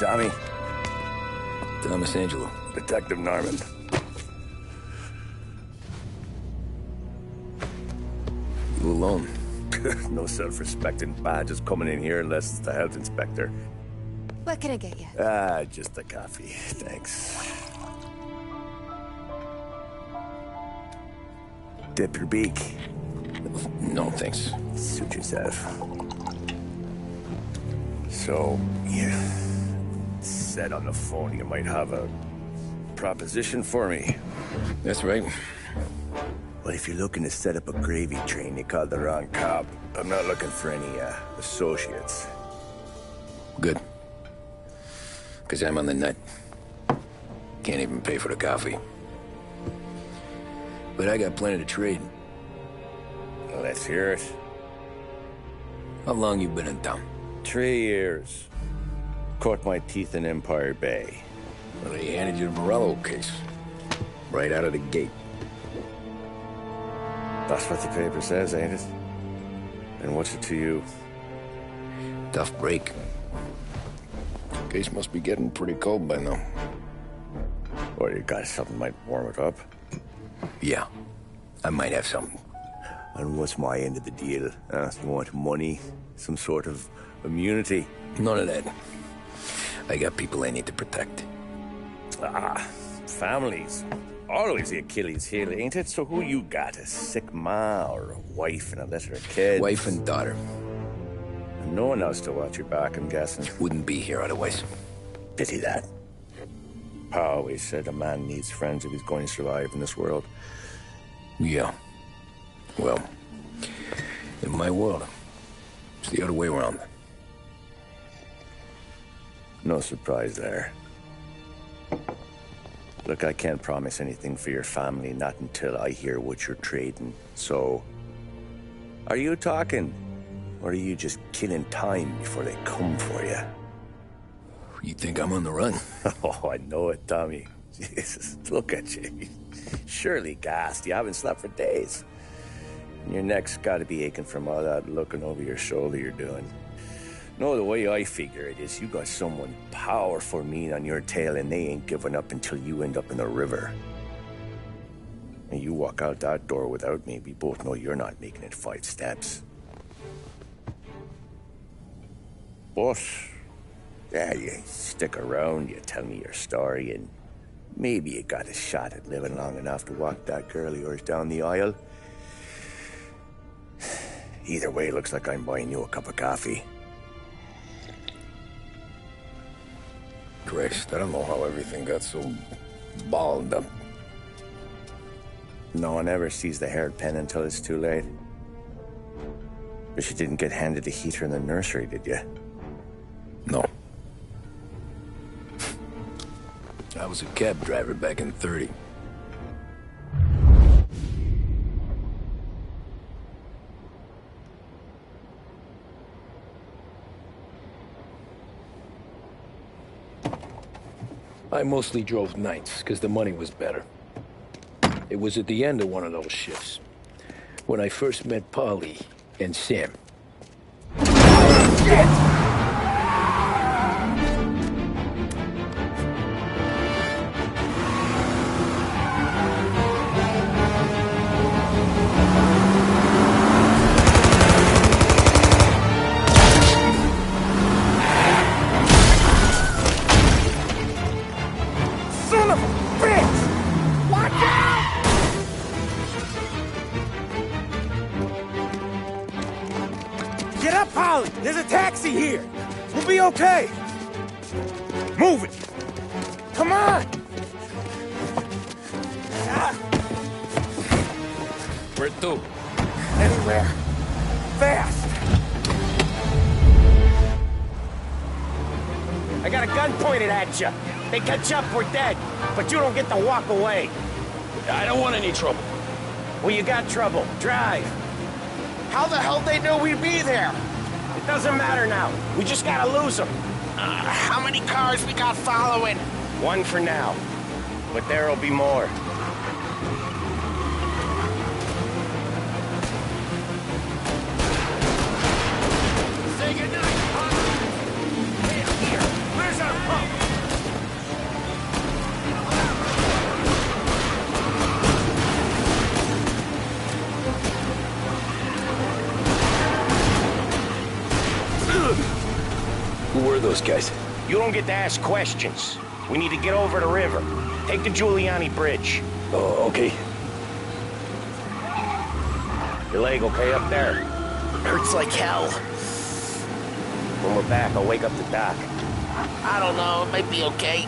Tommy. Thomas Angelo. Detective Norman. You alone? No self-respecting badges coming in here unless it's the health inspector. What can I get you? Just a coffee. Thanks. Dip your beak. No, thanks. Suit yourself. So, you said on the phone you might have a proposition for me. That's right. Well, if you're looking to set up a gravy train, you called the wrong cop. I'm not looking for any, associates. Good. Because I'm on the nut. Can't even pay for the coffee. But I got plenty to trade. Well, let's hear it. How long you been in town? 3 years. Caught my teeth in Empire Bay. Well, they handed you the Morello case. Right out of the gate. That's what the paper says, ain't it? And what's it to you? Tough break. Case must be getting pretty cold by now. Or you got something might warm it up? Yeah, I might have something. And what's my end of the deal? You want money? Some sort of immunity? None of that. I got people I need to protect. Families. Always the Achilles heel, ain't it? So who you got? A sick ma or a wife and a litter of kids? Wife and daughter. And no one else to watch your back, I'm guessing. Wouldn't be here otherwise. Pity that. Pa always said a man needs friends if he's going to survive in this world. Yeah. Well, in my world, it's the other way around. No surprise there. Look, I can't promise anything for your family, not until I hear what you're trading. So, are you talking? Or are you just killing time before they come for you? You think I'm on the run? Oh, I know it, Tommy. Jesus, look at you. Surely gassed. You haven't slept for days. And your neck's got to be aching from all that looking over your shoulder you're doing. No, the way I figure it is you got someone powerful mean on your tail and they ain't giving up until you end up in the river. And you walk out that door without me, we both know you're not making it 5 steps. But, yeah, you stick around, you tell me your story, and maybe you got a shot at living long enough to walk that girl of yours down the aisle. Either way, it looks like I'm buying you a cup of coffee. Christ, I don't know how everything got so balled up. No one ever sees the haired pen until it's too late. But you didn't get handed a heater in the nursery, did you? No. I was a cab driver back in 30. I mostly drove nights, because the money was better. It was at the end of one of those shifts, when I first met Polly and Sam. Shit! Get up, Polly! There's a taxi here! We'll be okay! Move it! Come on! Where to? Anywhere. Fast! I got a gun pointed at you. They catch up, we're dead. But you don't get to walk away. I don't want any trouble. Well, you got trouble. Drive. How the hell they knew we'd be there? It doesn't matter now. We just gotta lose them. How many cars we got following? One for now. But there'll be more. Say goodnight, Pop. Here, where's our Pop? Who were those guys? You don't get to ask questions. We need to get over the river. Take the Giuliani Bridge. Oh, okay. Your leg okay up there? Hurts like hell. When we're back, I'll wake up the doc. I don't know, it might be okay.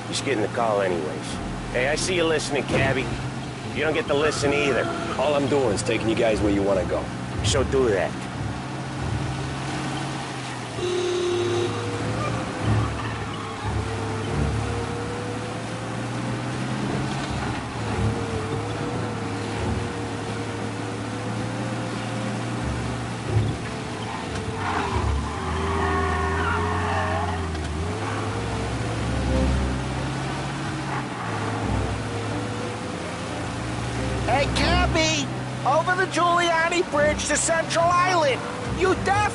Just getting the call anyways. Hey, I see you listening, cabbie. You don't get to listen either. All I'm doing is taking you guys where you want to go. So do that. Hey, Cabby! Over the Giuliani Bridge to Central Island! You deaf?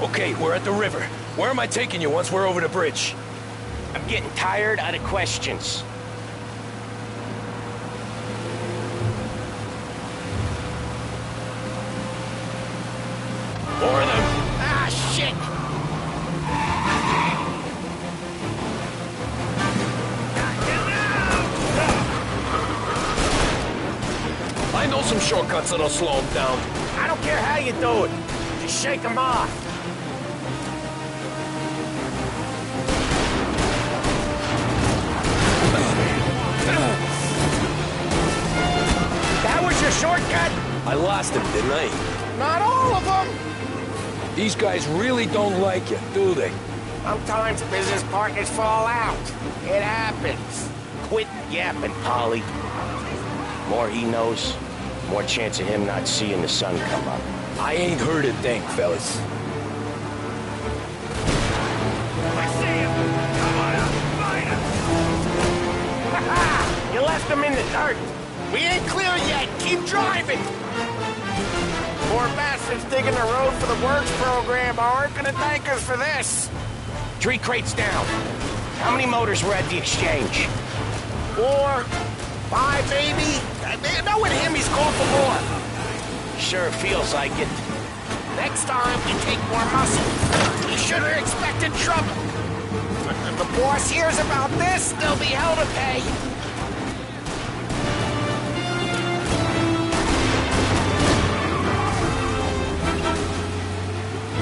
Okay, we're at the river. Where am I taking you once we're over the bridge? I'm getting tired out of questions. More of them. Ah, shit! I know some shortcuts that'll slow them down. I don't care how you do it. Just shake them off. That was your shortcut? I lost him, didn't I? Not all of them! These guys really don't like you, do they? Sometimes business partners fall out. It happens. Quit yapping, Polly. More he knows, more chance of him not seeing the sun come up. I ain't heard a thing, fellas. I see him! Come on up, find him! Ha-ha! You left him in the dirt! We ain't clear yet. Keep driving. Poor bastards digging the road for the works program aren't gonna thank us for this. 3 crates down. How many motors were at the exchange? 4, 5, maybe. I know with him he's called for more. Sure feels like it. Next time we take more muscle. You should have expected trouble. If the boss hears about this, there'll be hell to pay.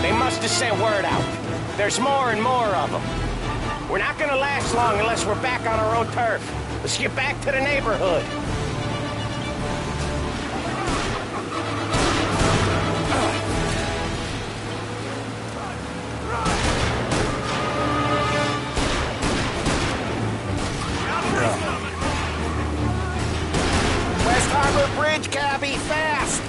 They must have sent word out. There's more and more of them. We're not gonna last long unless we're back on our own turf. Let's get back to the neighborhood. West Harbor Bridge, Cabby, fast!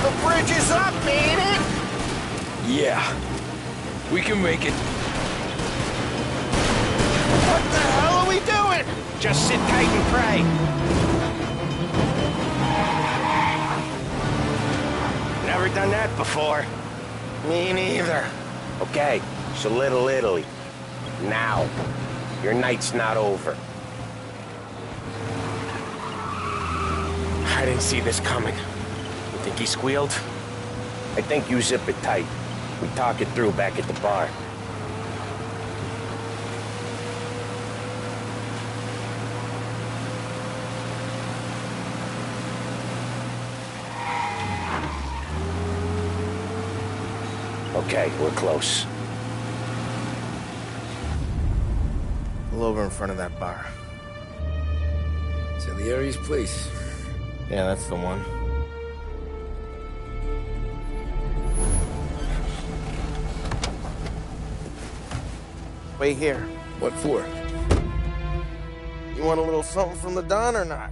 The bridge is up, ain't it? Yeah. We can make it. What the hell are we doing? Just sit tight and pray. Never done that before. Me neither. Okay, so Little Italy. Now. Your night's not over. I didn't see this coming. You think he squealed? I think you zip it tight. We talk it through back at the bar. Okay, we're close. Pull over in front of that bar. Salieri's place. Yeah, that's the one. Wait here. What for? You want a little something from the Don or not?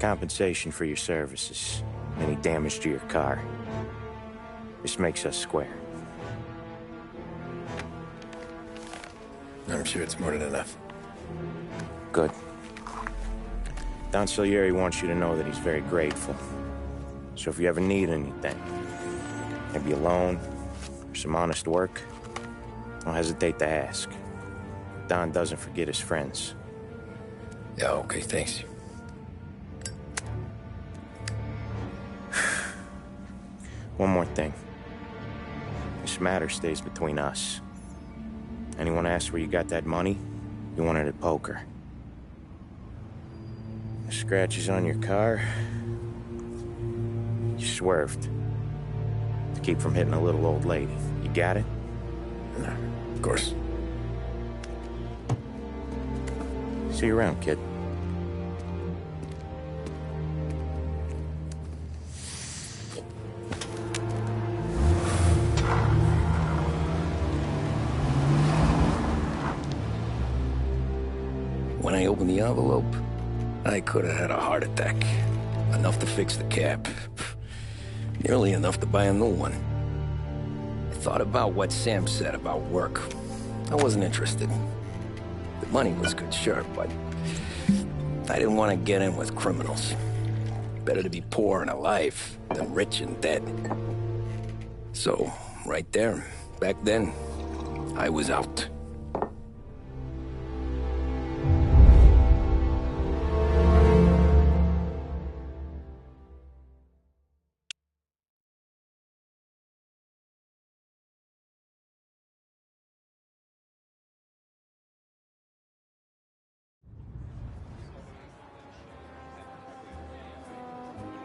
compensation for your services. Any damage to your car. This makes us square. I'm sure it's more than enough. Good. Don Salieri wants you to know that he's very grateful. So if you ever need anything, maybe a loan or some honest work, don't hesitate to ask. Don doesn't forget his friends. Yeah, okay, thanks. One more thing. This matter stays between us. Anyone asks where you got that money, you won it at poker. The scratches on your car, you swerved to keep from hitting a little old lady. You got it? No, of course. See you around, kid. When I opened the envelope, I could have had a heart attack. Enough to fix the cap. Nearly enough to buy a new one. I thought about what Sam said about work. I wasn't interested. The money was good, sure, but I didn't want to get in with criminals. Better to be poor and alive than rich and dead. So, right there, back then, I was out.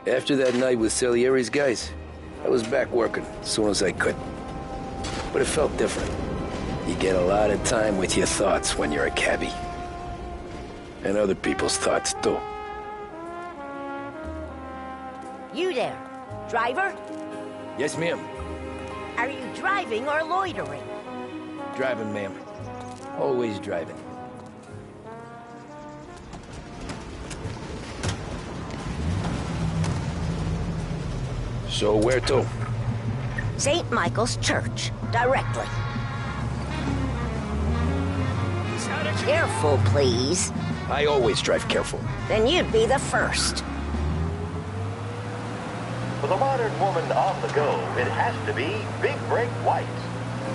After that night with Salieri's guys, I was back working as soon as I could. But it felt different. You get a lot of time with your thoughts when you're a cabbie. And other people's thoughts, too. You there, driver? Yes, ma'am. Are you driving or loitering? Driving, ma'am. Always driving. So where to? St. Michael's Church, directly. Careful, please. I always drive careful. Then you'd be the first. For the modern woman on the go, it has to be Big Break White.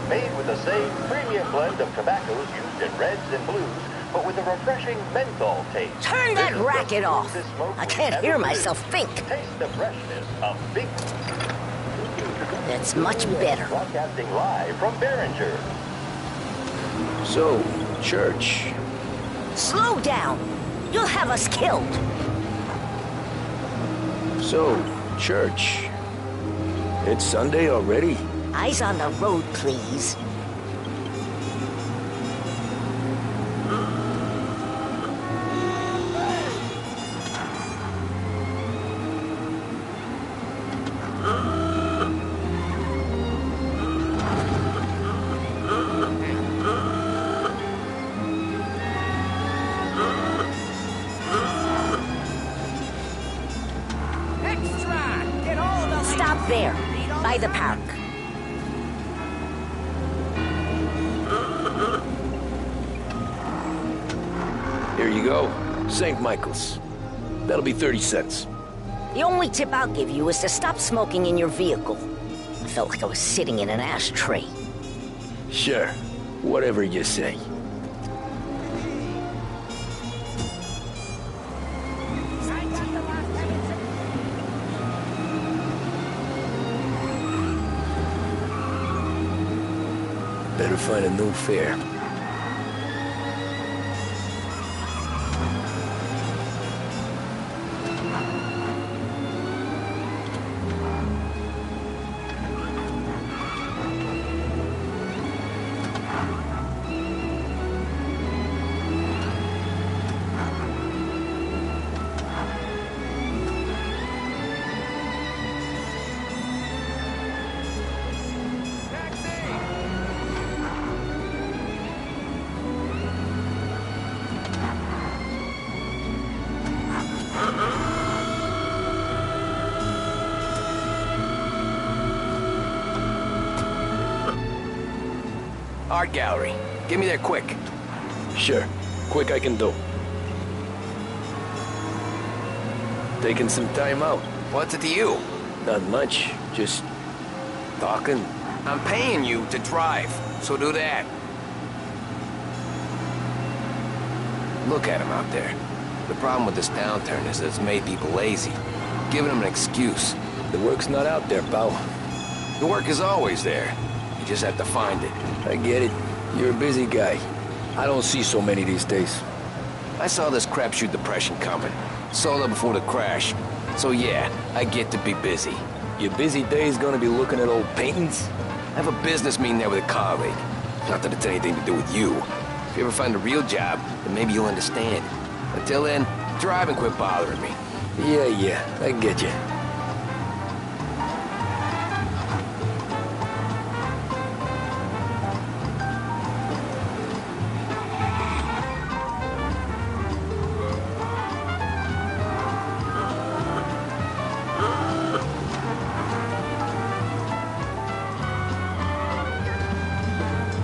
Made with the same premium blend of tobaccos used in reds and blues, but with a refreshing menthol taste. Turn that racket off. I can't hear myself think. Taste the freshness of Big... That's much better. Broadcasting live from Behringer. So, church. Slow down. You'll have us killed. So, church. It's Sunday already? Eyes on the road, please. Stop there, by the park. Here you go. St. Michael's. That'll be 30 cents. The only tip I'll give you is to stop smoking in your vehicle. I felt like I was sitting in an ashtray. Sure. Whatever you say. Better find a new fare. Art gallery. Get me there quick. Sure. Quick I can do. Taking some time out. What's it to you? Not much. Just talking. I'm paying you to drive, so do that. Look at him out there. The problem with this downturn is that it's made people lazy. Giving them an excuse. The work's not out there, pal. The work is always there. You just have to find it. I get it. You're a busy guy. I don't see so many these days. I saw this crapshoot depression coming. Sold it before the crash. So yeah, I get to be busy. Your busy day's gonna be looking at old paintings? I have a business meeting there with a colleague. Not that it's anything to do with you. If you ever find a real job, then maybe you'll understand. Until then, drive and quit bothering me. Yeah, I get you.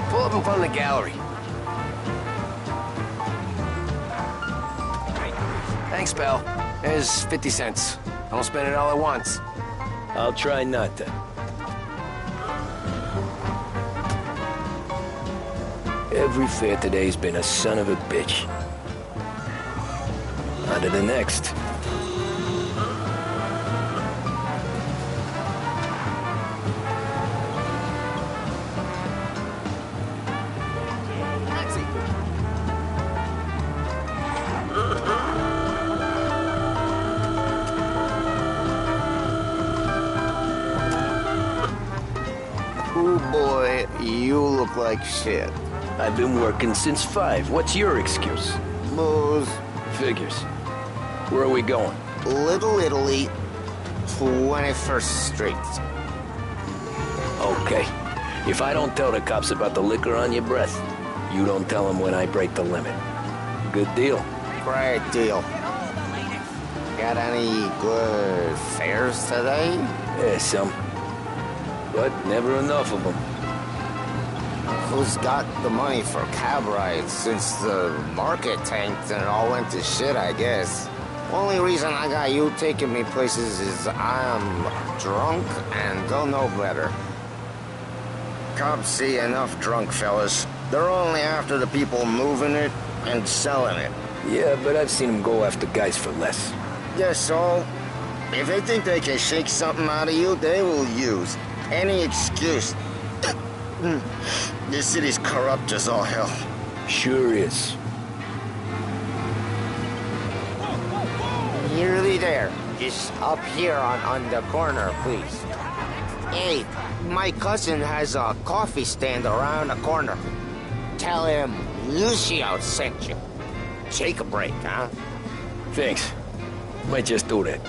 Pull up in front of the gallery. Thanks, pal. There's 50 cents. Don't spend it all at once. I'll try not to. Every fare today's been a son of a bitch. On to the next. Oh boy, you look like shit. I've been working since 5. What's your excuse? Booze. Figures. Where are we going? Little Italy, 21st Street. Okay. If I don't tell the cops about the liquor on your breath, you don't tell them when I break the limit. Good deal. Great deal. Got any good fares today? Yeah, some. But never enough of them. Who's got the money for cab rides since the market tanked and it all went to shit, I guess? Only reason I got you taking me places is I'm drunk and don't know better. Cops see enough drunk fellas. They're only after the people moving it and selling it. Yeah, but I've seen them go after guys for less. Yes, so if they think they can shake something out of you, they will use any excuse. This city's corrupt as all hell. Sure is. Nearly there. Just up here on the corner, please. Hey, my cousin has a coffee stand around the corner. Tell him Lucio sent you. Take a break, huh? Thanks. Might just do that.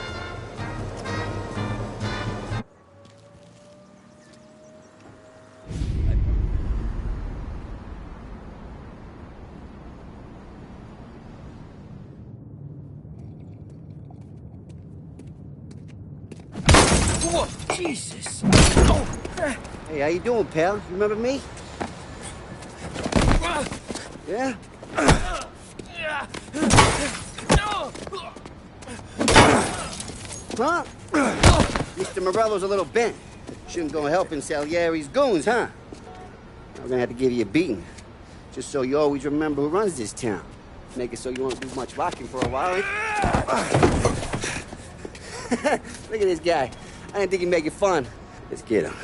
Whoa, Jesus! Oh. Hey, how you doing, pal? You remember me? Yeah? Huh? Mr. Morello's a little bent. Shouldn't go helping Salieri's goons, huh? I'm gonna have to give you a beating. Just so you always remember who runs this town. Make it so you won't do much rocking for a while. Look at this guy. I didn't think he'd make it fun. Let's get him.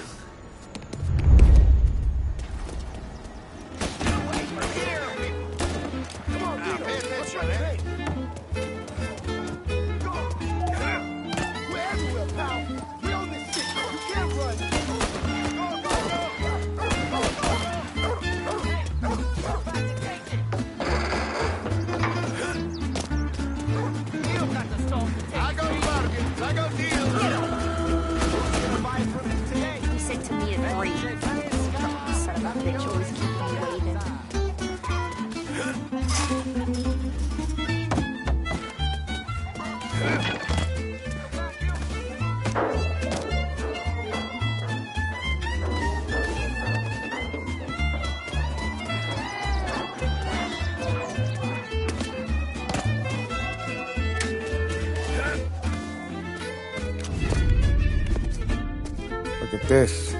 Look at this.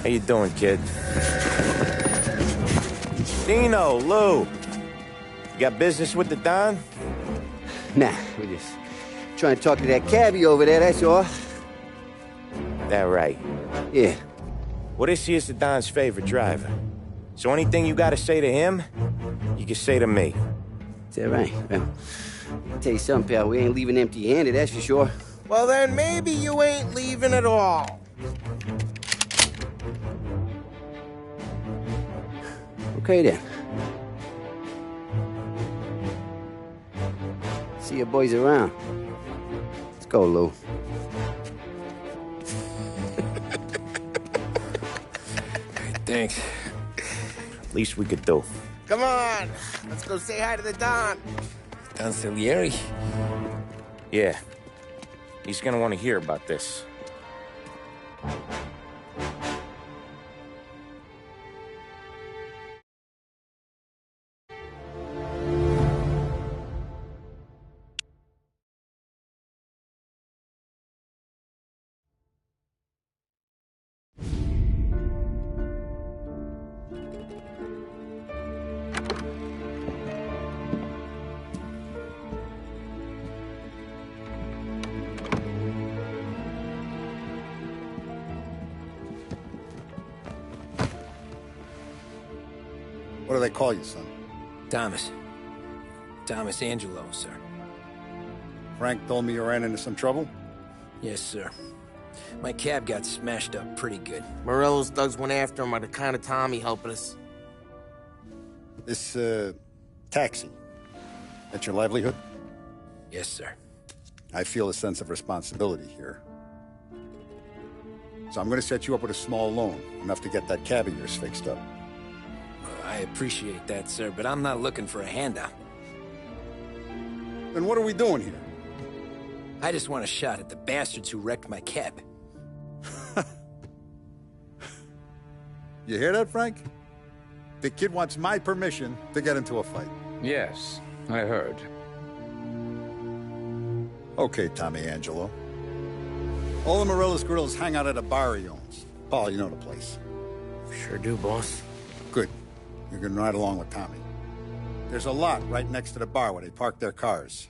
How you doing, kid? Dino, Lou. You got business with the Don? Nah, we're just trying to talk to that cabbie over there, that's all. That right? Yeah. Well, this here's the Don's favorite driver. So anything you gotta say to him, you can say to me. Is that right? Well, I'll tell you something, pal. We ain't leaving empty-handed, that's for sure. Well, then maybe you ain't leaving at all. Okay, then. See you boys around. Let's go, Lou. Thanks. Least we could do. Come on, let's go say hi to the Don. Don Salieri? Yeah. He's gonna want to hear about this. What do they call you, son? Thomas. Thomas Angelo, sir. Frank told me you ran into some trouble? Yes, sir. My cab got smashed up pretty good. Morello's thugs went after him on account of Tommy helping us. This, taxi. That's your livelihood? Yes, sir. I feel a sense of responsibility here. So I'm gonna set you up with a small loan, enough to get that cab of yours fixed up. I appreciate that, sir, but I'm not looking for a handout. Then what are we doing here? I just want a shot at the bastards who wrecked my cab. You hear that, Frank? The kid wants my permission to get into a fight. Yes, I heard. Okay, Tommy Angelo. All the Morello's girls hang out at a bar he owns. Paul, you know the place. Sure do, boss. Good. You're gonna ride along with Tommy. There's a lot right next to the bar where they park their cars.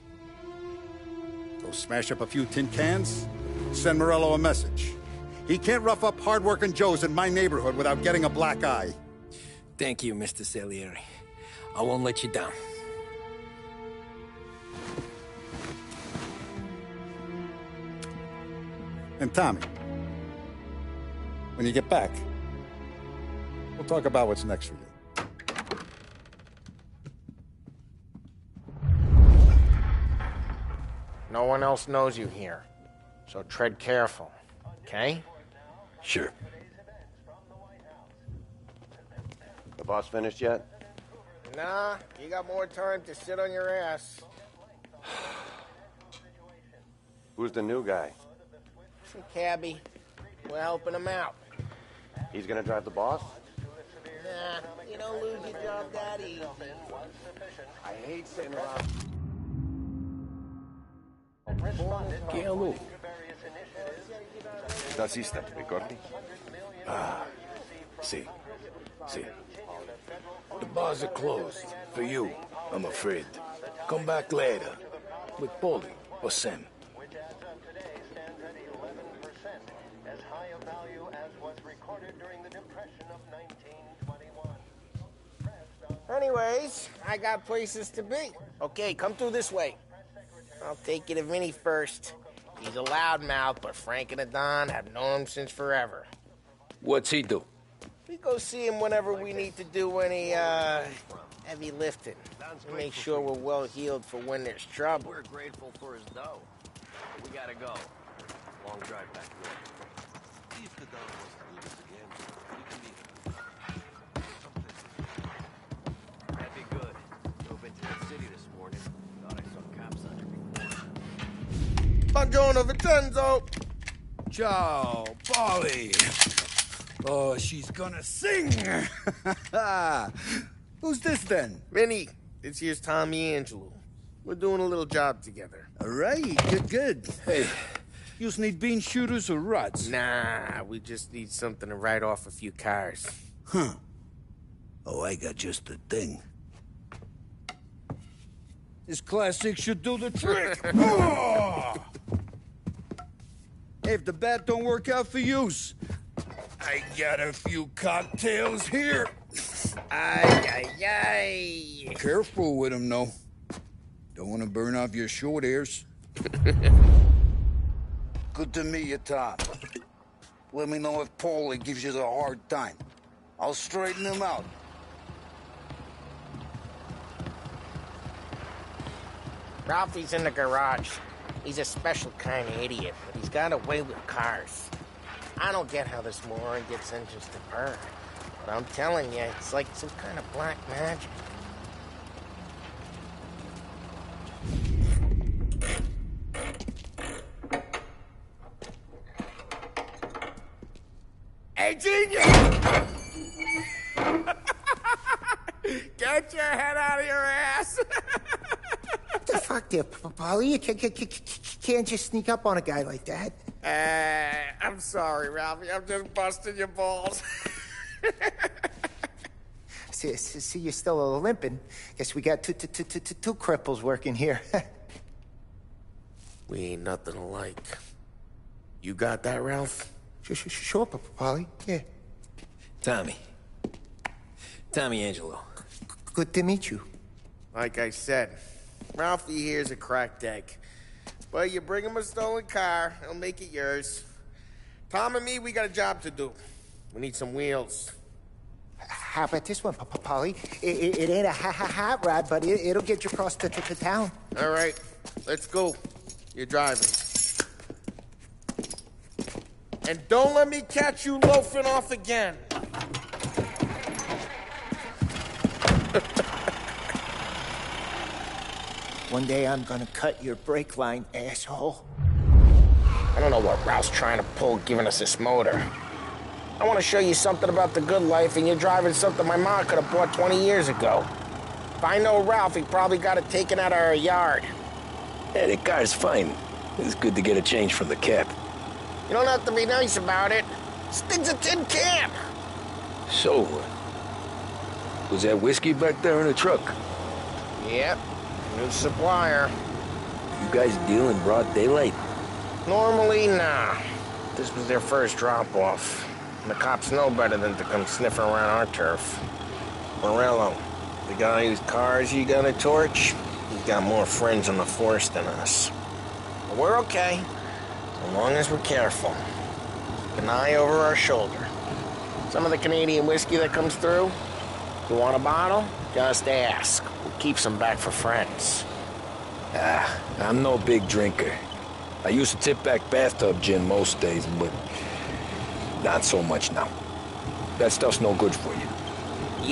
Go smash up a few tin cans, send Morello a message. He can't rough up hard-working Joes in my neighborhood without getting a black eye. Thank you, Mr. Salieri. I won't let you down. And Tommy, when you get back, we'll talk about what's next for you. No one else knows you here, so tread careful, okay? Sure. The boss finished yet? Nah, you got more time to sit on your ass. Who's the new guy? Some cabbie. We're helping him out. He's gonna drive the boss? Nah, you don't lose your job that easy. I hate sitting around. ¿Qué hago? ¿Estás lista, Ricordi? Ah, sí, sí. The bars are closed. For you, I'm afraid. Come back later. With Paulie or Sam. Anyways, I got places to be. Okay, come through this way. I'll take you to Vinny first. He's a loudmouth, but Frank and the Don have known him since forever. What's he do? We go see him whenever we need to do any, heavy lifting. To make sure we're well healed for when there's trouble. We're grateful for his dough. We gotta go. Long drive back here. If the Don wants to do this again, we can meet. That'd be good. Drove into the city this morning. Thought I saw cops under me. Buongiorno, Vincenzo! Ciao, Polly. Oh, she's gonna sing. Who's this then? Vinny, this here's Tommy Angelo. We're doing a little job together. All right, good. Hey, you just need bean shooters or rods? Nah, we just need something to write off a few cars. Huh. Oh, I got just the thing. This classic should do the trick. Oh! Hey, if the bat don't work out for yous, I got a few cocktails here. Ay, ay, ay. Careful with them, though. Don't want to burn off your short hairs. Good to meet you, Tom. Let me know if Paulie gives you the hard time. I'll straighten him out. Ralphie's in the garage. He's a special kind of idiot, but he's got a way with cars. I don't get how this moron gets engines to burn, but I'm telling you, it's like some kind of black magic. Hey, genius! Get your head out of your ass! What the fuck there, Paulie? You can't just sneak up on a guy like that. I'm sorry, Ralphie. I'm just busting your balls. See, you're still limping. Guess we got two cripples working here. We ain't nothing alike. You got that, Ralph? Sure, Paulie. Yeah. Tommy Angelo. Good to meet you. Like I said, Ralphie here's a cracked egg. But you bring him a stolen car, he'll make it yours. Tom and me, we got a job to do. We need some wheels. How about this one, Paulie? It ain't a hot rod, but it'll get you across to town. All right, let's go. You're driving. And don't let me catch you loafing off again. One day I'm gonna cut your brake line, asshole. I don't know what Ralph's trying to pull giving us this motor. I want to show you something about the good life, and you're driving something my mom could have bought 20 years ago. If I know Ralph, he probably got it taken out of our yard. Yeah, the car's fine. It's good to get a change from the cap. You don't have to be nice about it. This thing's a tin can. So, was that whiskey back there in the truck? Yep. New supplier. You guys deal in broad daylight? Normally, nah. This was their first drop-off. And the cops know better than to come sniffing around our turf. Morello, the guy whose cars you got a torch, he's got more friends on the force than us. But we're okay, as long as we're careful. Keep an eye over our shoulder. Some of the Canadian whiskey that comes through, you want a bottle? Just ask. We'll keep some back for friends. I'm no big drinker. I used to tip back bathtub gin most days, but not so much now. That stuff's no good for you.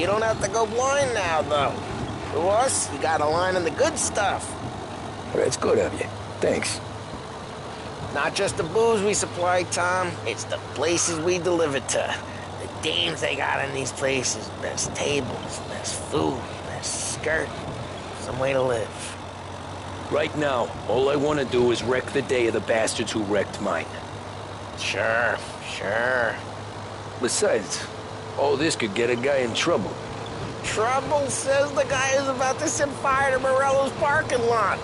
You don't have to go blind now, though. To us, you got a line in the good stuff. That's good of you. Thanks. Not just the booze we supply, Tom. It's the places we deliver to. The dames they got in these places. Best tables, best food, best skirt. Some way to live. Right now, all I want to do is wreck the day of the bastards who wrecked mine. Sure. Besides, all this could get a guy in trouble. Trouble says the guy is about to set fire to Morello's parking lot.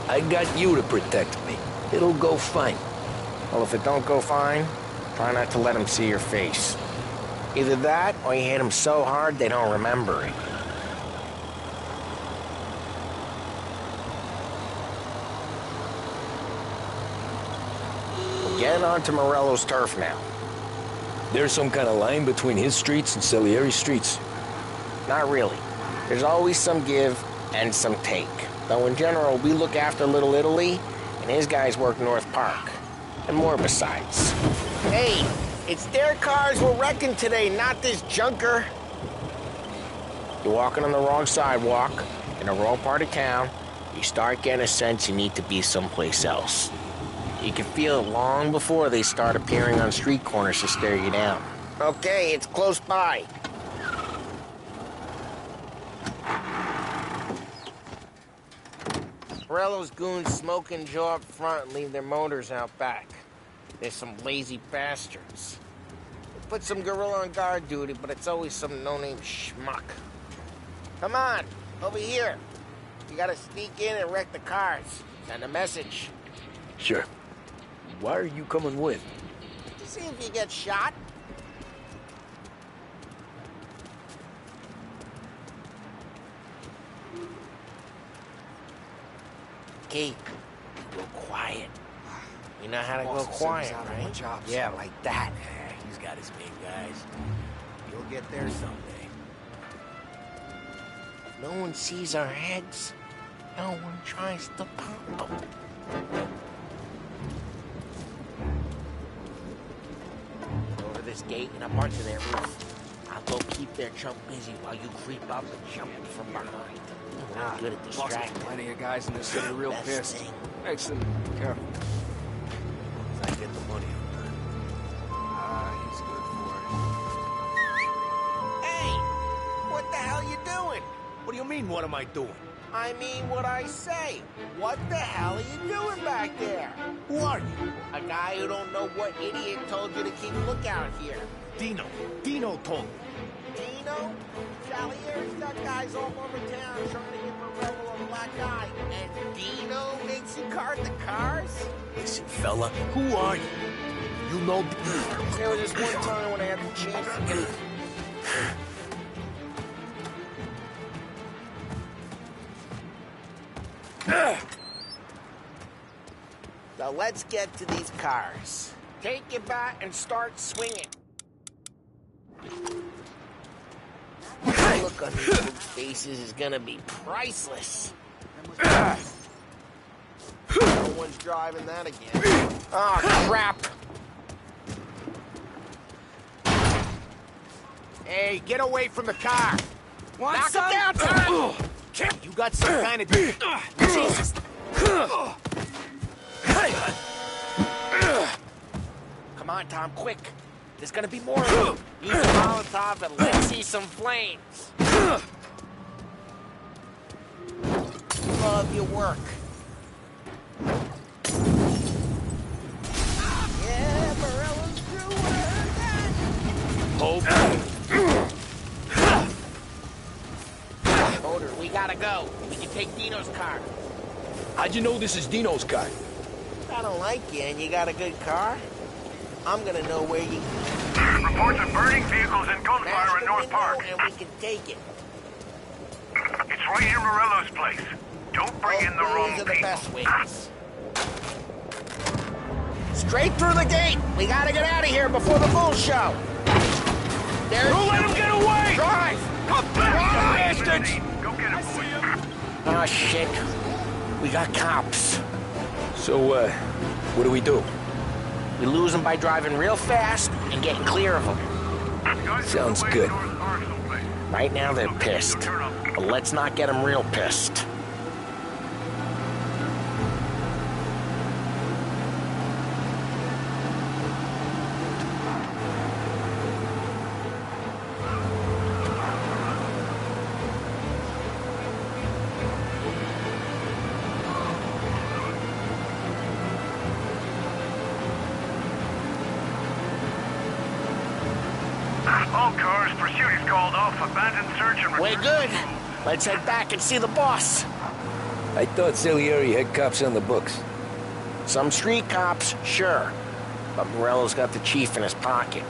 I got you to protect me. It'll go fine. Well, if it don't go fine, try not to let them see your face. Either that, or you hit them so hard they don't remember it. Get onto Morello's turf now. There's some kind of line between his streets and Salieri's streets? Not really. There's always some give and some take. Though in general, we look after Little Italy, and his guys work North Park. And more besides. Hey, it's their cars we're wrecking today, not this junker. You're walking on the wrong sidewalk, in the wrong part of town. You start getting a sense you need to be someplace else. You can feel it long before they start appearing on street corners to stare you down. Okay, it's close by. Morello's goons smoke and jaw up front and leave their motors out back. They're some lazy bastards. They put some gorilla on guard duty, but it's always some no-name schmuck. Come on, over here. You gotta sneak in and wreck the cars. Send a message. Sure. Why are you coming with? To see if you get shot. Key, go quiet. You know how to go quiet, right? Yeah, like that. Yeah, he's got his big guys. You'll get there someday. No one sees our heads. No one tries to pop them. Over this gate and up onto their roof. I'll go keep their chump busy while you creep up and jump from behind. We're good at distracting. Plenty of guys in this city are real pissed. Makes them careful. As I get the money, He's good for it. Hey! What the hell you doing? What do you mean, what am I doing? I mean what I say. What the hell are you doing back there? Who are you? A guy who don't know what idiot told you to keep a lookout here. Dino. Dino told me. Dino? Salieri's got guys all over town trying to give Morello a black eye. And Dino makes you cart the cars? Listen, fella, who are you? You know... There was this one time when I had the chance to get... So let's get to these cars. Take your bat and start swinging. The look on these folks' faces is gonna be priceless. No one's driving that again. Oh, crap! Hey, get away from the car! What, Knock son? it down, Tom! You got some kind of... Jesus! Come on, Tom, quick. There's gonna be more of them. Use a Molotov and let's see some flames. Love your work. Yeah, Morello's crew heard that. Motor, we gotta go. We can take Dino's car. How'd you know this is Dino's car? I don't like you and you got a good car. I'm gonna know where you... Reports of burning vehicles and gunfire in North Park. And we can take it. It's right near Morello's place. Don't bring in the wrong These are the people. best ways. Straight through the gate. We gotta get out of here before the bull show. Don't let him get away! Drive! Come back, you bastards! Go get him, boys. Oh, shit. We got cops. So, what do we do? We lose them by driving real fast and getting clear of them. Sounds good. Right now they're pissed. But let's not get them real pissed. All cars, pursuit is called off. Abandoned search and... We're good. Let's head back and see the boss. I thought Salieri had cops on the books. Some street cops, sure. But Morello's got the chief in his pocket.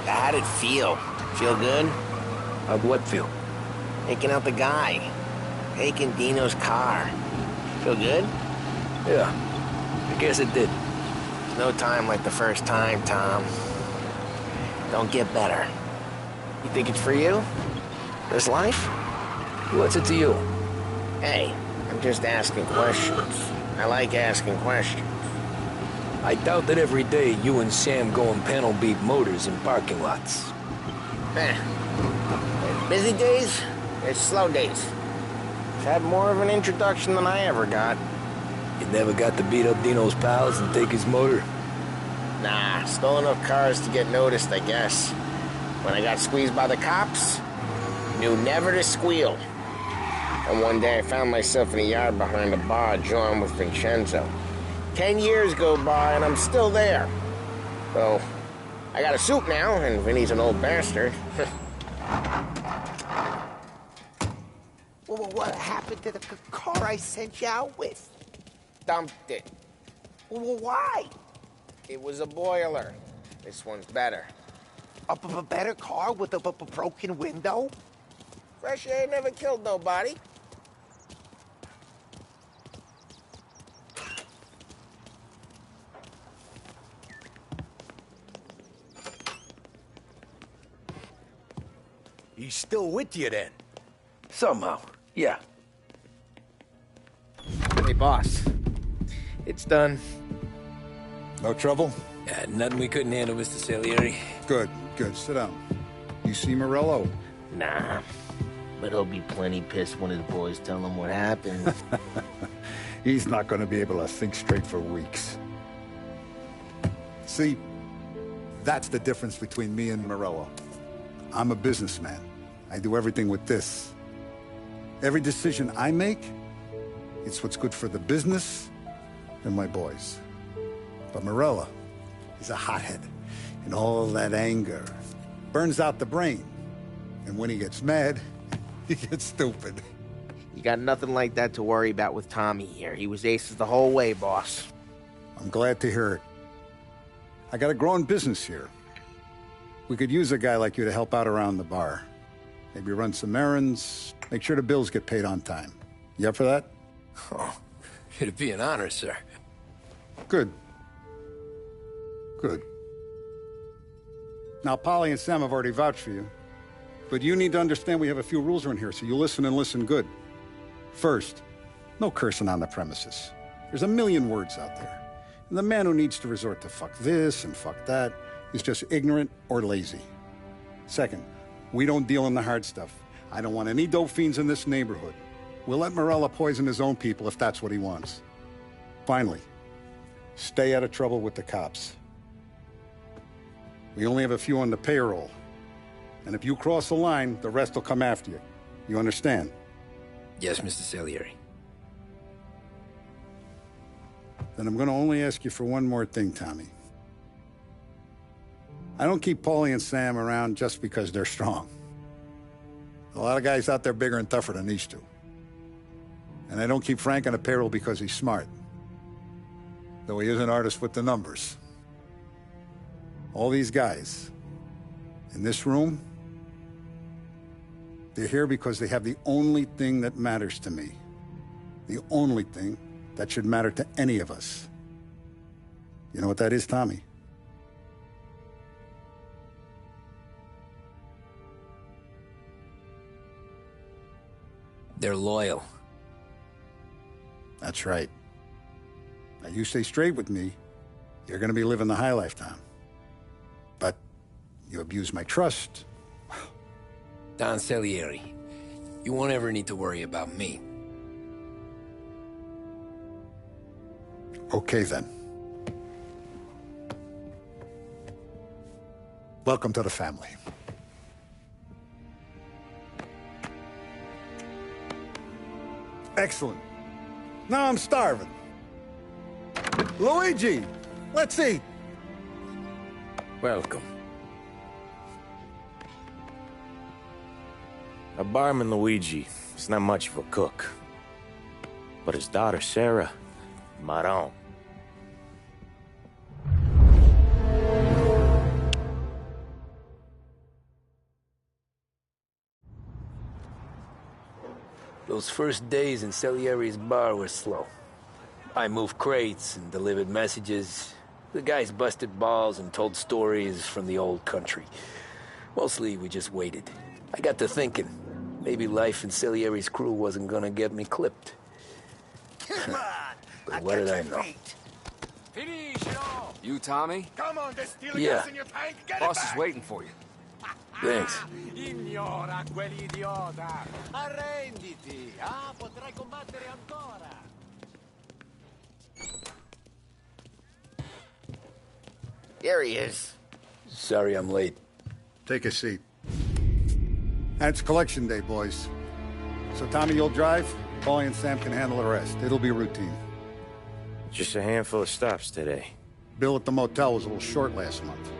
How'd it feel? Feel good? How'd what feel? Taking out the guy. Taking Dino's car. Feel good? Yeah, I guess it did. No time like the first time, Tom. Don't get better. You think it's for you? This life? What's it to you? Hey, I'm just asking questions. I like asking questions. I doubt that every day you and Sam go and panel beat motors in parking lots. There's busy days, there's slow days. I've had more of an introduction than I ever got. You never got to beat up Dino's pals and take his motor? Nah, stole enough cars to get noticed, I guess. When I got squeezed by the cops, Knew never to squeal. And one day I found myself in a yard behind a bar drawing with Vincenzo. 10 years go by and I'm still there. So, I got a suit now, and Vinny's an old bastard. Well, what happened to the car I sent you out with? Dumped it. Well, why? It was a boiler. This one's better. A better car with a broken window? Fresh air never killed nobody. He's still with you then? Somehow, yeah. Hey, boss. It's done. No trouble? Yeah, nothing we couldn't handle, Mr. Salieri. Good. Sit down. You see Morello? Nah. But he'll be plenty pissed when his boys tell him what happened. He's not going to be able to think straight for weeks. See, that's the difference between me and Morello. I'm a businessman. I do everything with this. Every decision I make, it's what's good for the business and my boys. But Morello, he's a hothead. And all that anger burns out the brain. And when he gets mad, he gets stupid. You got nothing like that to worry about with Tommy here. He was aces the whole way, boss. I'm glad to hear it. I got a growing business here. We could use a guy like you to help out around the bar. Maybe run some errands, make sure the bills get paid on time. You up for that? Oh, it'd be an honor, sir. Good. Now, Polly and Sam have already vouched for you. But you need to understand we have a few rules around here, so you listen and listen good. First, no cursing on the premises. There's a million words out there. And the man who needs to resort to fuck this and fuck that is just ignorant or lazy. Second, we don't deal in the hard stuff. I don't want any dope fiends in this neighborhood. We'll let Morella poison his own people if that's what he wants. Finally, stay out of trouble with the cops. We only have a few on the payroll. And if you cross the line, the rest will come after you. You understand? Yes, Mr. Salieri. Then I'm going to only ask you for one more thing, Tommy. I don't keep Paulie and Sam around just because they're strong. A lot of guys out there bigger and tougher than these two. And I don't keep Frank on the payroll because he's smart. Though he is an artist with the numbers. All these guys in this room, they're here because they have the only thing that matters to me. The only thing that should matter to any of us. You know what that is, Tommy? They're loyal. That's right. Now, you stay straight with me, you're gonna be living the high life, Tom. But you abuse my trust. Don Salieri, you won't ever need to worry about me. Okay, then. Welcome to the family. Excellent. Now I'm starving. Luigi, let's eat. Welcome. A barman Luigi is not much of a cook. But his daughter Sarah, Maron. Those first days in Salieri's bar were slow. I moved crates and delivered messages. The guys busted balls and told stories from the old country. Mostly, we just waited. I got to thinking, maybe life in Salieri's crew wasn't gonna get me clipped. But what did I know? You, Tommy? Come on, there's still Yeah. gas in your tank. Get Boss it is back. waiting for you. Thanks. Ignora quell'idiota. Arrenditi. Ah, potrai combattere ancora. There he is. Sorry I'm late. Take a seat. And it's collection day, boys. So Tommy, you'll drive. Paulie and Sam can handle the rest. It'll be routine. Just a handful of stops today. Bill at the motel was a little short last month.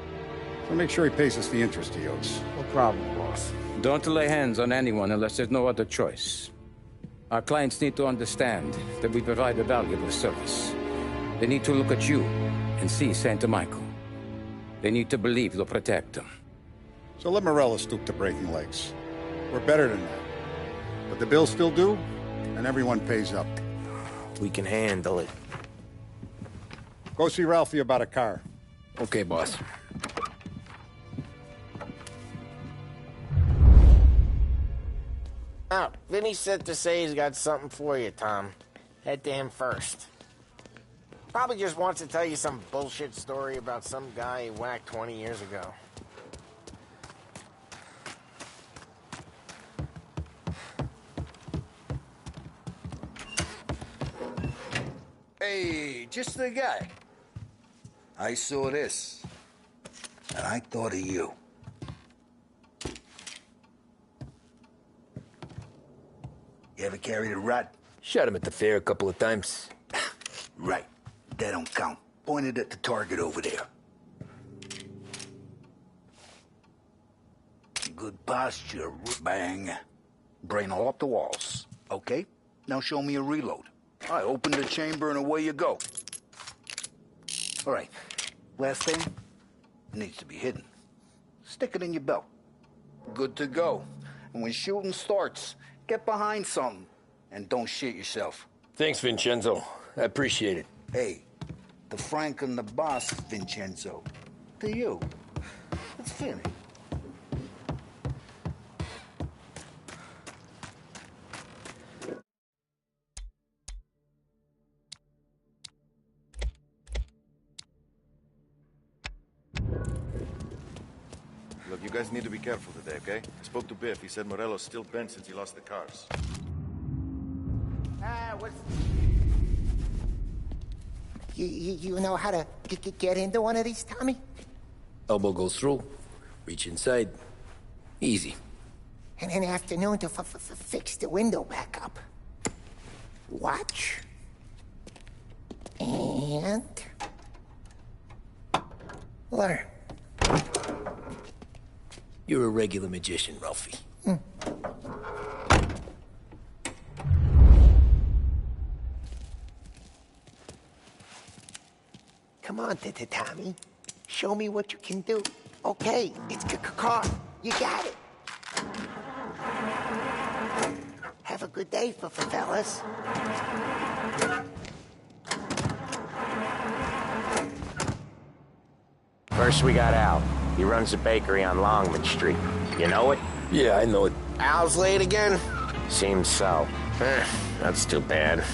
So make sure he pays us the interest he owes. No problem, boss. Don't lay hands on anyone unless there's no other choice. Our clients need to understand that we provide a valuable service. They need to look at you and see Santa Michael. They need to believe you'll protect them. So let Morello stoop to breaking legs. We're better than that. But the bill's still due, and everyone pays up. We can handle it. Go see Ralphie about a car. Okay, boss. Oh, Vinny said to say he's got something for you, Tom. Head to him first. Probably just wants to tell you some bullshit story about some guy he whacked 20 years ago. Hey, just the guy. I saw this, and I thought of you. You ever carried a rat? Shot him at the fair a couple of times. Right. That don't count. Pointed at the target over there. Good posture, bang. Brain all up the walls. Okay, now show me a reload. I open the chamber and away you go. All right, last thing, needs to be hidden. Stick it in your belt. Good to go. And when shooting starts, get behind something and don't shit yourself. Thanks, Vincenzo. I appreciate it. Hey, the Frank and the boss, Vincenzo. To you. It's Vinny. Look, you guys need to be careful today, okay? I spoke to Biff. He said Morello's still bent since he lost the cars. You know how to get into one of these, Tommy? Elbow goes through. Reach inside. Easy. And an afternoon to fix the window back up. Watch. And... learn. You're a regular magician, Ralphie. Come on, Tommy. Show me what you can do. Okay, it's car. You got it. Have a good day, fellas. First we got Al. He runs a bakery on Longman Street. You know it? Yeah, I know it. Al's late again? Seems so. That's too bad.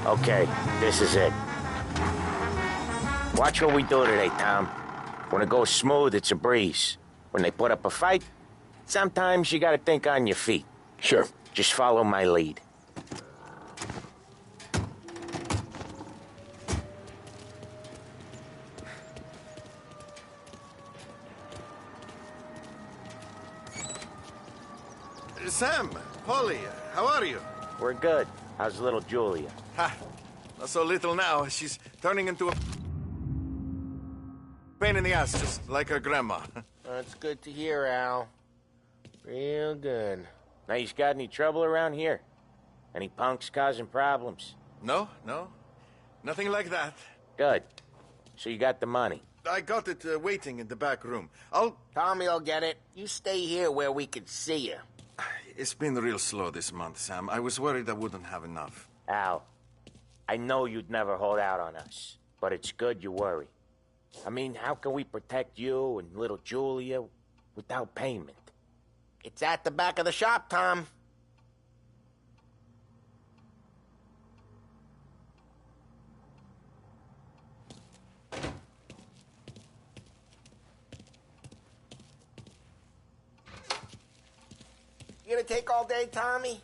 Okay, this is it. Watch what we do today, Tom. When it goes smooth, it's a breeze. When they put up a fight, sometimes you gotta think on your feet. Sure. Just follow my lead. Sam, Polly, how are you? We're good. How's little Julia? Ha! Not so little now. She's turning into a pain in the ass, just like her grandma. That's good to hear, Al. Real good. Now, you got any trouble around here? Any punks causing problems? No Nothing like that. Good. So you got the money? I got it waiting in the back room. Tommy will get it. You stay here where we can see you. It's been real slow this month, Sam. I was worried I wouldn't have enough. Al, I know you'd never hold out on us, but it's good you worry. I mean, how can we protect you and little Julia without payment? It's at the back of the shop, Tom. You gonna take all day, Tommy?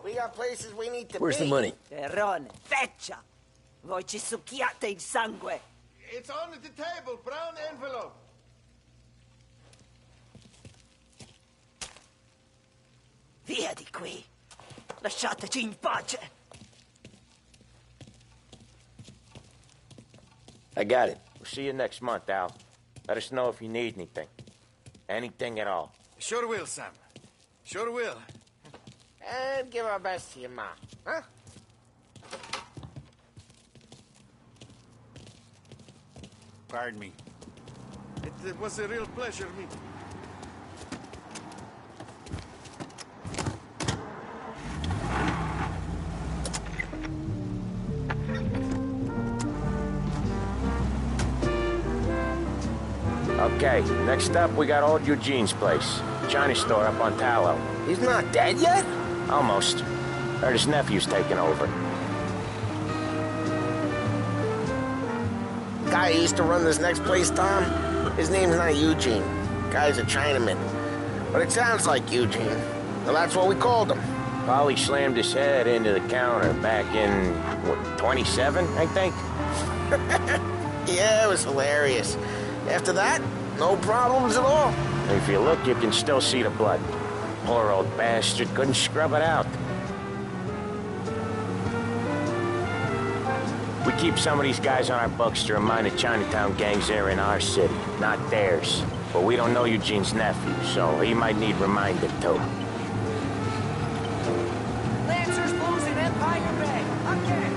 We got places we need to Where's be. the money? Terrone, feccia! Voi ci succhiate il sangue! It's on the table, brown envelope. Via di qui! Lasciateci in pace! I got it. We'll see you next month, Al. Let us know if you need anything. Anything at all. Sure will, Sam. Sure will. And give our best to your mom, huh? Pardon me. It was a real pleasure meeting. Okay, next up we got old Eugene's place. China store up on Tallow. He's not dead yet? Almost. Heard his nephew's taking over. Guy who used to run this next place, Tom, his name's not Eugene. Guy's a Chinaman. But it sounds like Eugene. Well, that's what we called him. Polly slammed his head into the counter back in, what, 27, I think? Yeah, it was hilarious. After that, no problems at all. If you look, you can still see the blood. Poor old bastard couldn't scrub it out. We keep some of these guys on our books to remind the Chinatown gangs they're in our city, not theirs. But we don't know Eugene's nephew, so he might need reminded too. Lancers losing Empire Bay! Again!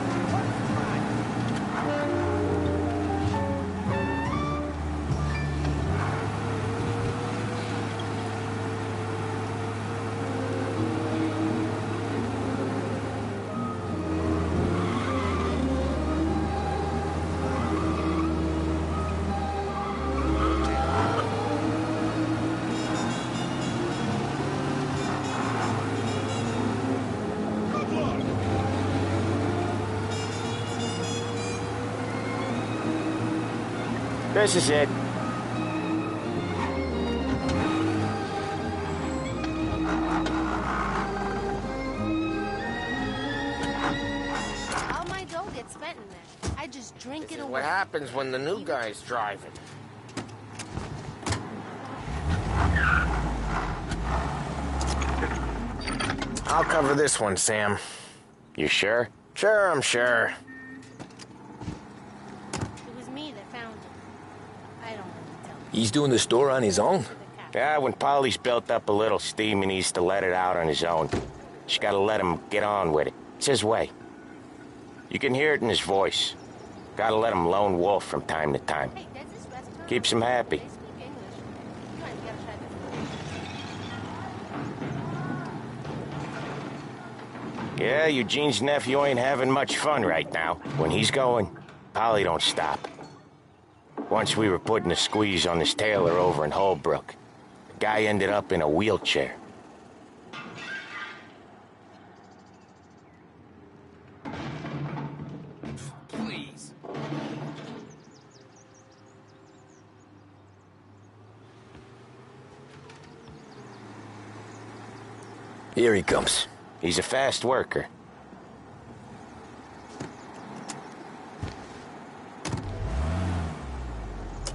This is it. All my dough gets spent in there. I just drink it away. What happens when the new guy's driving? I'll cover this one, Sam. You sure? Sure, I'm sure. It was me that found him. I don't want to tell. He's doing the store on his own? Yeah, when Polly's built up a little steam, he needs to let it out on his own. Just gotta let him get on with it. It's his way. You can hear it in his voice. Gotta let him lone wolf from time to time. Hey, there's this restaurant. Keeps him happy. They speak English. Come on, you gotta try this. Yeah, Eugene's nephew ain't having much fun right now. When he's going, Polly don't stop. Once we were putting a squeeze on this tailor over in Holbrook. The guy ended up in a wheelchair. Please. Here he comes. He's a fast worker.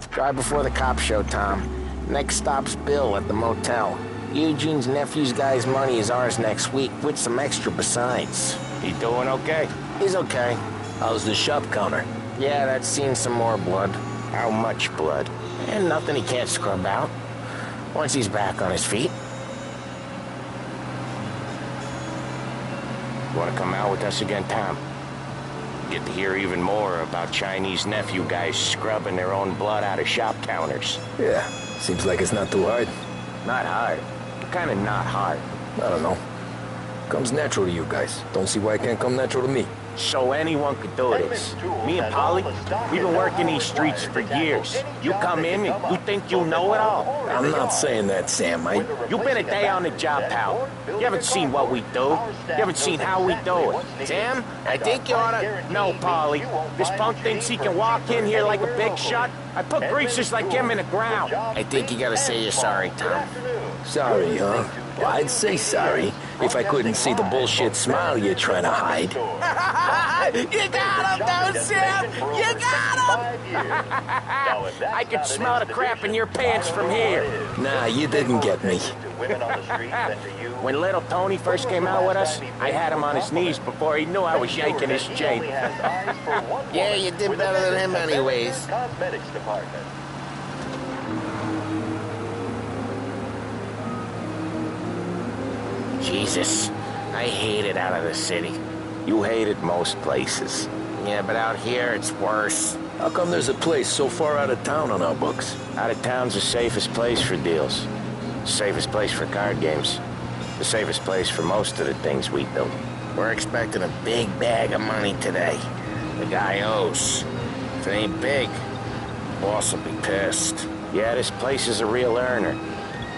Drive before the cops show, Tom. Next stop's Bill at the motel. Eugene's nephew's guy's money is ours next week, with some extra besides. He doing okay? He's okay. How's the shop counter? Yeah, that's seen some more blood. How much blood? And nothing he can't scrub out. Once he's back on his feet. You want to come out with us again, Tom? Get to hear even more about Chinese nephew guys scrubbing their own blood out of shop counters. Yeah, seems like it's not too hard. Not hard. Kind of not hard. I don't know. Comes natural to you guys. Don't see why it can't come natural to me. So anyone could do this. Me and Polly, we've been working these streets for years. You come in and you think you know it all. I'm not saying that, Sam. You've been a day on the job, pal. You haven't seen what we do. You haven't seen how we do it. Sam, I think you oughta... No, Polly. This punk thinks he can walk in here like a big shot. I put greasers like him in the ground. I think you gotta say you're sorry, Tom. Sorry, huh? Well, I'd say sorry if I couldn't see the bullshit smile you're trying to hide. You got him, though, Sam! You got him! I could smell the crap in your pants from here. Nah, you didn't get me. When little Tony first came out with us, I had him on his knees before he knew I was yanking his chain. Yeah, you did better than him anyways. Jesus, I hate it out of the city. You hate it most places. Yeah, but out here it's worse. How come there's a place so far out of town on our books? Out of town's the safest place for deals. The safest place for card games. The safest place for most of the things we do. We're expecting a big bag of money today. The guy owes. If it ain't big, the boss will be pissed. Yeah, this place is a real earner.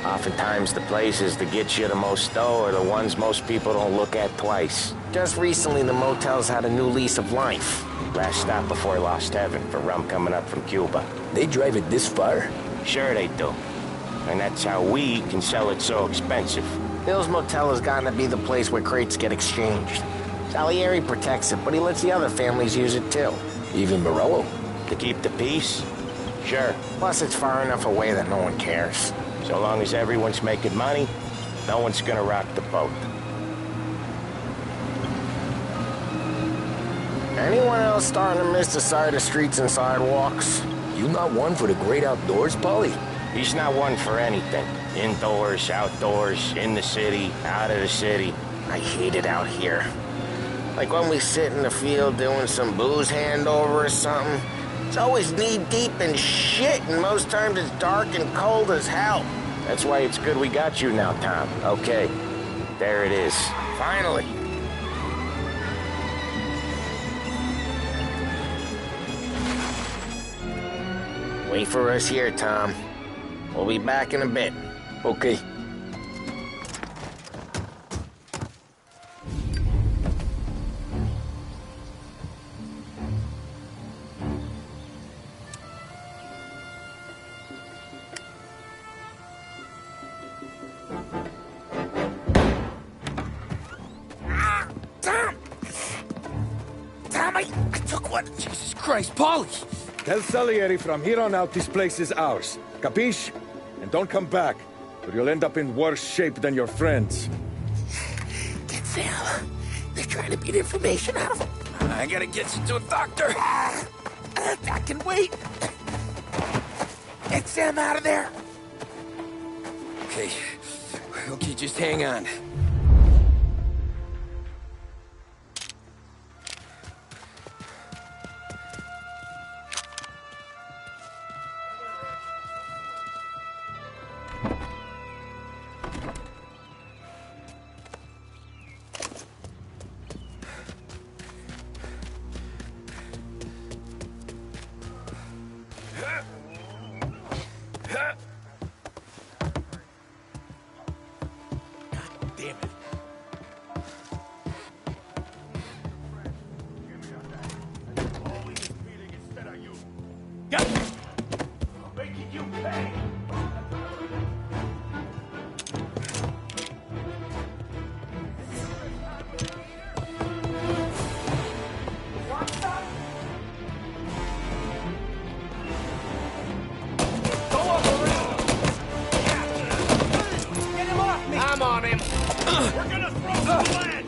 Oftentimes the places that get you the most dough are the ones most people don't look at twice. Just recently the motel's had a new lease of life. Last stop before Lost Heaven for rum coming up from Cuba. They drive it this far? Sure they do. And that's how we can sell it so expensive. Bill's Motel has gotten to be the place where crates get exchanged. Salieri protects it, but he lets the other families use it too. Even Morello? To keep the peace? Sure. Plus it's far enough away that no one cares. So long as everyone's making money, no one's gonna rock the boat. Anyone else starting to miss the side of streets and sidewalks? You not one for the great outdoors, Polly? He's not one for anything. Indoors, outdoors, in the city, out of the city. I hate it out here. Like when we sit in the field doing some booze handover or something. It's always knee-deep in shit, and most times it's dark and cold as hell. That's why it's good we got you now, Tom. Okay, there it is. Finally. Wait for us here, Tom. We'll be back in a bit. Okay. I took one. Jesus Christ, Polly! Tell Salieri from here on out this place is ours. Capiche? And don't come back, or you'll end up in worse shape than your friends. Get Sal. They're trying to beat information out of him. I gotta get you to a doctor. I can wait. Get Sam out of there. Okay. Okay, just hang on. I'm on him. We're gonna throw some lead!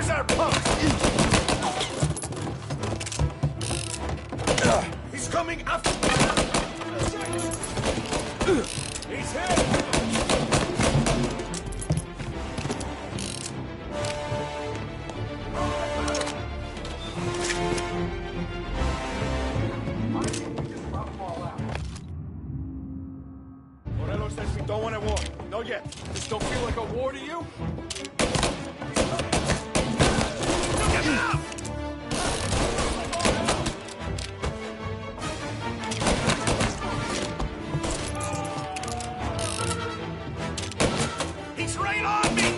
Where's our punk? He's coming after me! He's here! Morello says we don't want a war. Not yet. This don't feel like a war to you? Look at him! He's right on me!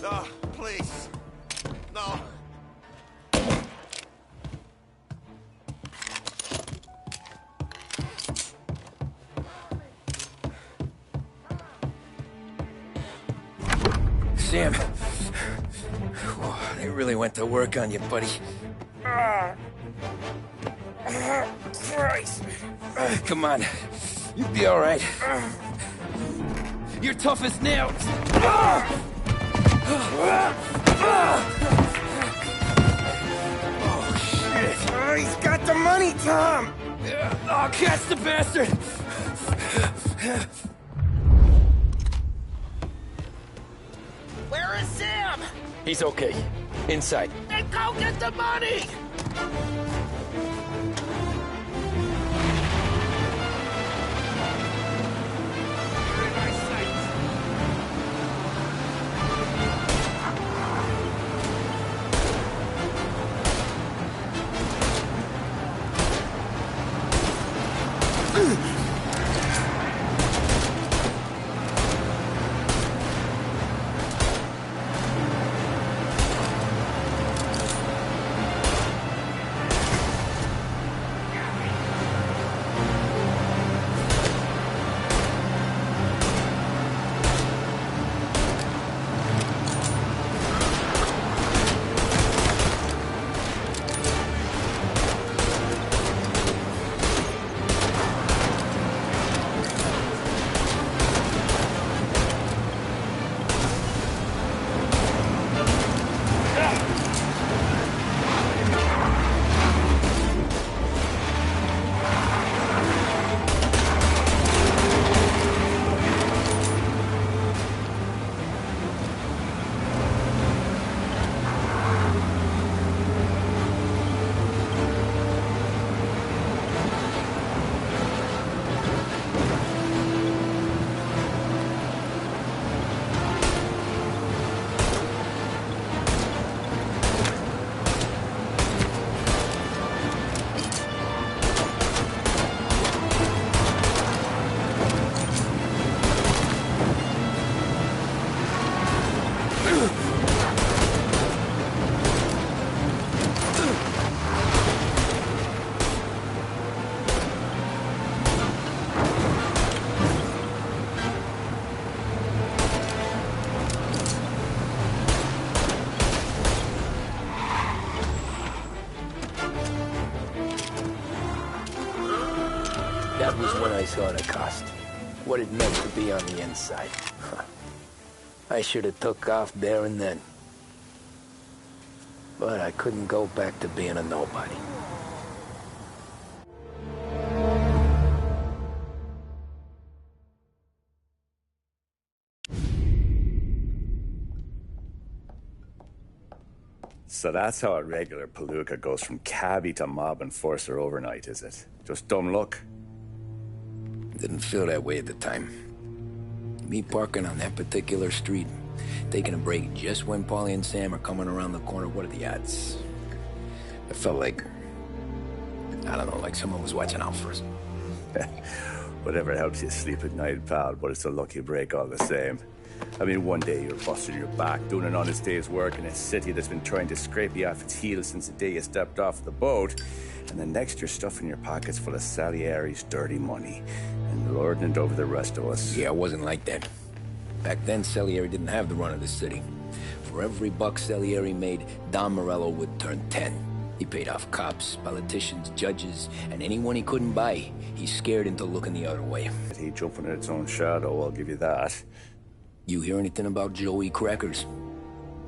No, please. No. Sam. They really went to work on you, buddy. Christ! Come on. You'll be all right. You're tough as nails. Oh, shit. Oh, he's got the money, Tom! Oh, catch the bastard! Where is Sam? He's okay. Inside. Then go get the money! You're in my sight. That was when I saw the cost. What it meant to be on the inside. I should have took off there and then. But I couldn't go back to being a nobody. So that's how a regular palooka goes from cabbie to mob enforcer overnight, is it? Just dumb luck? Didn't feel that way at the time. Me parking on that particular street, taking a break just when Paulie and Sam are coming around the corner, what are the odds? I felt like, I don't know, like someone was watching out for us. Whatever helps you sleep at night, pal, but it's a lucky break all the same. I mean, one day you're busting your back, doing an honest day's work in a city that's been trying to scrape you off its heels since the day you stepped off the boat, and the next you're stuffing your pockets full of Salieri's dirty money and lording it over the rest of us. Yeah, it wasn't like that. Back then, Salieri didn't have the run of the city. For every buck Salieri made, Don Morello would turn 10. He paid off cops, politicians, judges, and anyone he couldn't buy, he scared into looking the other way. He jumping in its own shadow, I'll give you that. You hear anything about Joey Crackers?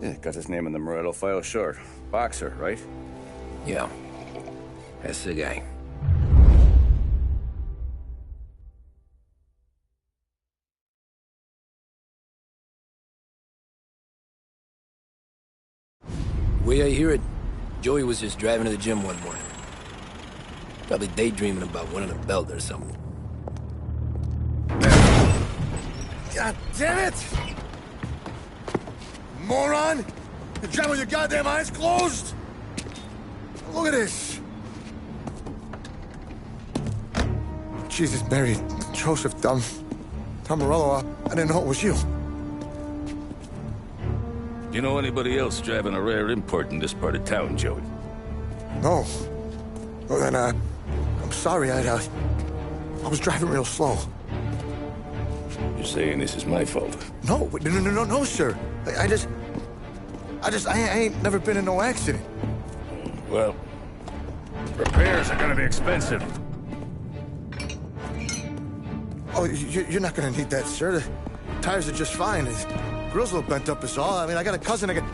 Yeah, got his name in the Morello file, sure. Boxer, right? Yeah, that's the guy. The way I hear it, Joey was just driving to the gym one morning. Probably daydreaming about winning a belt or something. God damn it! Moron! You're driving with your goddamn eyes closed! Look at this! Jesus, Mary, Joseph, Tom Morello, I didn't know it was you. You know anybody else driving a rare import in this part of town, Joey? No. Well, then, I'm sorry, I was driving real slow. You're saying this is my fault? No, sir. I ain't never been in no accident. Well, repairs are gonna be expensive. Oh, you're not gonna need that, sir. The tires are just fine. The grill's a little bent up is all. I mean, I got a cousin I can...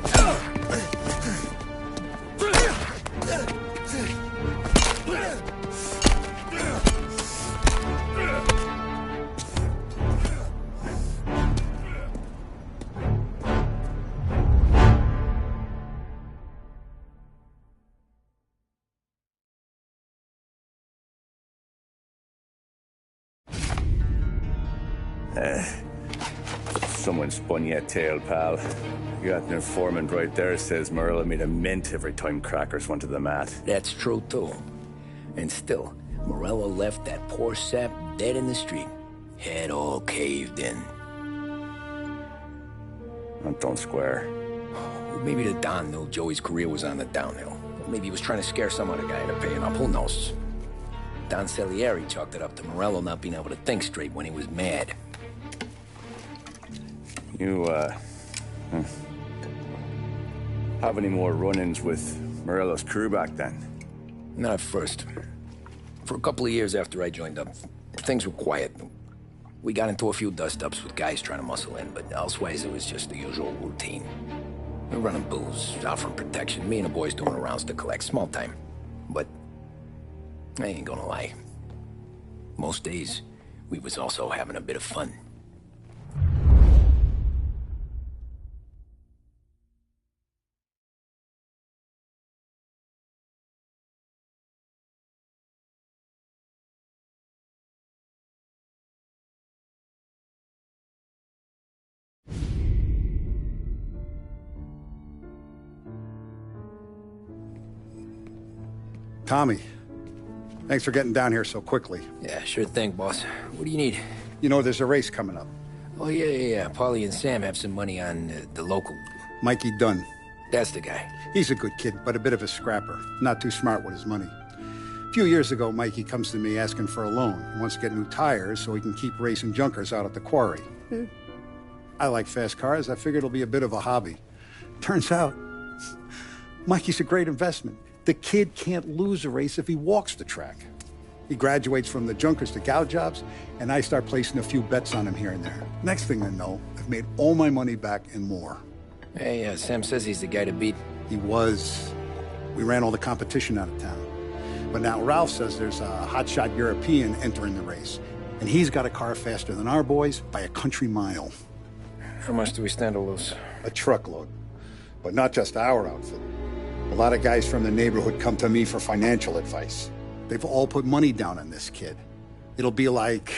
Someone spun you a tale, pal. You got an informant right there says Morello made a mint every time Crackers went to the mat. That's true, too. And still, Morello left that poor sap dead in the street. Head all caved in. Don't square. Maybe the Don knew Joey's career was on the downhill. Maybe he was trying to scare some other guy into paying up. Who knows? Don Salieri chalked it up to Morello not being able to think straight when he was mad. You, have any more run-ins with Morello's crew back then? Not at first. For a couple of years after I joined up, things were quiet. We got into a few dust-ups with guys trying to muscle in, but elsewise it was just the usual routine. We were running booze, out from protection, me and the boys doing rounds to collect, small time. But I ain't gonna lie. Most days, we was also having a bit of fun. Tommy, thanks for getting down here so quickly. Yeah, sure thing, boss. What do you need? You know, there's a race coming up. Oh, yeah. Paulie and Sam have some money on the local. Mikey Dunn. That's the guy. He's a good kid, but a bit of a scrapper. Not too smart with his money. A few years ago, Mikey comes to me asking for a loan. He wants to get new tires so he can keep racing junkers out at the quarry. I like fast cars. I figured it'll be a bit of a hobby. Turns out, Mikey's a great investment. The kid can't lose a race if he walks the track. He graduates from the junkers to gal jobs, and I start placing a few bets on him here and there. Next thing I know, I've made all my money back and more. Hey, Sam says he's the guy to beat. He was. We ran all the competition out of town. But now Ralph says there's a hotshot European entering the race, and he's got a car faster than our boys by a country mile. How much do we stand to lose? A truckload. But not just our outfit. A lot of guys from the neighborhood come to me for financial advice. They've all put money down on this kid. It'll be like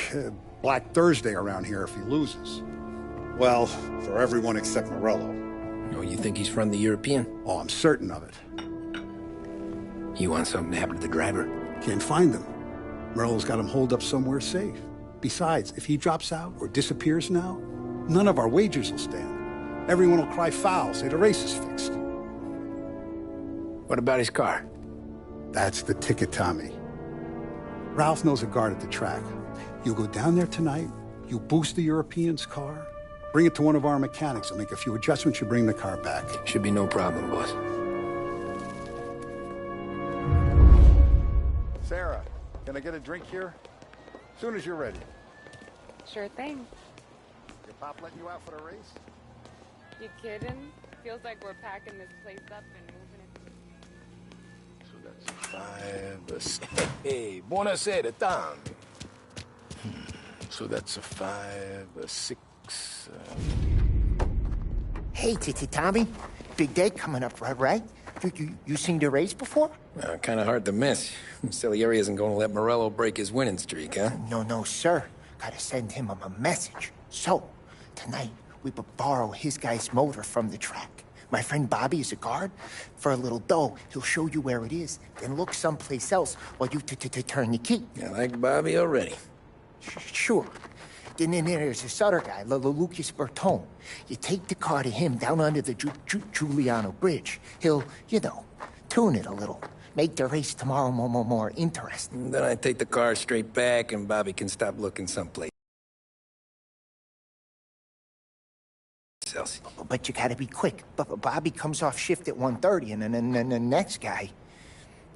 Black Thursday around here if he loses. Well, for everyone except Morello. Oh, you think he's from the European? Oh, I'm certain of it. You want something to happen to the driver? Can't find him. Morello's got him holed up somewhere safe. Besides, if he drops out or disappears now, none of our wagers will stand. Everyone will cry foul, say the race is fixed. What about his car? That's the ticket, Tommy. Ralph knows a guard at the track. You go down there tonight, you boost the European's car, bring it to one of our mechanics, and make a few adjustments, you bring the car back. Should be no problem, boss. Can I get a drink here? Soon as you're ready. Sure thing. Your pop letting you out for the race? You kidding? Feels like we're packing this place up and moving it. So that's a 5, a... Hey, buonasera, Tom. So that's a 5, a 6... Hey, Tommy. Big day coming up, right? You seen the race before? Kind of hard to miss. Salieri isn't going to let Morello break his winning streak, huh? No, sir. Gotta send him a message. So, tonight, we borrow his guy's motor from the track. My friend Bobby is a guard. For a little dough, he'll show you where it is, then look someplace else while you turn the key. I like Bobby already. Sure. Then there's this other guy, Lucas Bertone. You take the car to him down under the Giuliano Bridge. He'll, tune it a little. Make the race tomorrow more interesting. Then I take the car straight back and Bobby can stop looking someplace else. But you gotta be quick. Bobby comes off shift at 1:30, and then the next guy,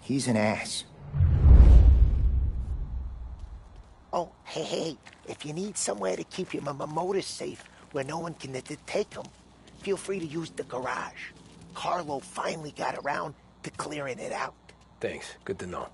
he's an ass. Oh, hey, if you need somewhere to keep your motor safe where no one can take them, feel free to use the garage. Carlo finally got around to clearing it out. Thanks. Good to know.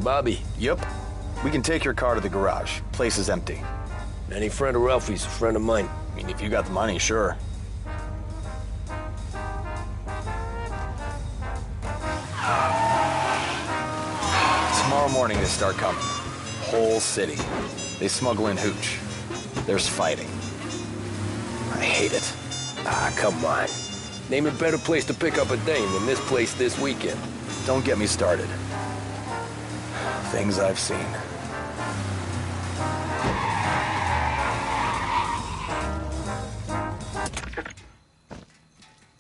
Bobby. Yep. We can take your car to the garage. Place is empty. Any friend of Ralphie's a friend of mine. I mean, if you got the money, sure. Tomorrow morning they start coming. Whole city. They smuggle in hooch. There's fighting. I hate it. Ah, come on. Name a better place to pick up a dame than this place this weekend. Don't get me started. Things I've seen.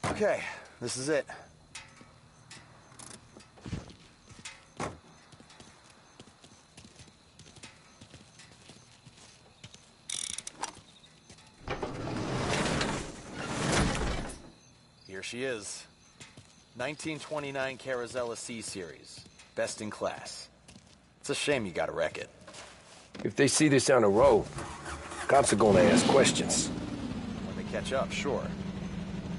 Okay, this is it. Here she is. 1929 Carazella C-Series. Best in class. It's a shame you gotta wreck it. If they see this on the road, cops are gonna ask questions. When they catch up, sure.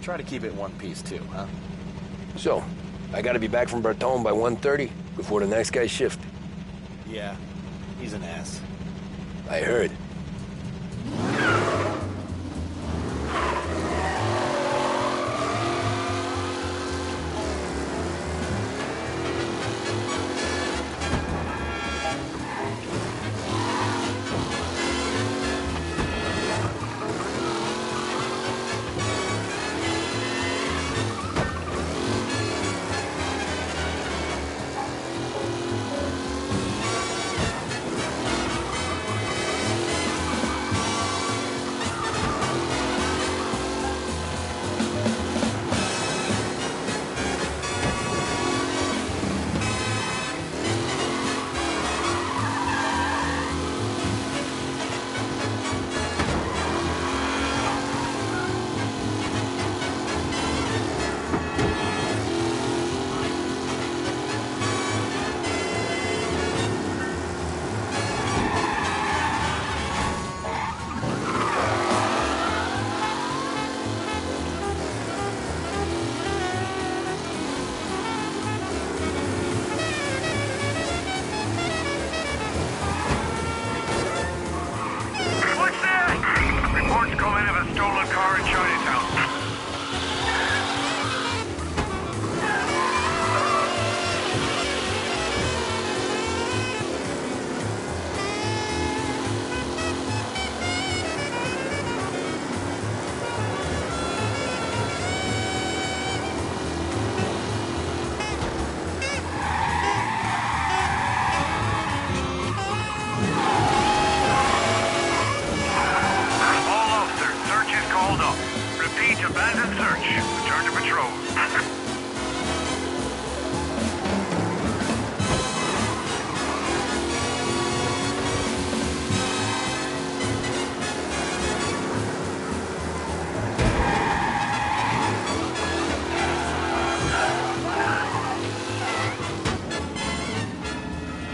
Try to keep it in one piece, too, huh? So, I gotta be back from Bertone by 1:30 before the next guy's shift. Yeah, he's an ass. I heard.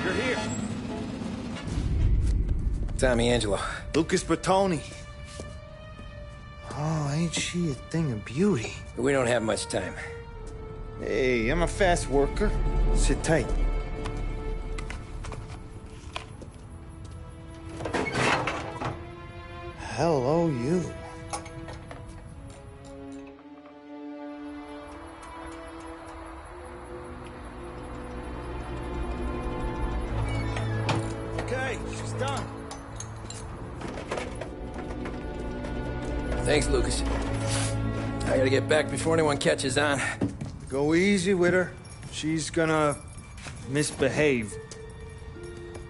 You're here. Tommy Angelo. Lucas Bertoni. Oh, ain't she a thing of beauty? We don't have much time. Hey, I'm a fast worker. Sit tight. Hello, you. Okay, she's done. Thanks, Lucas. I gotta get back before anyone catches on. Go easy with her. She's gonna misbehave.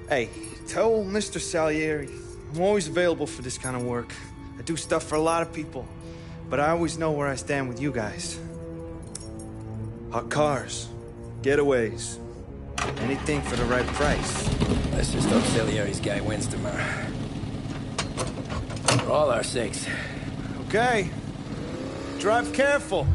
Hey, tell Mr. Salieri I'm always available for this kind of work. I do stuff for a lot of people, but I always know where I stand with you guys. Hot cars, getaways, anything for the right price. Let's just hope Salieri's guy wins tomorrow. For all our sakes. Okay. Drive careful.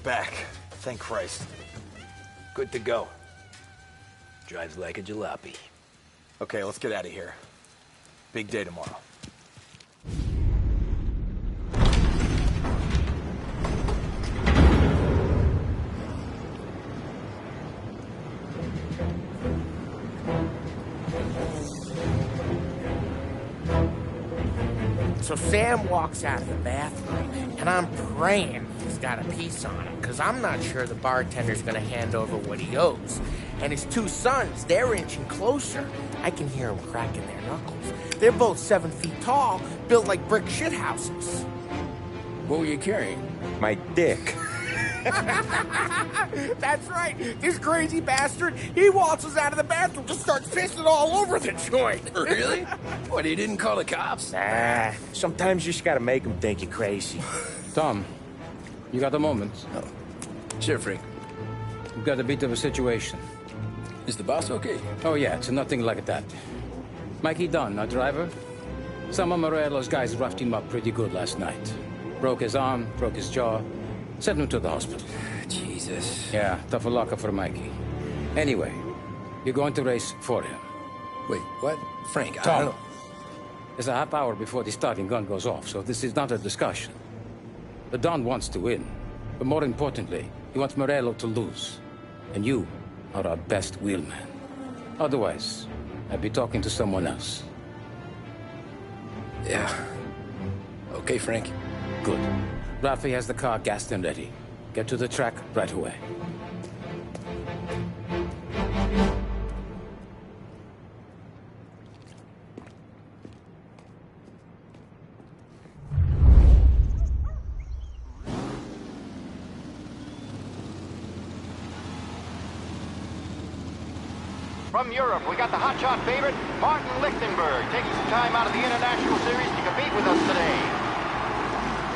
Back. Thank Christ. Good to go. Drives like a jalopy. Okay, let's get out of here. Big day tomorrow. So Sam walks out of the bathroom, and I'm praying he's got a piece on him, because I'm not sure the bartender's going to hand over what he owes. And his two sons, they're inching closer. I can hear them cracking their knuckles. They're both 7 feet tall, built like brick shithouses. What were you carrying? My dick. That's right. This crazy bastard, he waltzes out of the bathroom, just starts pissing all over the joint. Really? What, he didn't call the cops? Nah, Sometimes you just gotta make them think you're crazy. Tom, you got a moment? Oh. Sure, Frank. We've got a bit of a situation. Is the boss okay? Oh, yeah, it's nothing like that. Mikey Dunn, our driver. Some of Morello's guys roughed him up pretty good last night. Broke his arm, broke his jaw. Sent him to the hospital. Jesus. Yeah, tough luck for Mikey. Anyway, you're going to race for him. Wait, what? Frank, I Tom, don't... there's a half hour before the starting gun goes off, so this is not a discussion. The Don wants to win, but more importantly, he wants Morello to lose. And you are our best wheelman. Otherwise, I'd be talking to someone else. Yeah. Okay, Frank. Good. Rafi has the car gassed and ready. Get to the track right away. From Europe, we got the hotshot favorite, Martin Lichtenberg, taking some time out of the International Series to compete with us today.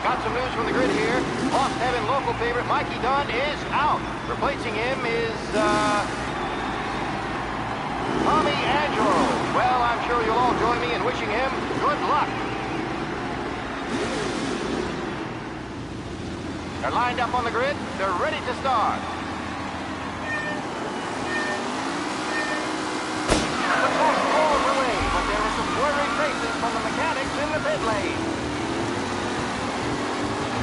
Got some news from the grid here. Lost Heaven local favorite Mikey Dunn is out. Replacing him is, Tommy Angelo. Well, I'm sure you'll all join me in wishing him good luck. They're lined up on the grid. They're ready to start. The close falls away, but there are some worried faces from the mechanics in the pit lane.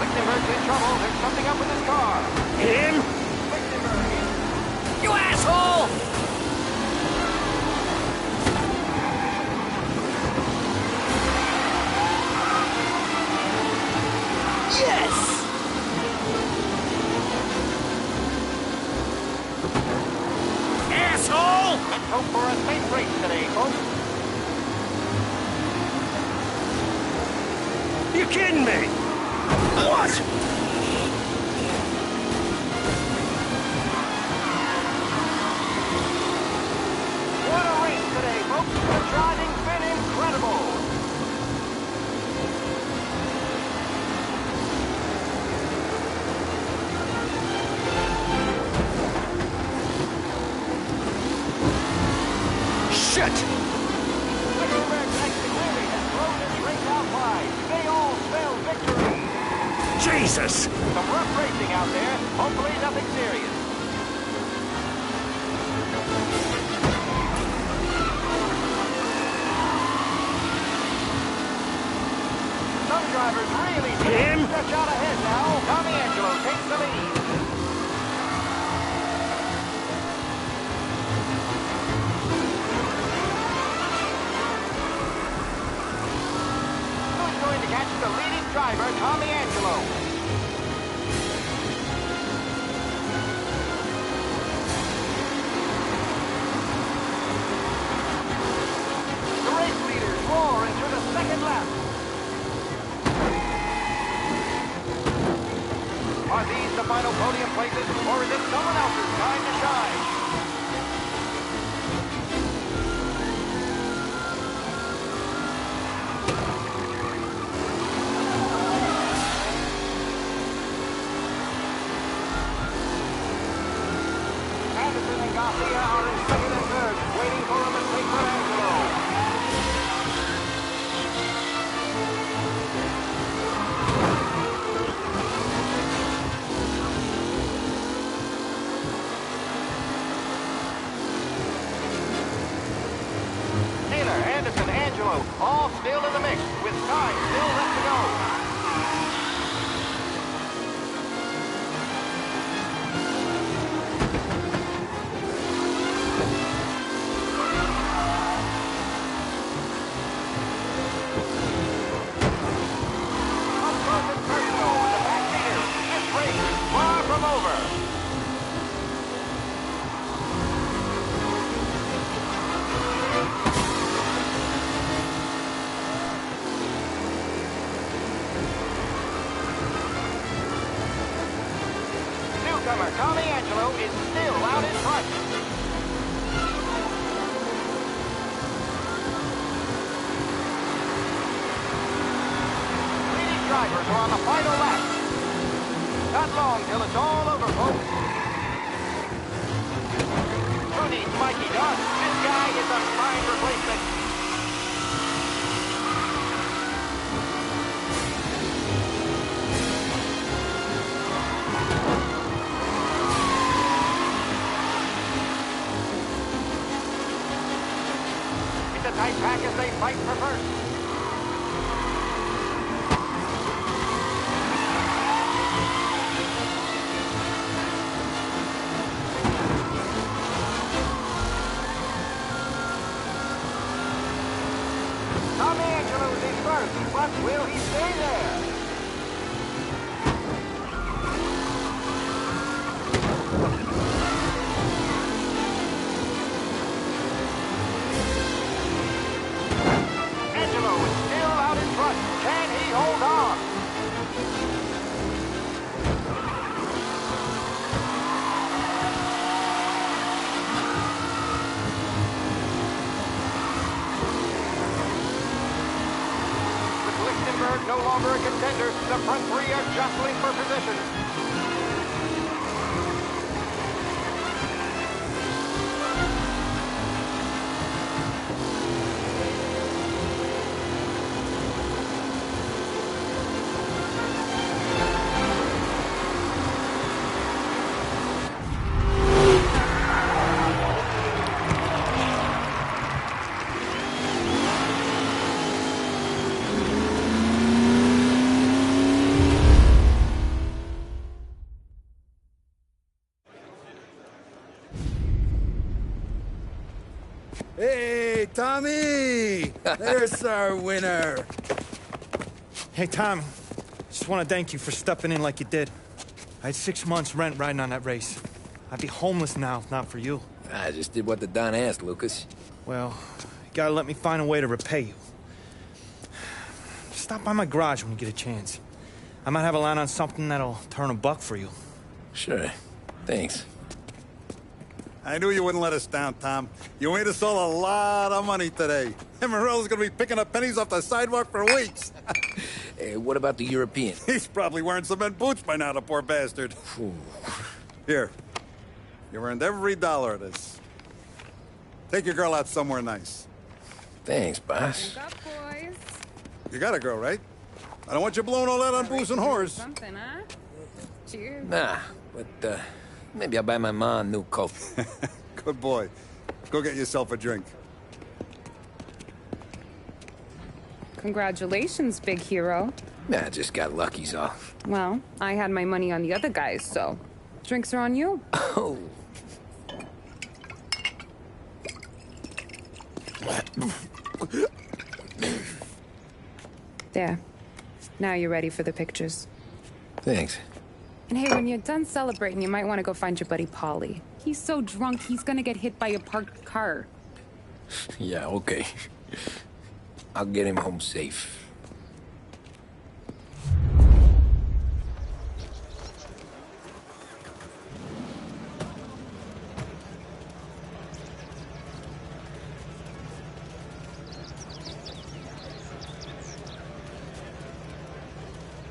Lichtenberg's in trouble. There's something up with his car. Him? Lichtenberg. You asshole! Yes! Asshole! Let's hope for a safe race today, folks. You kidding me? What? What a race today, folks. The driving's been incredible. Shit! Lichtenberg's next clearly has thrown this race out wide. They all spell victory. Jesus! Some rough racing out there. Hopefully nothing serious. Some drivers really stretch out ahead now. Tommy Angelo takes the lead. Who's going to catch the leading driver, Tommy Angelo? The race leaders roar into the second lap. Are these the final podium places, or is it someone else's time to shine? Anderson and Garcia are in second and third, waiting for a mistake from Angelo. Taylor, Anderson, Angelo, all still in the mix, with time still left to go. Up close and personal with the back leaders. This race is far from over. Newcomer Tommy Angelo is still out in front. Leading drivers are on the final lap. Not long till it's all over, folks. Who needs Mikey Dunn? This guy is a fine replacement. the tight pack as they fight for first. Tommy Angelo's in first, but will he stay there? Angelo is still out in front. Can he hold on? With Lichtenberg no longer a contender, the front three are jostling for position. Hey, Tommy! There's our winner. Hey, Tom. Just want to thank you for stepping in like you did. I had 6 months rent riding on that race. I'd be homeless now if not for you. I just did what the Don asked, Lucas. Well, you gotta let me find a way to repay you. Stop by my garage when you get a chance. I might have a line on something that'll turn $1 for you. Sure. Thanks. I knew you wouldn't let us down, Tom. You made us all a lot of money today. And Morello's gonna be picking up pennies off the sidewalk for weeks. Hey, what about the European? He's probably wearing cement boots by now, the poor bastard. Here. You earned every dollar of this. Take your girl out somewhere nice. Thanks, boss. Wake up, boys. You got a girl, right? I don't want you blowing all that on booze and whores. Something, huh? Cheers. Nah, but, maybe I'll buy my mom a new coat. Good boy. Go get yourself a drink. Congratulations, big hero. Nah, just got lucky's all. Well, I had my money on the other guys, so drinks are on you. Oh. There. Now you're ready for the pictures. Thanks. And hey, when you're done celebrating, you might want to go find your buddy Paulie. He's so drunk, he's gonna get hit by a parked car. Yeah, okay. I'll get him home safe.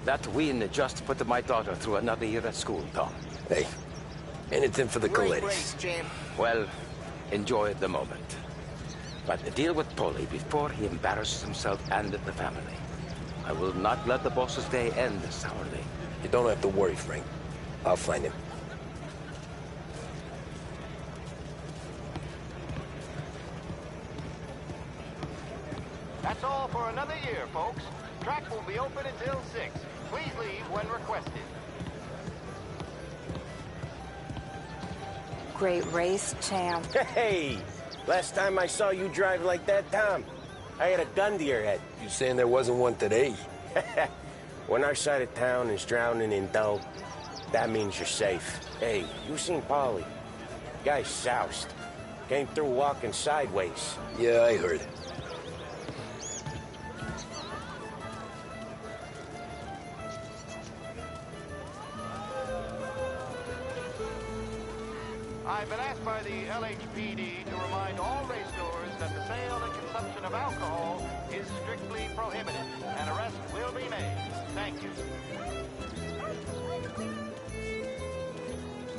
That win just put my daughter through another year at school, Tom. Hey, anything for the Great ladies. race, champ. Well, enjoy the moment. But deal with Paulie before he embarrasses himself and the family. I will not let the boss's day end sourly. You don't have to worry, Frank. I'll find him. That's all for another year, folks. Track will be open until 6. Please leave when requested. Great race, champ. Hey! Last time I saw you drive like that, Tom, I had a gun to your head. You saying there wasn't one today? When our side of town is drowning in dough, that means you're safe. Hey, you seen Paulie? Guy's soused. Came through walking sideways. Yeah, I heard. I've been asked by the LHPD to remind all race goers that the sale and consumption of alcohol is strictly prohibited. An arrest will be made. Thank you.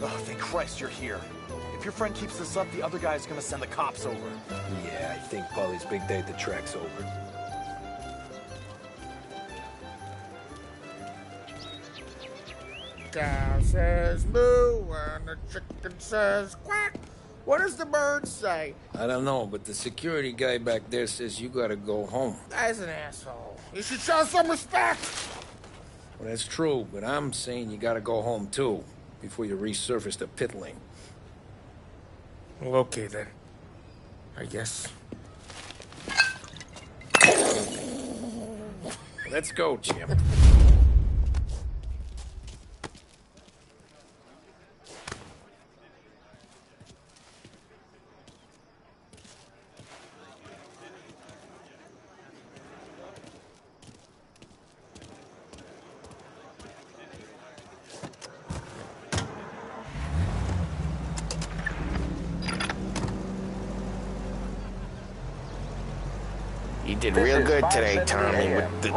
Oh, thank Christ you're here. If your friend keeps this up, the other guy's gonna send the cops over. Yeah, I think Paulie's big day at the track's over. Cow says moo and the chicken says quack. What does the bird say? I don't know, but the security guy back there says you gotta go home. Guy's an asshole. You should show some respect. Well, that's true, but I'm saying you gotta go home too, before you resurface the pit lane. Well, okay then. I guess. Let's go, Jim. You did real good today, Tommy, with the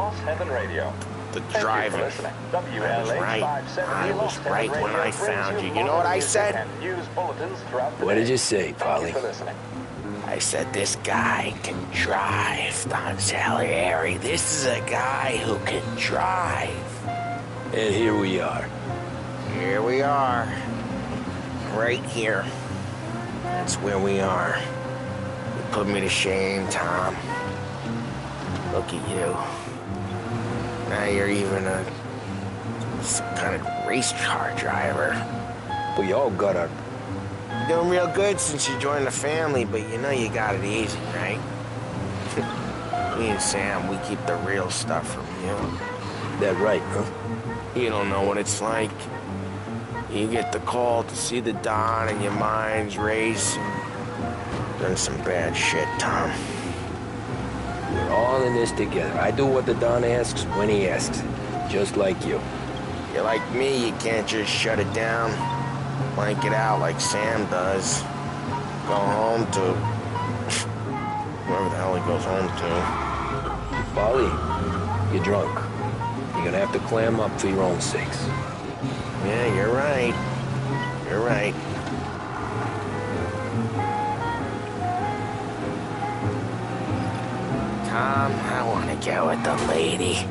driving. I was right when I found you. You know what I said? What did you say, Polly? I said, this guy can drive, Don Salieri. This is a guy who can drive. And here we are. Here we are. Right here. That's where we are. You put me to shame, Tom. Look at you. Now you're even some kind of race car driver. We all got our... You're doing real good since you joined the family, but you know you got it easy, right? Me and Sam, we keep the real stuff from you. That right, huh? You don't know what it's like. You get the call to see the Don and your mind's racing. Done some bad shit, Tom. We're all in this together. I do what the Don asks when he asks it. Just like you. You're like me, you can't just shut it down. Blank it out like Sam does. Go home to... wherever the hell he goes home to. Polly, you're drunk. You're gonna have to clam up for your own sakes. Yeah, you're right. You're right. Tom, I want to go with the lady.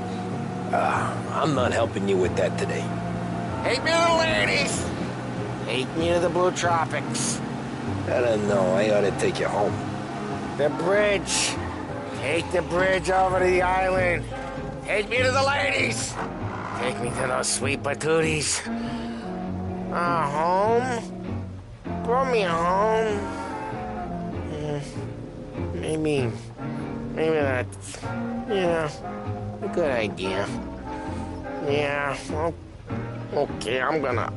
I'm not helping you with that today. Take me to the ladies! Take me to the Blue Tropics. I don't know. I ought to take you home. The bridge. Take the bridge over to the island. Take me to the ladies. Take me to those sweet patooties. Home? Brought me home. Maybe that's, a good idea. Yeah, well, okay, I'm gonna...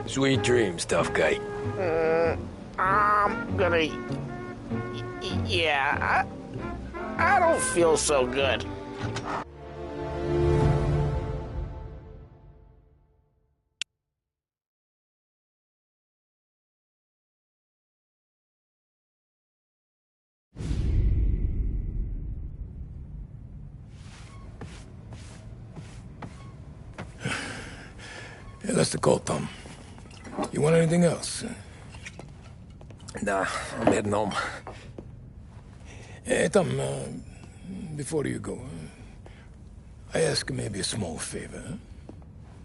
Sweet dreams, tough guy. I'm gonna... Yeah, I don't feel so good. Yeah, that's the call, Tom. You want anything else? Nah, I'm heading home. Hey, Tom, before you go, I ask maybe a small favor. Huh?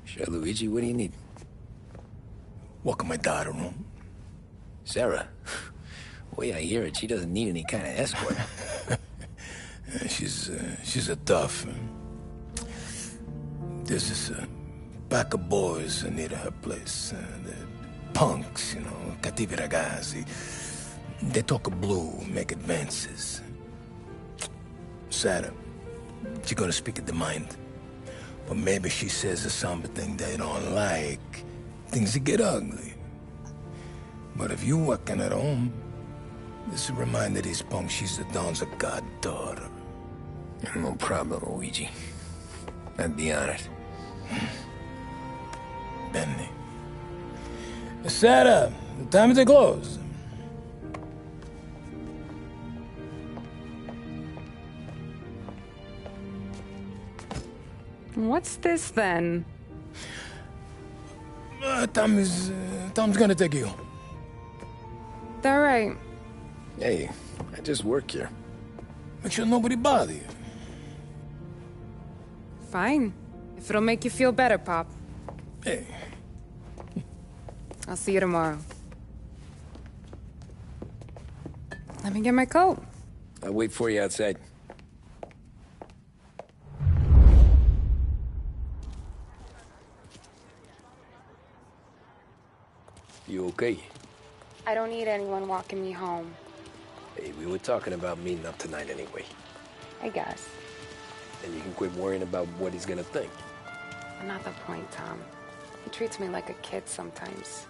Sure, Luigi, what do you need? Walk my daughter home. Sarah? The way I hear it, she doesn't need any kind of escort. She's a tough. There's this pack of boys near her place. They're punks, cattivi ragazzi. They talk blue, make advances. Sarah, she's gonna speak at the mind. But maybe she says something they don't like. Things get ugly. But if you working at home, this will remind these punks she's the Don's goddaughter. No problem, Luigi. I'd be honored. Benny. Sarah, the time to close. What's this then? Tom's gonna take you. All right. Hey, I just work here. Make sure nobody bother you. Fine. If it'll make you feel better, Pop. Hey. I'll see you tomorrow. Let me get my coat. I'll wait for you outside. You okay? I don't need anyone walking me home. Hey, we were talking about meeting up tonight anyway. I guess. And you can quit worrying about what he's gonna think. Not the point, Tom. He treats me like a kid sometimes.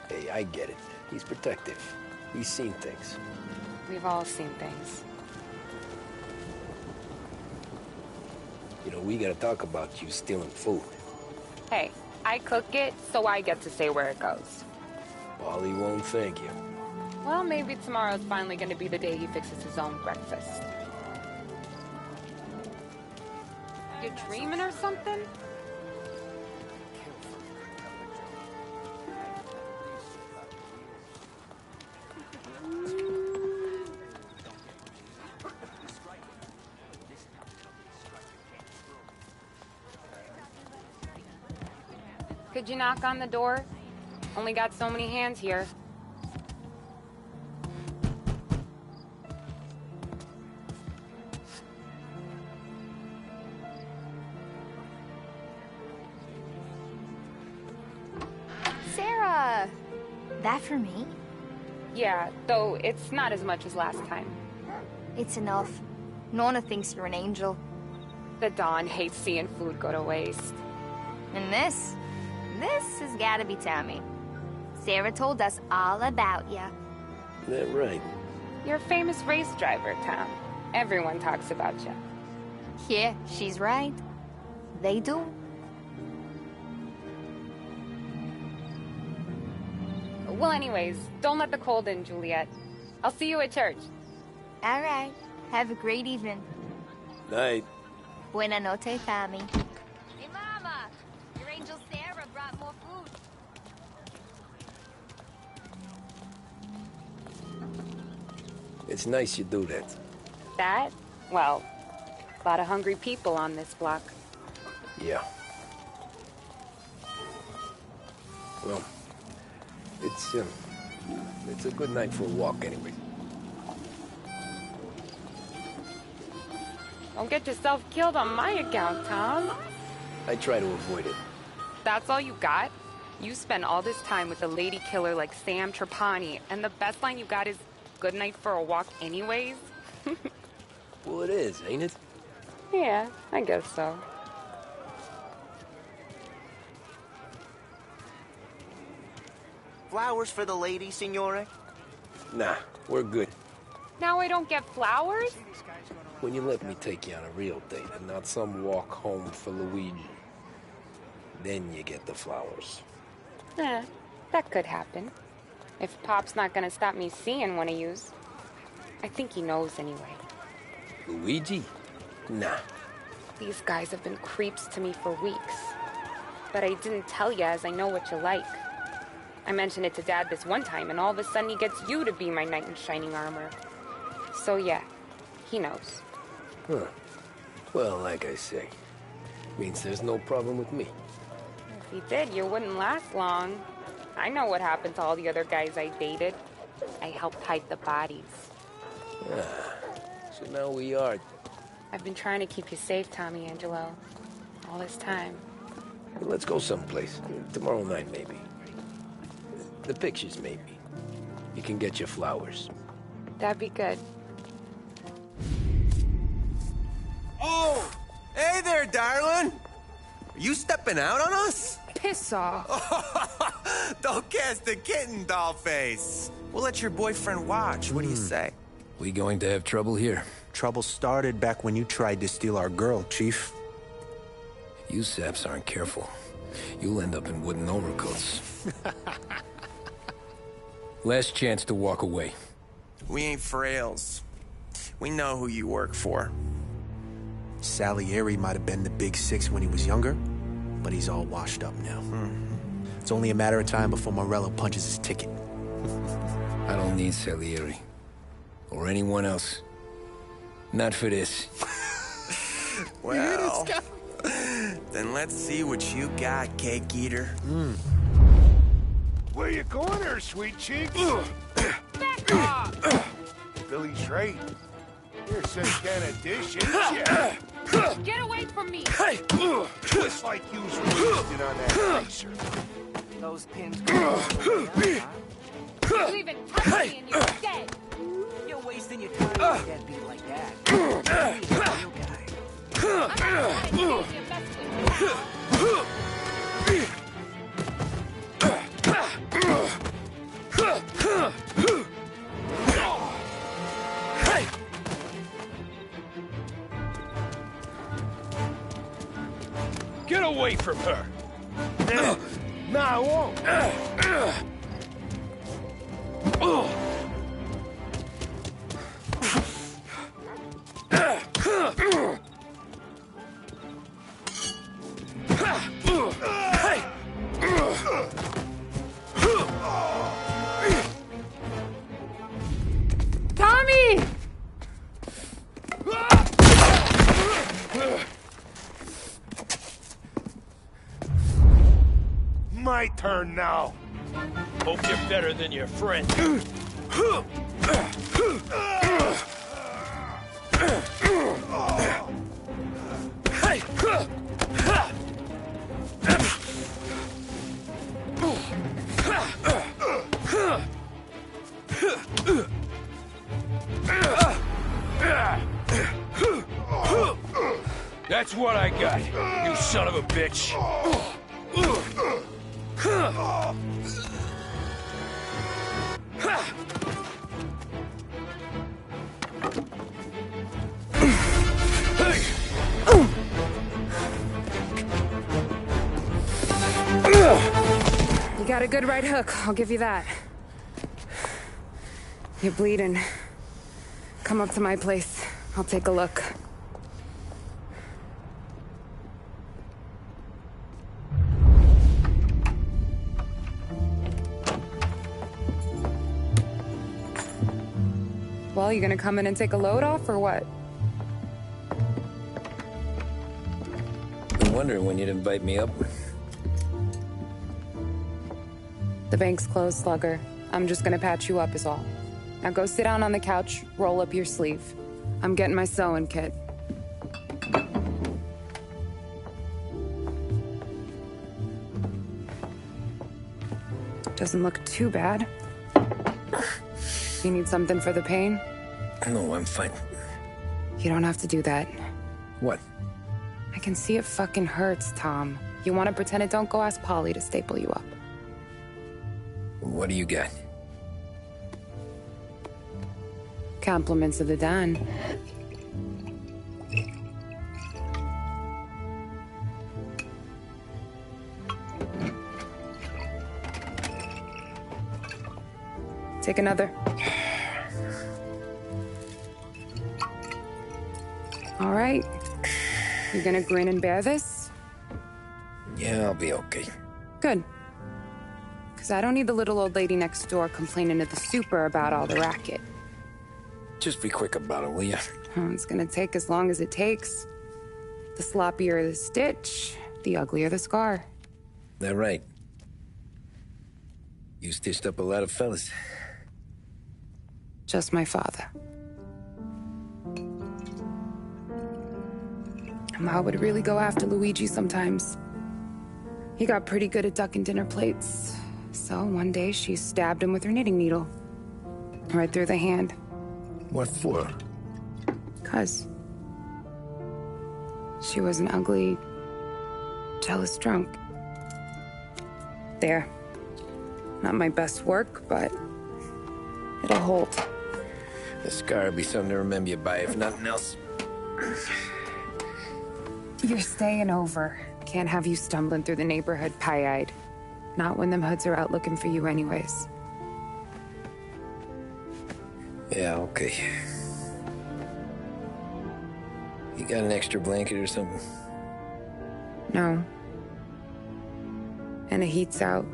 Hey, I get it. He's protective. He's seen things. We've all seen things. You know, we gotta talk about you stealing food. Hey, I cook it, so I get to say where it goes. Paulie won't thank you. Well, maybe tomorrow's finally gonna be the day he fixes his own breakfast. You dreaming or something? Could you knock on the door? Only got so many hands here. Sarah! That for me? Yeah, though it's not as much as last time. It's enough. Nona thinks you're an angel. The Dawn hates seeing food go to waste. And this has gotta be Tammy. Sarah told us all about ya. That right? You're a famous race driver, Tom. Everyone talks about you. Yeah, she's right. They do. Well, anyways, don't let the cold in, Juliet. I'll see you at church. All right. Have a great evening. Night. Buena noche, Tammy. Hey, Mama! Your angel Sarah brought more food. It's nice you do that. That? Well, a lot of hungry people on this block. Yeah. Well, it's a good night for a walk anyway. Don't get yourself killed on my account, Tom. I try to avoid it. That's all you got? You spend all this time with a lady killer like Sam Trapani, and the best line you got is, "Good night for a walk anyways"? Well, it is, ain't it? Yeah, I guess so. Flowers for the lady, signore? Nah, we're good. Now I don't get flowers? When you let me take you on a real date and not some walk home for Luigi, then you get the flowers. That could happen. If Pop's not gonna stop me seeing one of yous. I think he knows anyway. Luigi? Nah. These guys have been creeps to me for weeks. But I didn't tell you as I know what you like. I mentioned it to Dad this one time, and all of a sudden he gets you to be my knight in shining armor. So yeah, he knows. Huh. Well, like I say, means there's no problem with me. If he did, you wouldn't last long. I know what happened to all the other guys I dated. I helped hide the bodies. So now we are. I've been trying to keep you safe, Tommy Angelo. All this time. Let's go someplace. Tomorrow night, maybe. The pictures, maybe. You can get your flowers. That'd be good. Oh! Hey there, darling! Are you stepping out on us? Piss off. Don't cast a kitten, dollface. We'll let your boyfriend watch. What do you say? We going to have trouble here? Trouble started back when you tried to steal our girl, Chief. You saps aren't careful. You'll end up in wooden overcoats. Last chance to walk away. We ain't frails. We know who you work for. Salieri might have been the big six when he was younger, but he's all washed up now. It's only a matter of time before Morello punches his ticket. I don't need Salieri. Or anyone else. Not for this. Well, then let's see what you got, cake eater. Where you going there, sweet cheeks? Back off! Billy Trade. Here's some kind of dish, ain't ya? Get away from me! Just like you was roasted on that racer. Those pins go all the way up, huh? You even touch me and you're dead! You're wasting your time with a deadbeat like that. You need a real guy. I'm not trying to get you mess with Get away from her! No, I won't. Tommy! My turn now. Hope you're better than your friend. That's what I got, you son of a bitch. You got a good right hook, I'll give you that. You're bleeding. Come up to my place. I'll take a look. Well, you gonna come in and take a load off, or what? Been wondering when you'd invite me up. The bank's closed, Slugger. I'm just gonna patch you up is all. Now go sit down on the couch, roll up your sleeve. I'm getting my sewing kit. Doesn't look too bad. You need something for the pain? No, I'm fine. You don't have to do that. What? I can see it fucking hurts, Tom. You want to pretend it don't? Go ask Polly to staple you up. What do you got? Compliments of the Don. Take another. All right. You gonna grin and bear this? Yeah, I'll be okay. Good. Because I don't need the little old lady next door complaining to the super about all the racket. Just be quick about it, will ya? Oh, it's gonna take as long as it takes. The sloppier the stitch, the uglier the scar. That right? You stitched up a lot of fellas. Just my father. Ma would really go after Luigi sometimes. He got pretty good at ducking dinner plates. So one day she stabbed him with her knitting needle. Right through the hand. What for? 'Cause she was an ugly, jealous drunk. There. Not my best work, but it'll hold. The scar will be something to remember you by, if nothing else. You're staying over. Can't have you stumbling through the neighborhood pie-eyed. Not when them hoods are out looking for you anyways. Yeah, okay. You got an extra blanket or something? No. And the heat's out.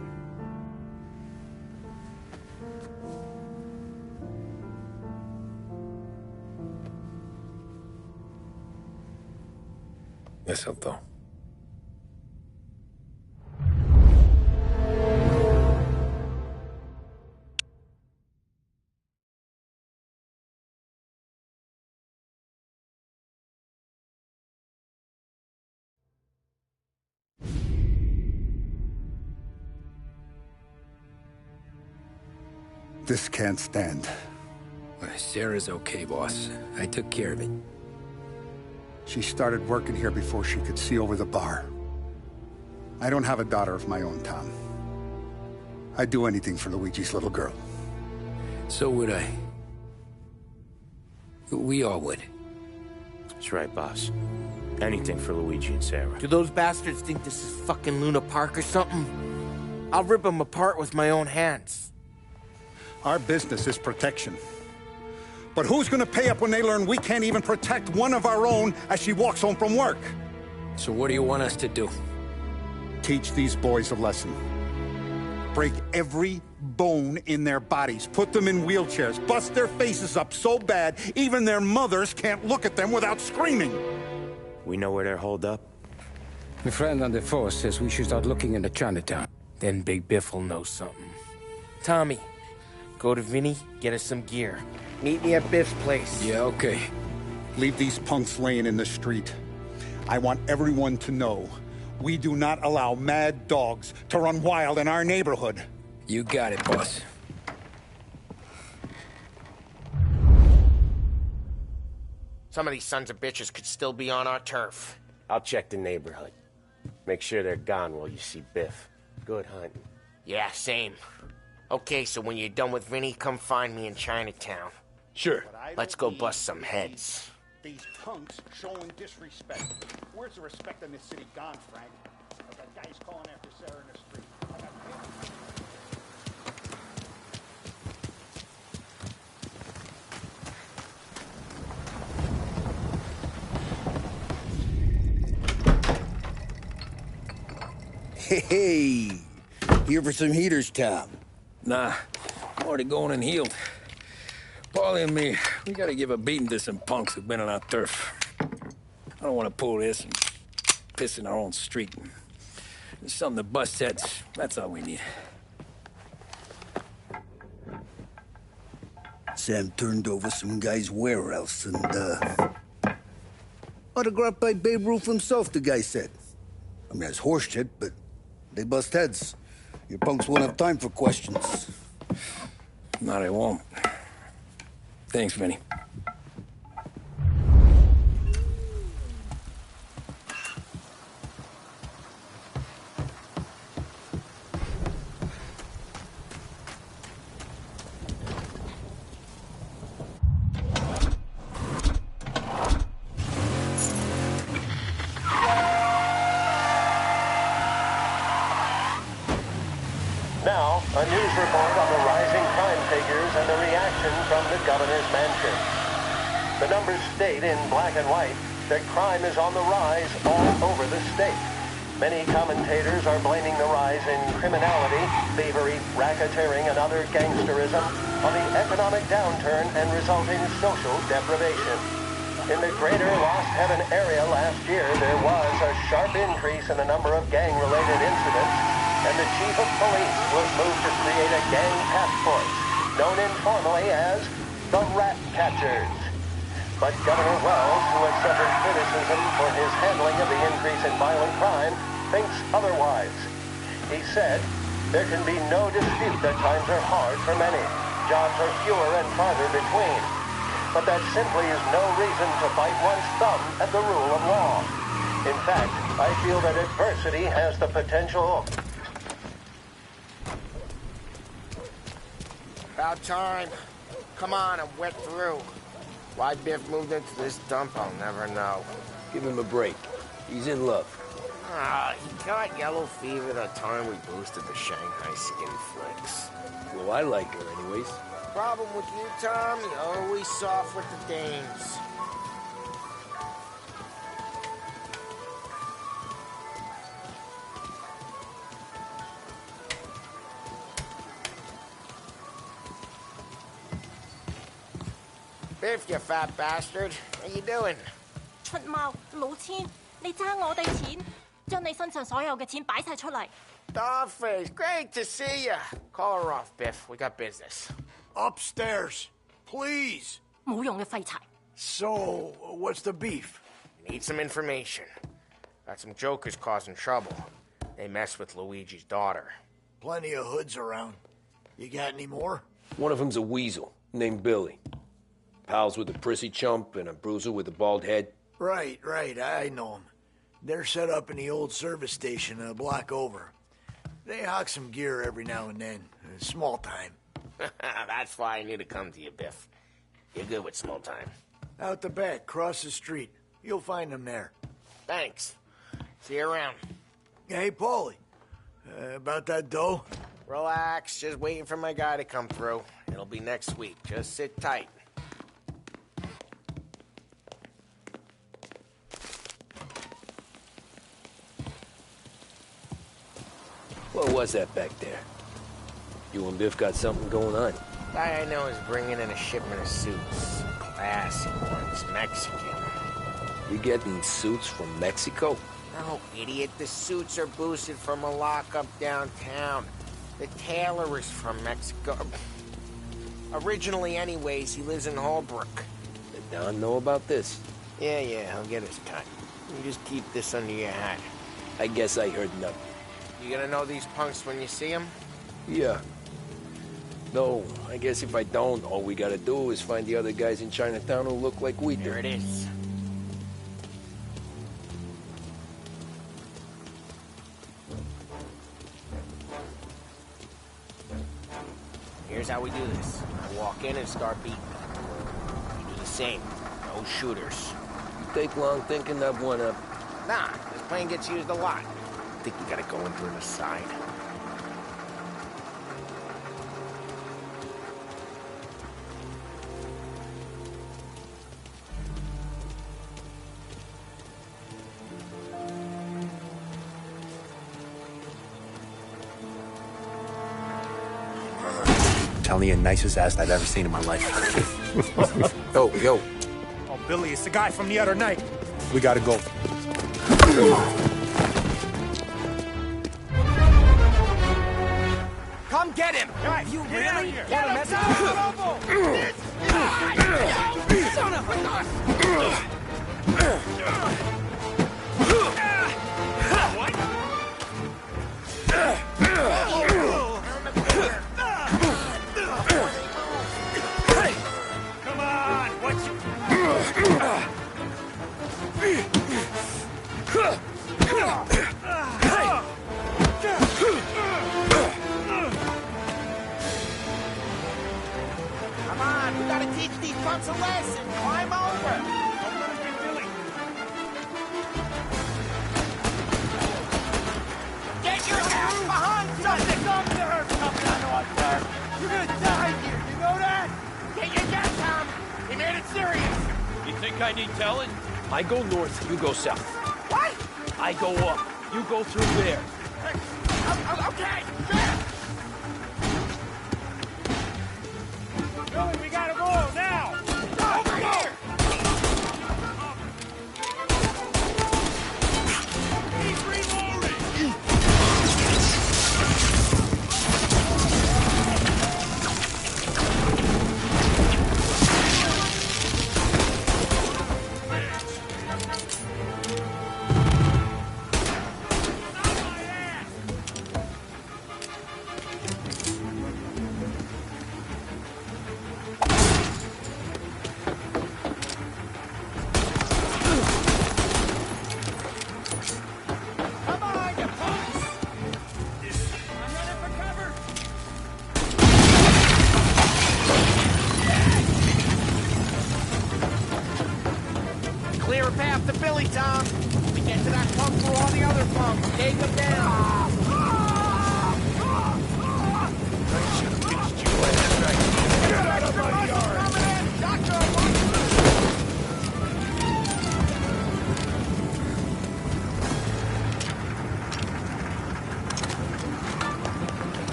Eso todo. This can't stand. Sarah's okay, boss. I took care of it. She started working here before she could see over the bar. I don't have a daughter of my own, Tom. I'd do anything for Luigi's little girl. So would I. We all would. That's right, boss. Anything for Luigi and Sarah. Do those bastards think this is fucking Luna Park or something? I'll rip them apart with my own hands. Our business is protection. But who's gonna pay up when they learn we can't even protect one of our own as she walks home from work? So what do you want us to do? Teach these boys a lesson. Break every bone in their bodies. Put them in wheelchairs. Bust their faces up so bad, even their mothers can't look at them without screaming. We know where they're holed up? My friend on the force says we should start looking into Chinatown. Then Big Biff will know something. Tommy, go to Vinny, get us some gear. Meet me at Biff's place. Yeah, okay. Leave these punks laying in the street. I want everyone to know we do not allow mad dogs to run wild in our neighborhood. You got it, boss. Some of these sons of bitches could still be on our turf. I'll check the neighborhood. Make sure they're gone while you see Biff. Good hunting. Yeah, same. Okay, so when you're done with Vinny, come find me in Chinatown. Sure. Let's go bust some heads. These punks showing disrespect. Where's the respect in this city gone, Frank? I got guys calling after Sarah in the street. I got Hey, here for some heaters, Tom? Nah, I'm already going and healed. Paulie and me, we gotta give a beating to some punks who've been on our turf. I don't want to pull this and piss in our own street. There's something to bust heads. That's all we need. Sam turned over some guy's warehouse and, autographed by Babe Ruth himself, the guy said. I mean, that's horse shit, but they bust heads. Your punks won't have time for questions. No, they won't. Thanks, Vinny. Now, a news report on the rising crime figures and the reaction from the governor's mansion. The numbers state in black and white that crime is on the rise all over the state. Many commentators are blaming the rise in criminality, thievery, racketeering, and other gangsterism on the economic downturn and resulting social deprivation. In the greater Lost Heaven area last year, there was a sharp increase in the number of gang-related incidents, and the chief of police was moved to create a gang task force, known informally as the Rat Catchers. But Governor Wells, who has suffered criticism for his handling of the increase in violent crime, thinks otherwise. He said, "There can be no dispute that times are hard for many. Jobs are fewer and farther between. But that simply is no reason to bite one's thumb at the rule of law. In fact, I feel that adversity has the potential..." About time. Come on, I'm wet through. Why Biff moved into this dump, I'll never know. Give him a break. He's in love. He got yellow fever the time we boosted the Shanghai skin flicks. Well, I like her anyways. Problem with you, Tom, you're always soft with the dames. Biff, you fat bastard. How you doing? 出貓老千，你爭我哋錢，將你身上所有嘅錢擺晒出嚟。Dollface, great to see you. Call her off, Biff. We got business. Upstairs, please. 冇用嘅廢柴。So, what's the beef? Need some information. Got some jokers causing trouble. They mess with Luigi's daughter. Plenty of hoods around. You got any more? One of them's a weasel named Billy. Pals with a prissy chump and a bruiser with a bald head. Right, I know them. They're set up in the old service station a block over. They hawk some gear every now and then. Small time. That's why I knew to come to you, Biff. You're good with small time. Out the back, cross the street. You'll find them there. Thanks. See you around. Hey, Paulie. About that dough? Relax. Just waiting for my guy to come through. It'll be next week. Just sit tight. What was that back there? You and Biff got something going on. Guy I know is bringing in a shipment of suits. Classy ones, Mexican. You getting suits from Mexico? No, idiot. The suits are boosted from a lockup downtown. The tailor is from Mexico. Originally, anyways, he lives in Holbrook. Did Don know about this? Yeah, he'll get his cut. You just keep this under your hat. I guess I heard nothing. You gonna know these punks when you see them? Yeah. No, I guess if I don't, all we gotta do is find the other guys in Chinatown who look like we do. There it is. Here's how we do this. I walk in and start beating. You do the same. No shooters. You take long thinking that one up. Nah, this plane gets used a lot. I think we gotta go in through the side. Telling you, nicest ass I've ever seen in my life. Yo. Oh, Billy, it's the guy from the other night. We gotta go. Come get him! Guys, You get out really here. got a message? Son of Come on, what you... Come on, we gotta teach these punks a lesson. Climb over. Don't let him get Billy. Get your ass behind something! Something hurt something on our turf! You're gonna die here, you know that? Get your gun, Tom! He made it serious! You think I need telling? I go north, you go south. What? I go up, you go through there. Okay, fair! Billy, we gotta go now! Over here! He's reloading! Come on, you punks! I'm running for cover! Clear a path to Billy, Tom. We get to that punk through all the other punks. Take them down. Get out of my yard!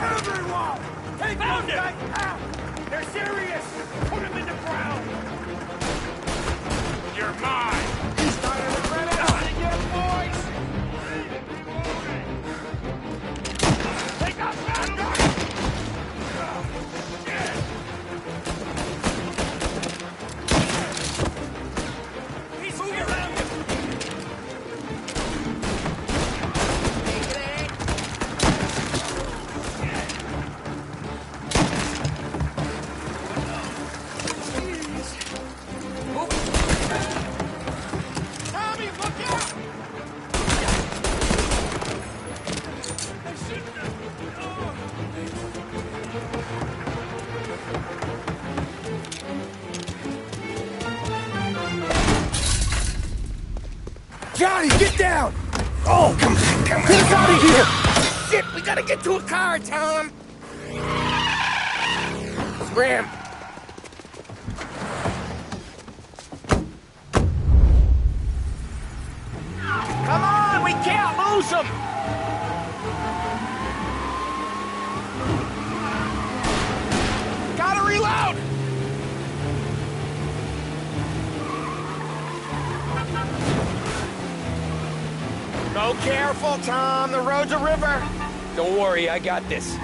Everyone! Take Found those him! guys out! They're serious! Put him in the ground! You're mine! Starting to regret it, you boys! Johnny, get down! Oh, come on. Get us out of here! Shit, we gotta get to a car, Tom! Scram! Come on, we can't lose him! Gotta reload! Go careful, Tom. The road's a river. Don't worry, I got this.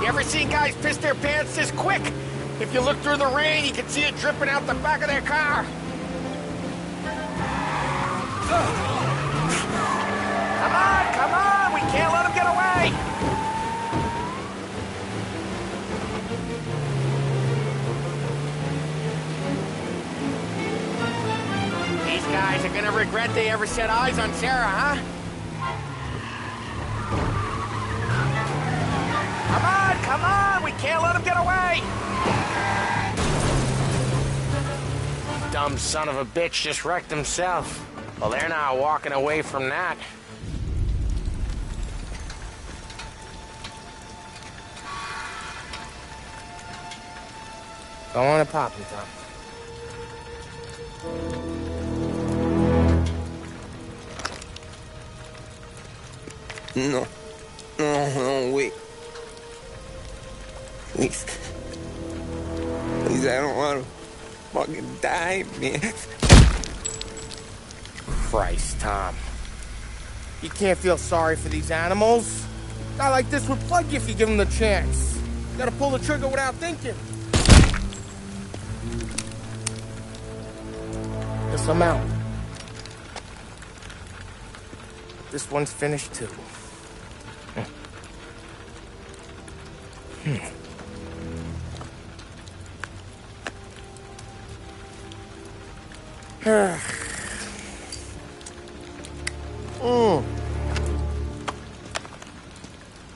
You ever seen guys piss their pants this quick? If you look through the rain, you can see it dripping out the back of their car. Come on, we can't let him get away! These guys are gonna regret they ever set eyes on Sarah, huh? Come on, we can't let him get away! Dumb son of a bitch just wrecked himself. Well, they're not walking away from that. Go on and pop him, Tom. No, wait. Please, I don't want to fucking die, man. Christ, Tom. You can't feel sorry for these animals. A guy like this would plug you if you give him the chance. You gotta pull the trigger without thinking. Guess I'm out. This one's finished too.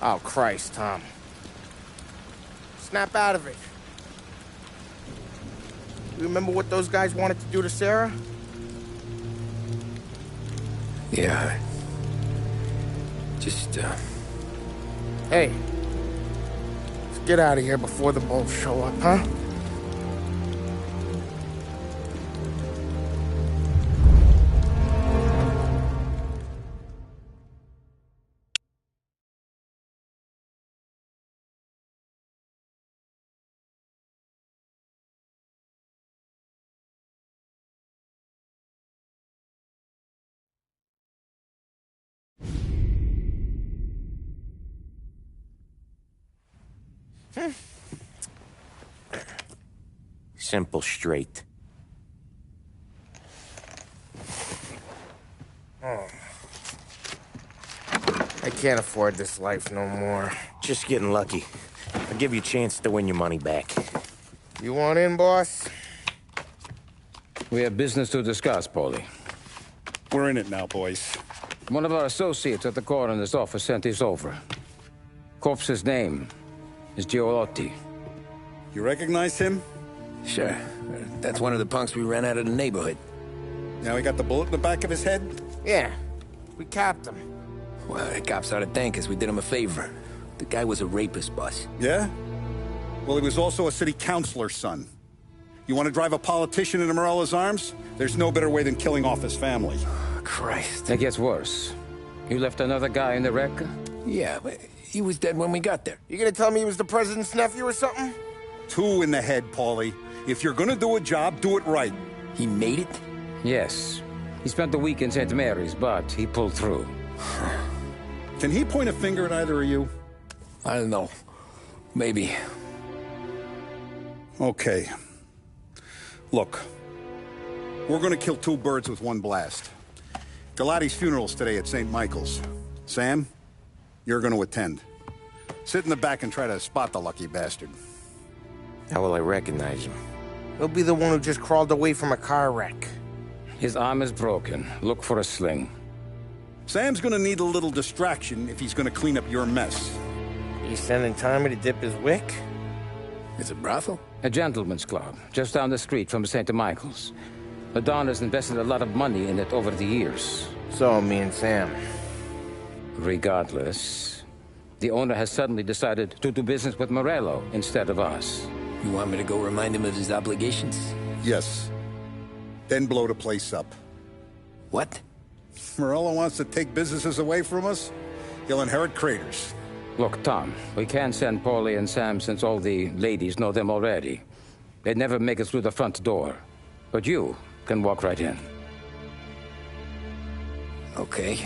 Oh, Christ, Tom. Snap out of it. You remember what those guys wanted to do to Sarah? Yeah. Just, Hey. Let's get out of here before the bulls show up, huh? Simple, straight. I can't afford this life no more. Just getting lucky. I'll give you a chance to win your money back. You want in, boss? We have business to discuss, Paulie. We're in it now, boys. One of our associates at the coroner's office sent this over. Corpse's name is Giolotti. You recognize him? Sure. That's one of the punks we ran out of the neighborhood. Now he got the bullet in the back of his head? Yeah. We capped him. Well, the cops ought to thank us. We did him a favor. The guy was a rapist, boss. Yeah? Well, he was also a city councilor's son. You want to drive a politician into Morella's arms? There's no better way than killing off his family. Christ. It gets worse. You left another guy in the wreck? Yeah, but he was dead when we got there. You gonna tell me he was the president's nephew or something? 2 in the head, Paulie. If you're gonna do a job, do it right. He made it? Yes. He spent the week in St. Mary's, but he pulled through. Can he point a finger at either of you? I don't know. Maybe. Okay. Look. We're gonna kill 2 birds with 1 blast. Galati's funeral's today at St. Michael's. Sam, you're gonna attend. Sit in the back and try to spot the lucky bastard. How will I recognize him? He'll be the one who just crawled away from a car wreck. His arm is broken. Look for a sling. Sam's gonna need a little distraction if he's gonna clean up your mess. He's sending Tommy to dip his wick? It's a brothel? A gentleman's club, just down the street from St. Michael's. The Don has invested a lot of money in it over the years. So, me and Sam. Regardless, the owner has suddenly decided to do business with Morello instead of us. You want me to go remind him of his obligations? Yes. Then blow the place up. What? Morello wants to take businesses away from us? He'll inherit craters. Look, Tom, we can't send Paulie and Sam since all the ladies know them already. They'd never make it through the front door. But you can walk right in. Okay.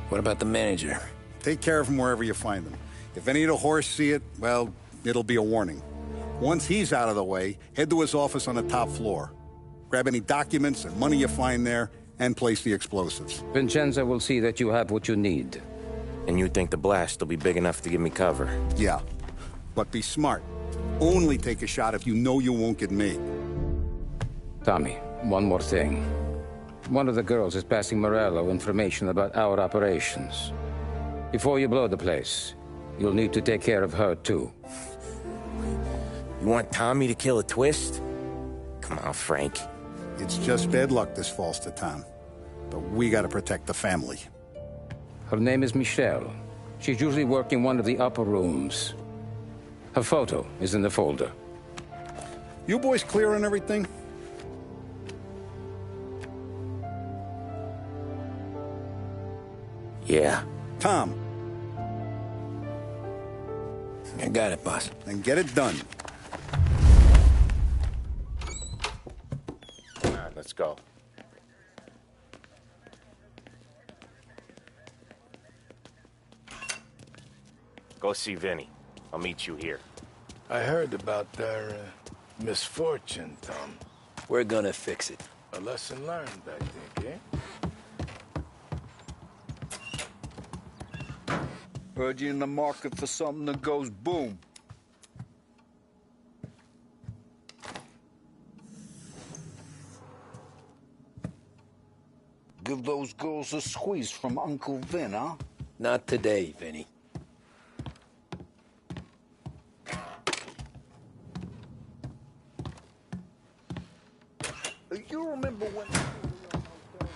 What about the manager? Take care of him wherever you find him. If any of the whores see it, well, it'll be a warning. Once he's out of the way, head to his office on the top floor. Grab any documents and money you find there, and place the explosives. Vincenzo will see that you have what you need. And you think the blast will be big enough to give me cover? Yeah. But be smart. Only take a shot if you know you won't get made. Tommy, one more thing. One of the girls is passing Morello information about our operations. Before you blow the place, you'll need to take care of her, too. You want Tommy to kill a twist? Come on, Frank. It's just bad luck this falls to Tom. But we gotta protect the family. Her name is Michelle. She's usually working one of the upper rooms. Her photo is in the folder. You boys clear on everything? Yeah. Tom. I got it, boss. Then get it done. Come on, let's go. Go see Vinny. I'll meet you here. I heard about their misfortune, Tom. We're gonna fix it. A lesson learned, I think, eh? Heard you in the market for something that goes boom. Give those girls a squeeze from Uncle Vin, huh? Not today, Vinny. You remember when...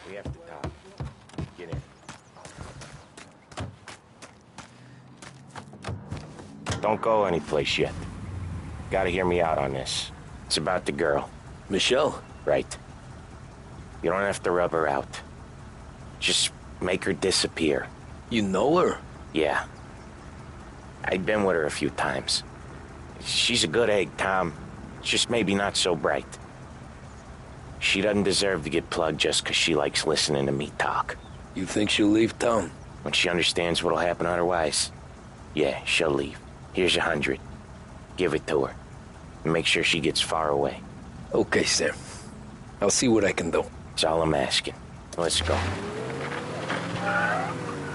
We have to talk. Get in. Don't go anyplace yet. Gotta hear me out on this. It's about the girl. Michelle? Right. You don't have to rub her out. Just make her disappear. You know her? Yeah. I've been with her a few times. She's a good egg, Tom. Just maybe not so bright. She doesn't deserve to get plugged just because she likes listening to me talk. You think she'll leave town? When she understands what'll happen otherwise, yeah, she'll leave. Here's 100. Give it to her. And make sure she gets far away. Okay, Sam. I'll see what I can do. That's all I'm asking. Let's go.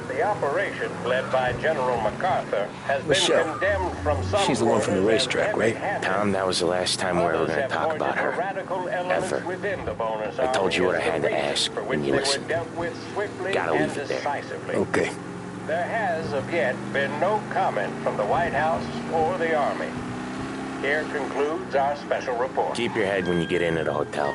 The operation, led by General MacArthur, has Michelle. been condemned from some She's the one from the racetrack, right? Tom, that was the last time we were ever going to talk about her. Ever. I told you what I had to ask, and you listened. Gotta leave it there. Okay. There has, of yet, been no comment from the White House or the Army. Here concludes our special report. Keep your head when you get into the hotel.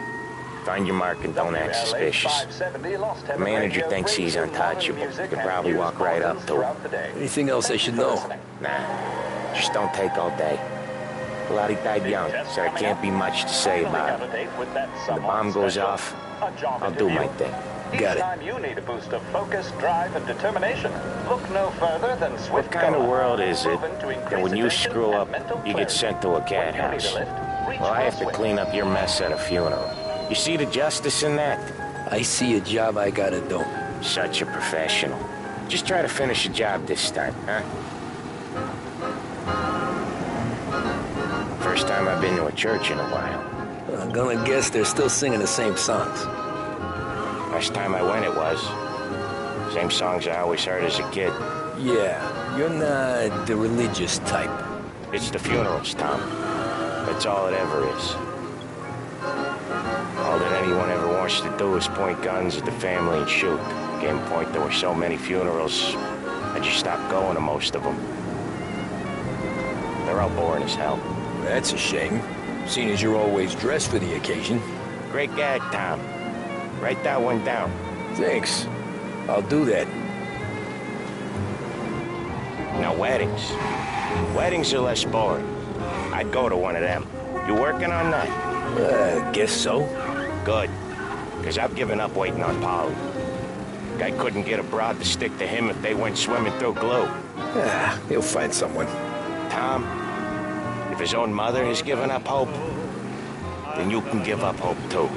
Find your mark and don't act suspicious. The manager thinks he's untouchable. You can probably walk right up to him. Anything else I should know? Nah, just don't take all day. Well, he died young, so there can't be much to say about it. When the bomb goes off, I'll do my thing. Each time you need a boost of focus, drive, and determination, look no further than Swift. What kind of world is it that when you screw up, you get sent to a cat house? Well, I have to clean up your mess at a funeral. You see the justice in that? I see a job I gotta do. Such a professional. Just try to finish the job this time, huh? First time I've been to a church in a while. I'm gonna guess they're still singing the same songs. Last time I went, it was. Same songs I always heard as a kid. Yeah, you're not the religious type. It's the funerals, Tom. That's all it ever is. All that anyone ever wants to do is point guns at the family and shoot. Game point, there were so many funerals, I just stopped going to most of them. They're all boring as hell. That's a shame, seeing as you're always dressed for the occasion. Great gag, Tom. Write that one down. Thanks. I'll do that. Now, weddings. Weddings are less boring. I'd go to one of them. You working on that? Guess so. Good. Because I've given up waiting on Polly. Guy couldn't get a broad to stick to him if they went swimming through glue. He'll find someone. Tom, if his own mother has given up hope, then you can give up hope too.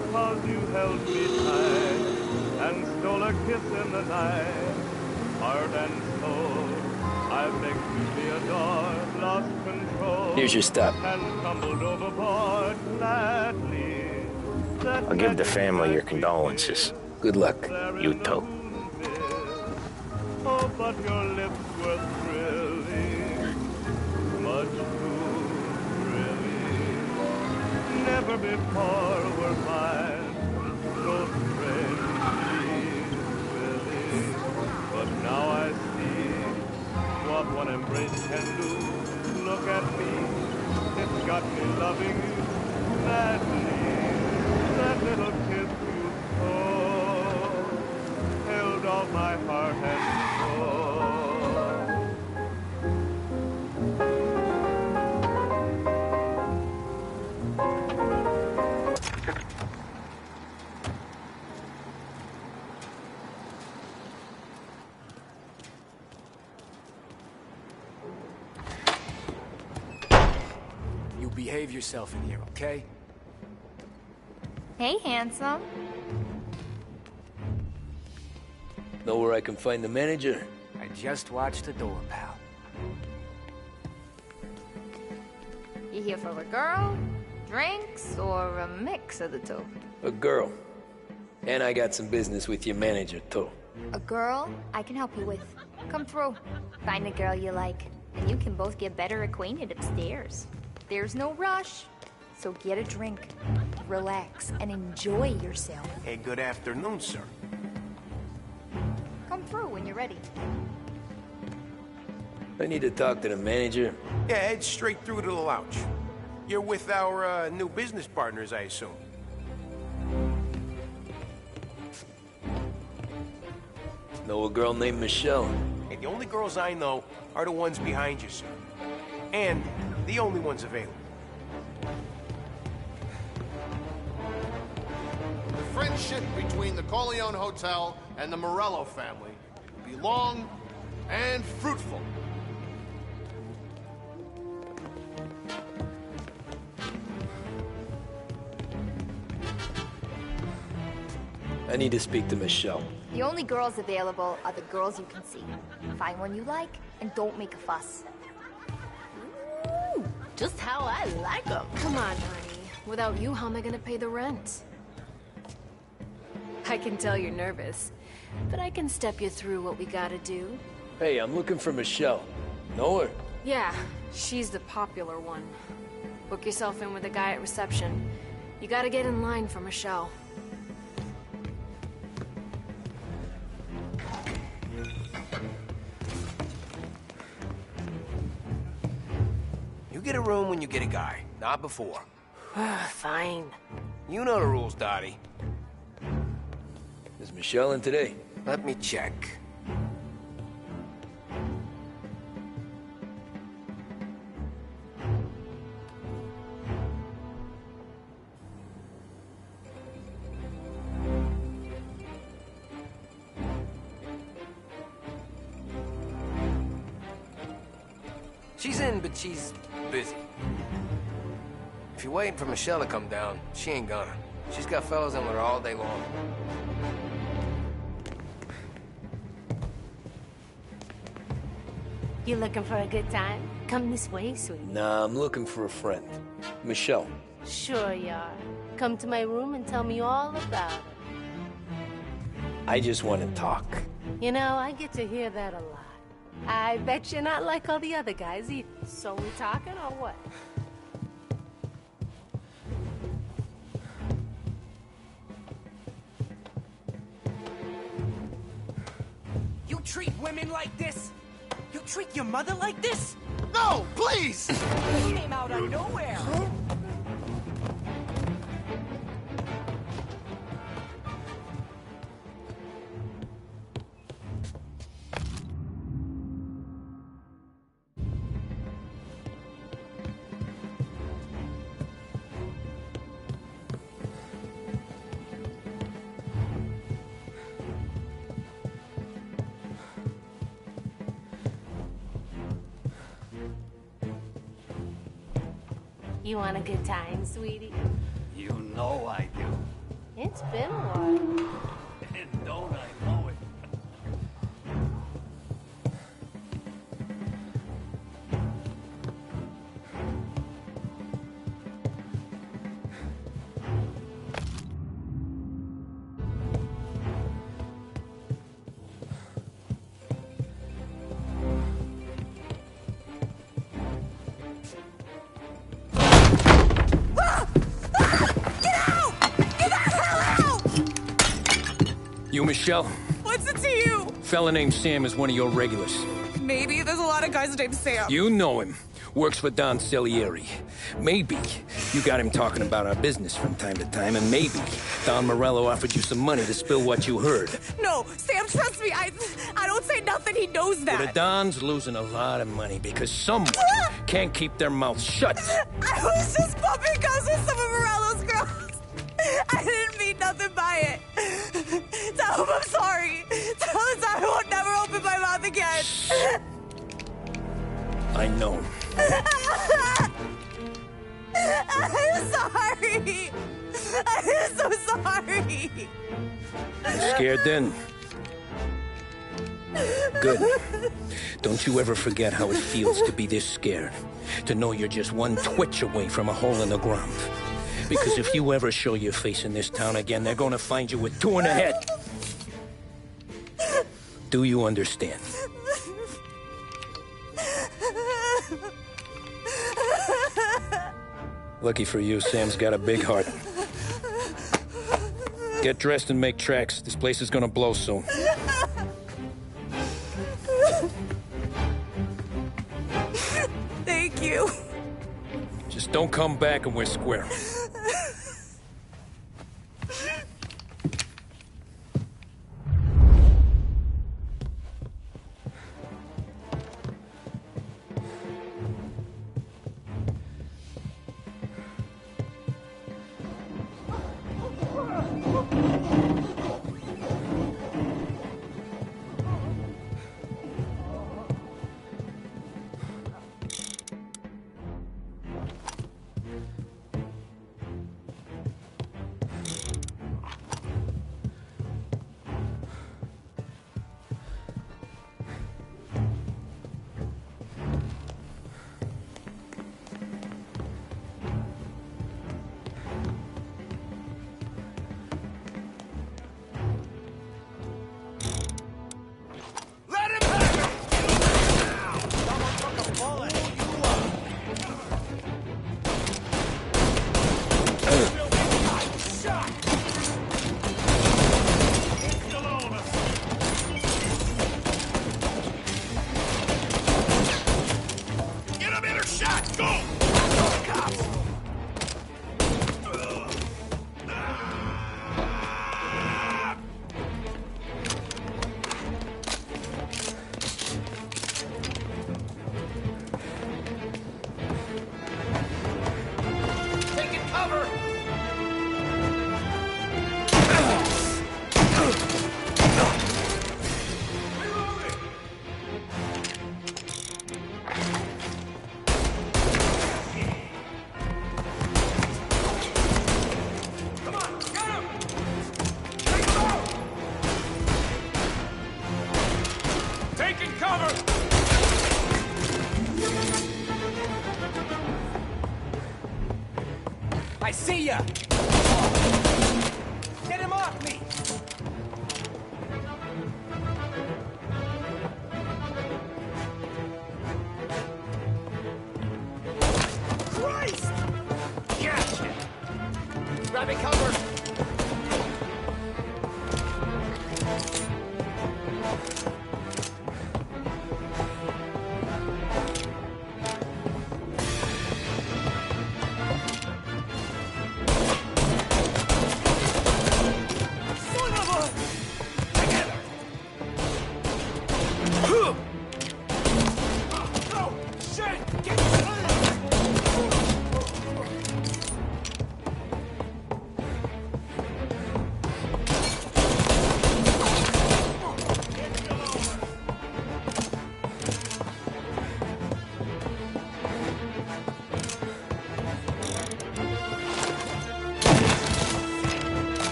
Because you held me tight and stole a kiss in the night, heart and soul, I begged to be adored, lost control. Here's your stop. And tumbled overboard gladly. I'll give the family your condolences. Good luck. You too. Oh, but your lips were thrilling, much too thrilling. Never before were mine so strangely willing. But now I see what one embrace can do. Look at me, it's got me loving you madly. That little kiss you stole held all my heart and soul. You behave yourself in here, okay? Hey, handsome. Know where I can find the manager? I just watched the door, pal. You here for a girl, drinks, or a mix of the two? A girl. And I got some business with your manager, too. A girl I can help you with. Come through. Find a girl you like, and you can both get better acquainted upstairs. There's no rush, so get a drink, relax, and enjoy yourself. Hey, good afternoon, sir. Come through when you're ready. I need to talk to the manager. Yeah, head straight through to the lounge. You're with our new business partners, I assume. Know a girl named Michelle? Hey, the only girls I know are the ones behind you, sir. And the only ones available. The friendship between the Corleone Hotel and the Morello family will be long and fruitful. I need to speak to Michelle. The only girls available are the girls you can see. Find one you like, and don't make a fuss. Ooh, just how I like them. Come on, honey. Without you, how am I gonna pay the rent? I can tell you're nervous, but I can step you through what we gotta do. Hey, I'm looking for Michelle. Know her? Yeah, she's the popular one. Book yourself in with a guy at reception. You gotta get in line for Michelle. You get a room when you get a guy, not before. Fine. You know the rules, Dottie. Is Michelle in today? Let me check. She's in, but she's busy. If you're waiting for Michelle to come down, she ain't gonna. She's got fellas in with her all day long. You looking for a good time? Come this way, sweetie. Nah, I'm looking for a friend. Michelle. Sure you are. Come to my room and tell me all about it. I just want to talk. You know, I get to hear that a lot. I bet you're not like all the other guys either. So we talking or what? You treat women like this? You treat your mother like this? No, please! This came out of nowhere. You want a good time, sweetie? You know I do. It's been a while. And don't I know it? You, Michelle? What's it to you? Fella named Sam is one of your regulars. Maybe there's a lot of guys named Sam. You know him. Works for Don Celieri. Maybe you got him talking about our business from time to time, and maybe Don Morello offered you some money to spill what you heard. No, Sam, trust me. I don't say nothing. He knows that. Well, the Don's losing a lot of money because someone can't keep their mouth shut. I was just bumping guns with some of Morello's girls. I didn't mean nothing by it. Tell him I'm sorry. Tell him I won't never open my mouth again. I know. I'm sorry. I'm so sorry. You scared then? Good. Don't you ever forget how it feels to be this scared. To know you're just one twitch away from a hole in the ground. Because if you ever show your face in this town again, they're gonna find you with two in the head. Do you understand? Lucky for you, Sam's got a big heart. Get dressed and make tracks. This place is gonna blow soon. Thank you. Just don't come back and we're square. I see ya! Get him off me! Christ! Gotcha! Grab it, cover!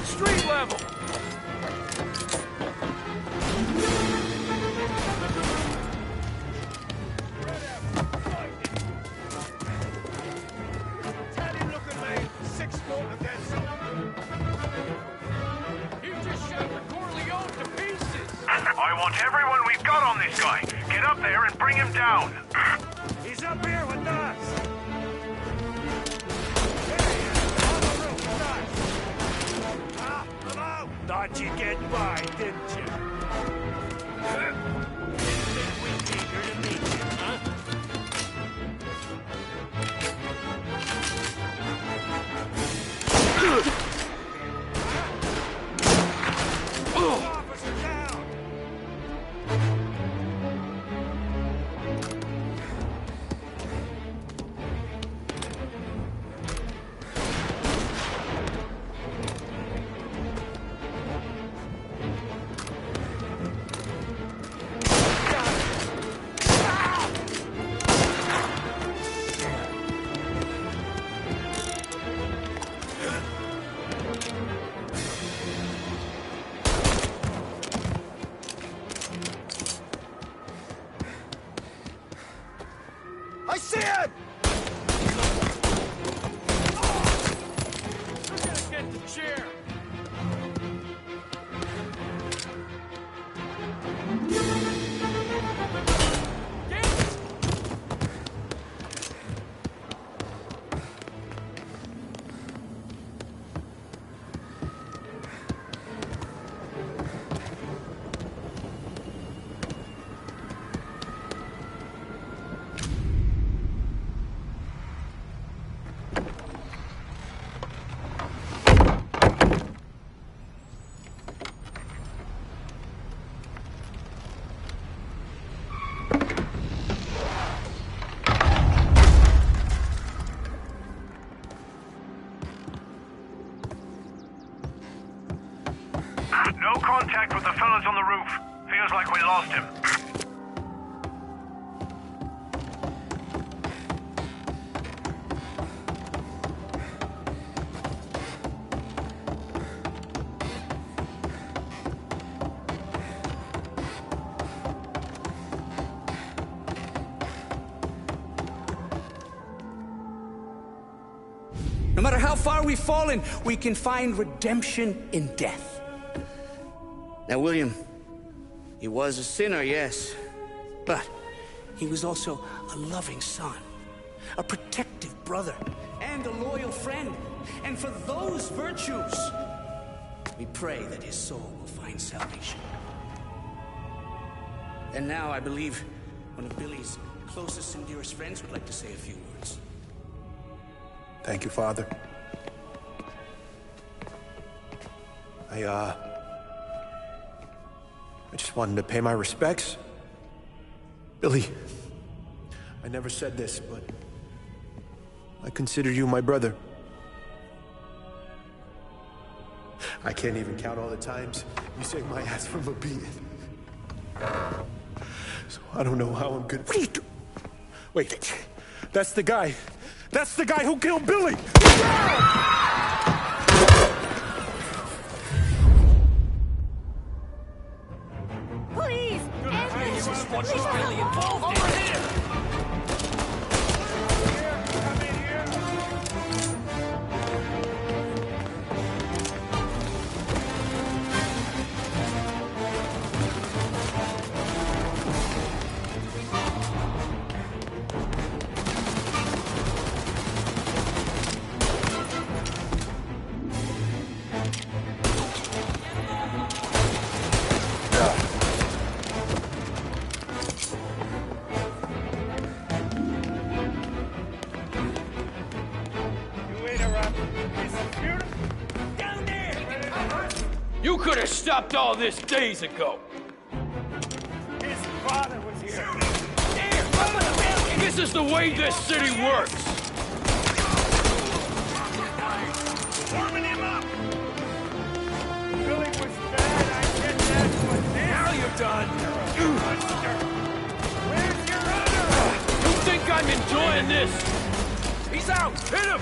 at street level! Tatty-looking man, 6 foot against him. He just shot the Corleone to pieces! I want everyone we've got on this guy. Get up there and bring him down. He's up here with us. Thought you'd get by, didn't you? Didn't think we'd be here to meet you, huh? Officer down! I see it! Get the chair! No contact with the fellas on the roof. Feels like we lost him. No matter how far we've fallen, we can find redemption in death. Now, William, he was a sinner, yes, but he was also a loving son, a protective brother, and a loyal friend. And for those virtues, we pray that his soul will find salvation. And now I believe one of Billy's closest and dearest friends would like to say a few words. Thank you, Father. I just wanted to pay my respects. Billy, I never said this, but I consider you my brother. I can't even count all the times you saved my ass from a beating. So I don't know how I'm good. What are you doing? Wait, that's the guy. That's the guy who killed Billy! Please! This is what's really involved over here! You could have stopped all this days ago. His father was here. This is the way this city works. Warming him up. Billy was bad. I get that, but now you're done. Where's your honor? You think I'm enjoying this? He's out. Hit him.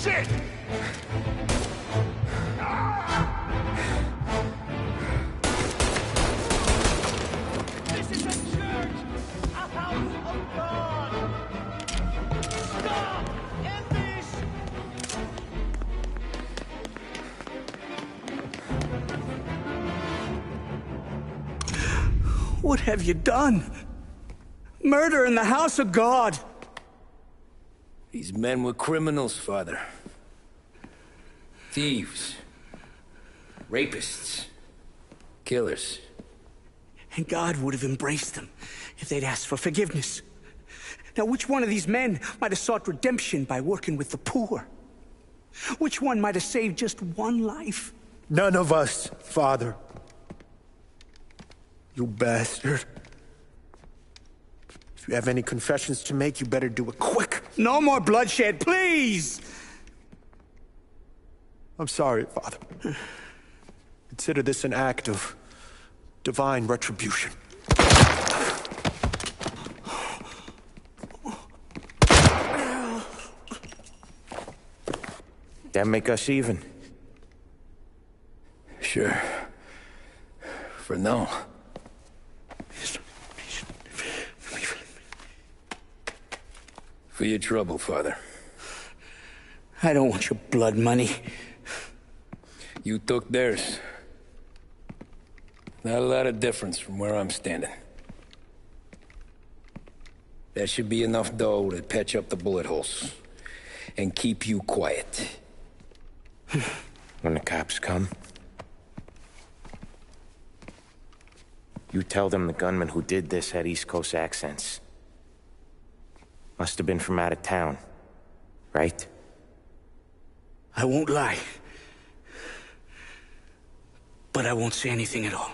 shit! This is a church! A house of God! Stop! End this! What have you done? Murder in the house of God! These men were criminals, Father. Thieves. Rapists. Killers. And God would have embraced them if they'd asked for forgiveness. Now, which one of these men might have sought redemption by working with the poor? Which one might have saved just one life? None of us, Father. You bastard. If you have any confessions to make, you better do it quick. No more bloodshed, please! I'm sorry, Father. Consider this an act of divine retribution. That make us even? Sure. For now. For your trouble, Father. I don't want your blood money. You took theirs. Not a lot of difference from where I'm standing. That should be enough dough to patch up the bullet holes. And keep you quiet. When the cops come, you tell them the gunman who did this had East Coast accents. Must have been from out of town, right? I won't lie. But I won't say anything at all.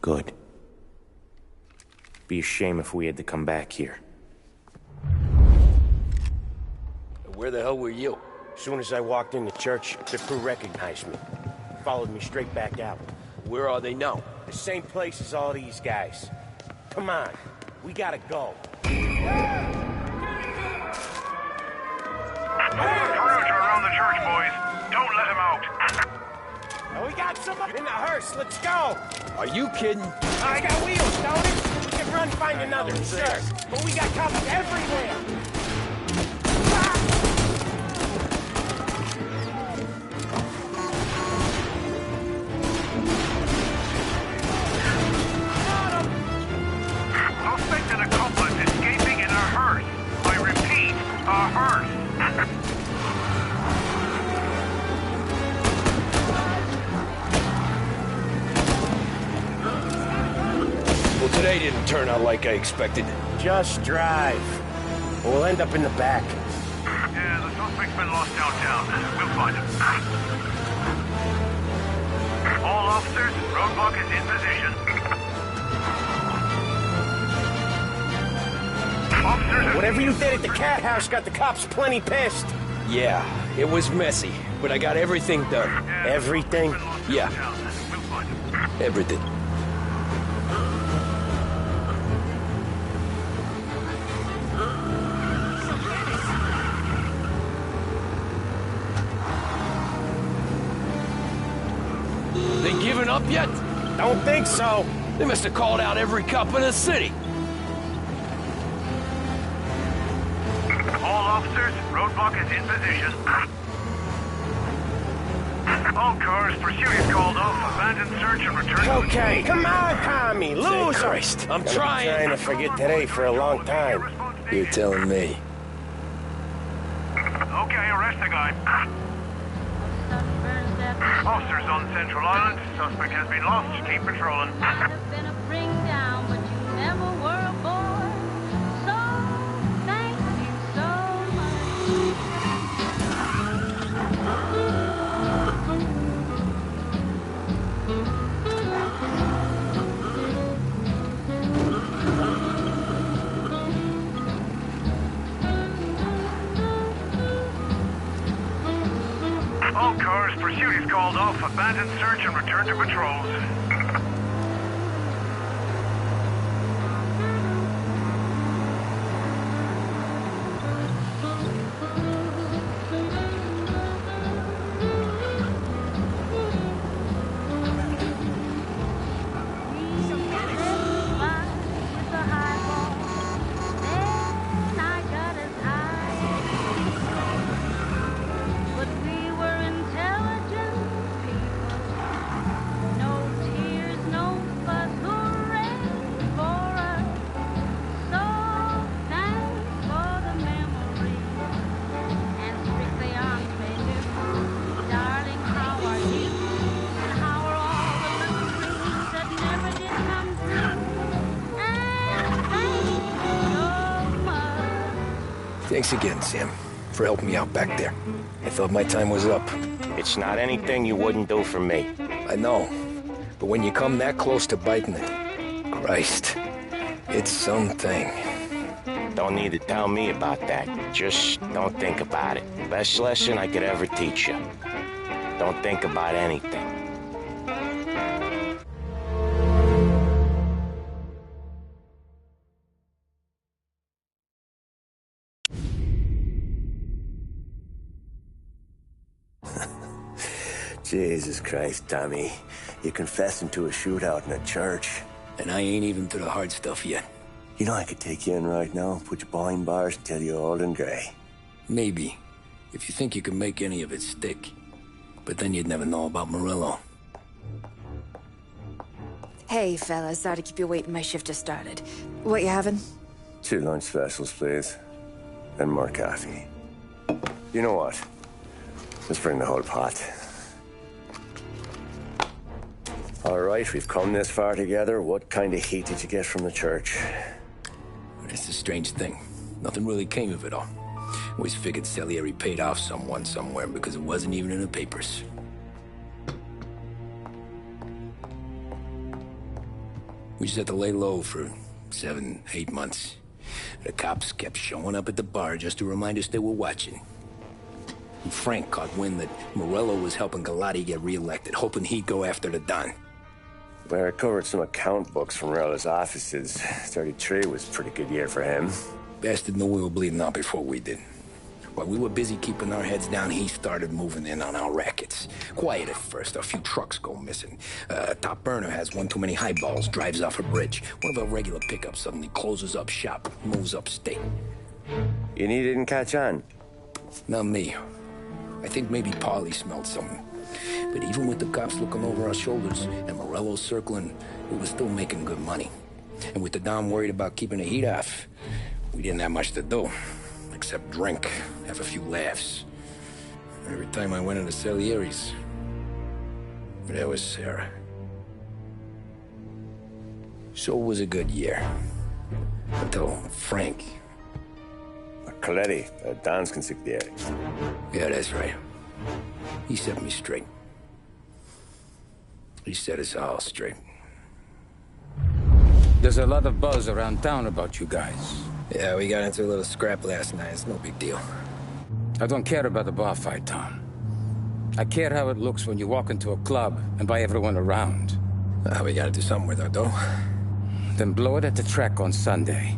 Good. Be a shame if we had to come back here. Where the hell were you? As soon as I walked in the church, the crew recognized me. Followed me straight back out. Where are they now? The same place as all these guys. Come on, we gotta go. Perimeter around the church, boys. Don't let him out. Oh, we got someone in the hearse. Let's go. Are you kidding? I got wheels, don't it? We can run, find another. Sure. But we got cops everywhere. Suspect and accomplice escaping in a hearse. I repeat, a hearse. Well, today didn't turn out like I expected. Just drive. We'll end up in the back. Yeah, the suspect's been lost downtown. We'll find him. All officers, roadblock is in position. Officers... Whatever you did at the cat house got the cops plenty pissed. Yeah, it was messy, but I got everything done. Everything? Yeah. Everything. They giving up yet? Don't think so. They must have called out every cop in the city. All officers, roadblock is in position. All cars, pursuit is called off. Abandon search and return to... Okay, come on, Tommy, lose Christ, I'm Gonna be trying. trying to forget today for a long time. You're telling me. Okay, arrest the guy. Officers on Central Island. Suspect has been lost. Keep patrolling. All cars, pursuit is called off. Abandon search and return to patrols. Thanks again, Sam, for helping me out back there. I thought my time was up. It's not anything you wouldn't do for me. I know. But when you come that close to biting it, Christ, it's something. Don't need to tell me about that. Just don't think about it. Best lesson I could ever teach you. Don't think about anything. Jesus Christ, Tommy. You're confessing to a shootout in a church. And I ain't even to the hard stuff yet. You know I could take you in right now, put you behind bars until you're old and grey. Maybe. If you think you can make any of it stick. But then you'd never know about Morello. Hey, fellas. Sorry to keep you waiting. My shift just started. What you having? 2 lunch specials, please. And more coffee. You know what? Let's bring the whole pot. All right, we've come this far together. What kind of heat did you get from the church? It's a strange thing. Nothing really came of it all. Always figured Salieri paid off someone somewhere because it wasn't even in the papers. We just had to lay low for 7, 8 months. The cops kept showing up at the bar just to remind us they were watching. And Frank caught wind that Morello was helping Galati get reelected, hoping he'd go after the Don. Well, I recovered some account books from Morello's offices. 33 was a pretty good year for him. Bastard knew we were bleeding out before we did. While we were busy keeping our heads down, he started moving in on our rackets. Quiet at first, a few trucks go missing. Top burner has one too many highballs, drives off a bridge. One of our regular pickups suddenly closes up shop, moves upstate. And he didn't catch on? Not me. I think maybe Paulie smelled something. But even with the cops looking over our shoulders and Morello circling, we were still making good money. And with the Dom worried about keeping the heat off, we didn't have much to do. Except drink, have a few laughs. Every time I went into Salieri's, there was Sarah. So it was a good year. Until Frank. Coletti, Don's consigliere. Yeah, that's right. He set me straight. He set us all straight. There's a lot of buzz around town about you guys. Yeah, we got into a little scrap last night. It's no big deal. I don't care about the bar fight, Tom. I care how it looks when you walk into a club and buy everyone around. We gotta do something with our dough. Then blow it at the track on Sunday.